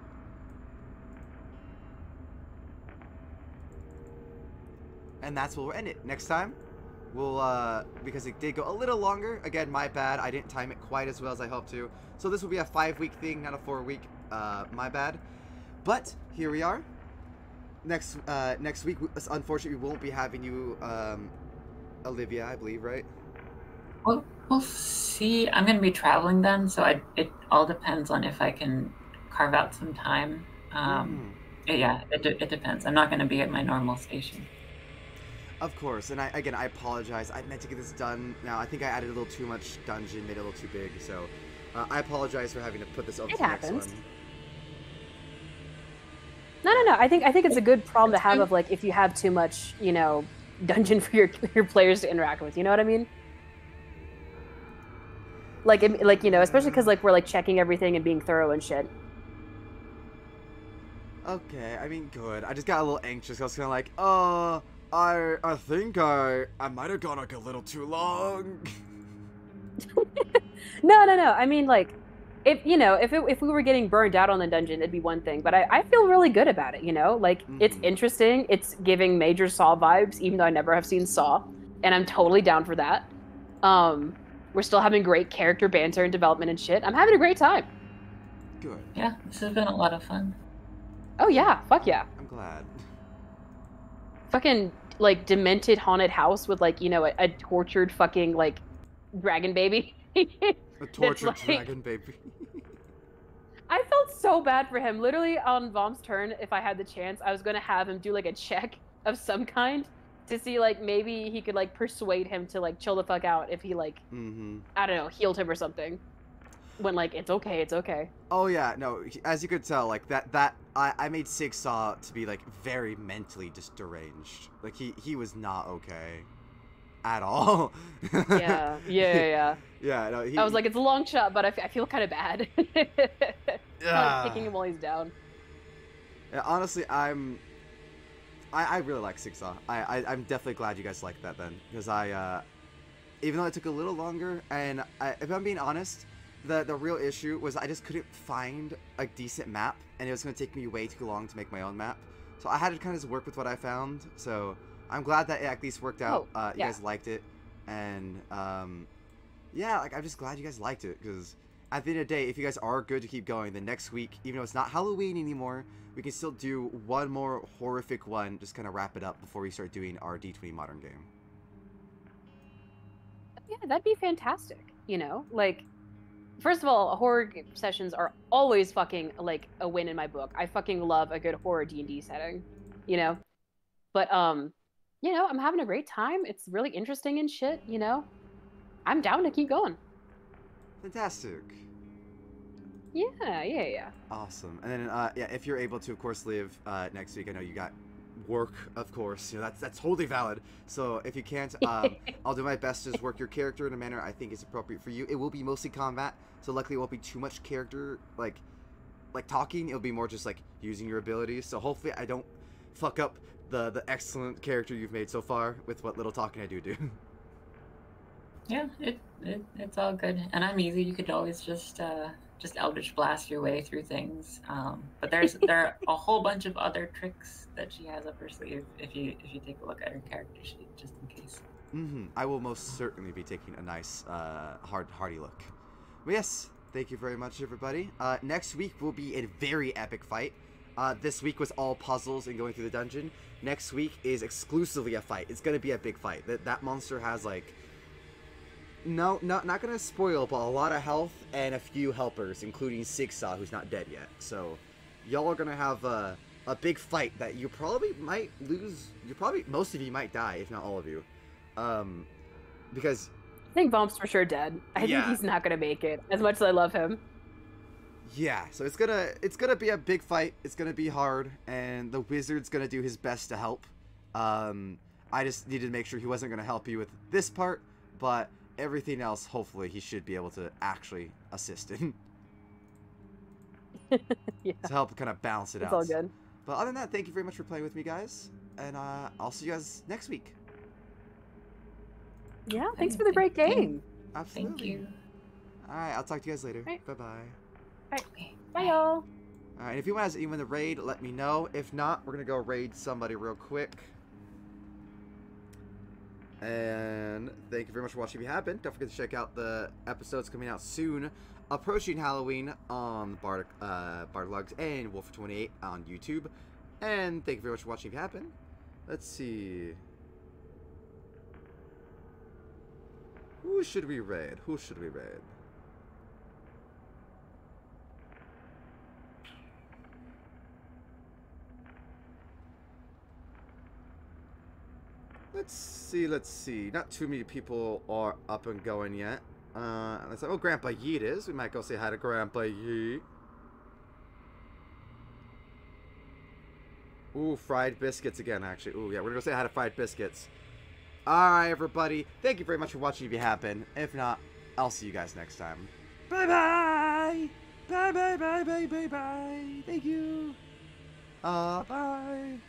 And that's where we'll end it. Next time, we'll, because it did go a little longer. Again, my bad. I didn't time it quite as well as I hoped to. So this will be a 5-week thing, not a 4-week. My bad. But here we are. Next week, unfortunately, we won't be having you, Olivia, I believe, right? Well, we'll see. I'm going to be traveling then, so it all depends on if I can carve out some time. Yeah, it depends. I'm not going to be at my normal station. Of course, and I apologize. I meant to get this done. Now, I think I added a little too much dungeon, made it a little too big, so I apologize for having to put this over to the next one. No. I think it's a good problem to have of, like, if you have too much, you know, dungeon for your players to interact with. You know what I mean? Like, you know, especially because, like, we're, like, checking everything and being thorough and shit. Okay, I mean, good. I just got a little anxious. I was kind of like, I think I might have gone, like, a little too long. No. I mean, like, if we were getting burned out on the dungeon, it'd be one thing. But I feel really good about it, you know? Like, it's interesting. It's giving major Saw vibes, even though I never have seen Saw. And I'm totally down for that. We're still having great character banter and development and shit. I'm having a great time. Good. Yeah, this has been a lot of fun. Oh, yeah. Fuck yeah. I'm glad. Fucking, like, demented haunted house with, like, you know, a tortured fucking, like, dragon baby. A tortured like, dragon baby. I felt so bad for him. Literally, on Vomp's turn, if I had the chance, I was going to have him do, like, a check of some kind to see, like, maybe he could, like, persuade him to, like, chill the fuck out if he, like, I don't know, healed him or something. When, like, it's okay. Oh, yeah, no, as you could tell, like, I made Sigsaw to be, like, very mentally just deranged. Like, he was not okay. At all. Yeah. Yeah, no, I was like, it's a long shot, but I feel kind of bad. Like, picking him while he's down. Yeah, honestly, I really like Sigsaw. I'm definitely glad you guys like that then. Because even though it took a little longer, and if I'm being honest, the real issue was I just couldn't find a decent map, and it was going to take me way too long to make my own map. So I had to kind of just work with what I found, so I'm glad that it at least worked out. You guys liked it, and yeah, like, I'm just glad you guys liked it, because at the end of the day, if you guys are good to keep going, then next week, even though it's not Halloween anymore, we can still do one more horrific one, just kind of wrap it up before we start doing our D20 modern game. Yeah, that'd be fantastic, you know? Like, first of all, horror sessions are always fucking, like, a win in my book. I fucking love a good horror D&D setting, you know? But, you know, I'm having a great time. It's really interesting and shit, you know? I'm down to keep going. Fantastic. Yeah. Awesome. And then, yeah, if you're able to, of course, live next week, I know you got work, of course. You know, that's totally valid. So if you can't, I'll do my best to just work your character in a manner I think is appropriate for you. It will be mostly combat, so luckily it won't be too much character, like, like talking. It'll be more just like using your abilities. So hopefully I don't fuck up the excellent character you've made so far with what little talking I do. Yeah, it's all good, and I'm easy. You could always just Eldritch Blast your way through things. But there are a whole bunch of other tricks that she has up her sleeve if you take a look at her character sheet, just in case. I will most certainly be taking a nice hardy look. But yes, thank you very much, everybody. Next week will be a very epic fight. This week was all puzzles and going through the dungeon. Next week is exclusively a fight. It's gonna be a big fight. That monster has like. No, not gonna spoil, but a lot of health and a few helpers, including Sigsaw, who's not dead yet. So, y'all are gonna have a big fight that you probably might lose. Most of you might die, if not all of you, because I think Vomp's for sure dead. I think he's not gonna make it. As much as I love him. Yeah, so it's gonna be a big fight. It's gonna be hard, and the wizard's gonna do his best to help. I just needed to make sure he wasn't gonna help you with this part, but. Everything else, hopefully, he should be able to actually assist in. To help kind of balance it out. It's all good. But other than that, thank you very much for playing with me, guys. And I'll see you guys next week. Yeah, thanks for the great game. Absolutely. Thank you. Alright, I'll talk to you guys later. Right. Bye-bye. Alright, bye y'all. Alright, if anyone has anyone to raid, let me know. If not, we're going to go raid somebody real quick. And thank you very much for watching if you have been. Don't forget to check out the episodes coming out soon. Approaching Halloween on Bardic Logs and Wolf28 on YouTube. And thank you very much for watching if you have been. Let's see. Who should we raid? Who should we raid? Let's see. Not too many people are up and going yet. Let's say, oh, Grandpa Yeet is. We might go say hi to Grandpa Yeet. Ooh, fried biscuits again, actually. Ooh, yeah, we're gonna go say hi to fried biscuits. Alright, everybody. Thank you very much for watching if you have been. If not, I'll see you guys next time. Bye-bye! Bye-bye, bye-bye, bye-bye. Thank you. Bye.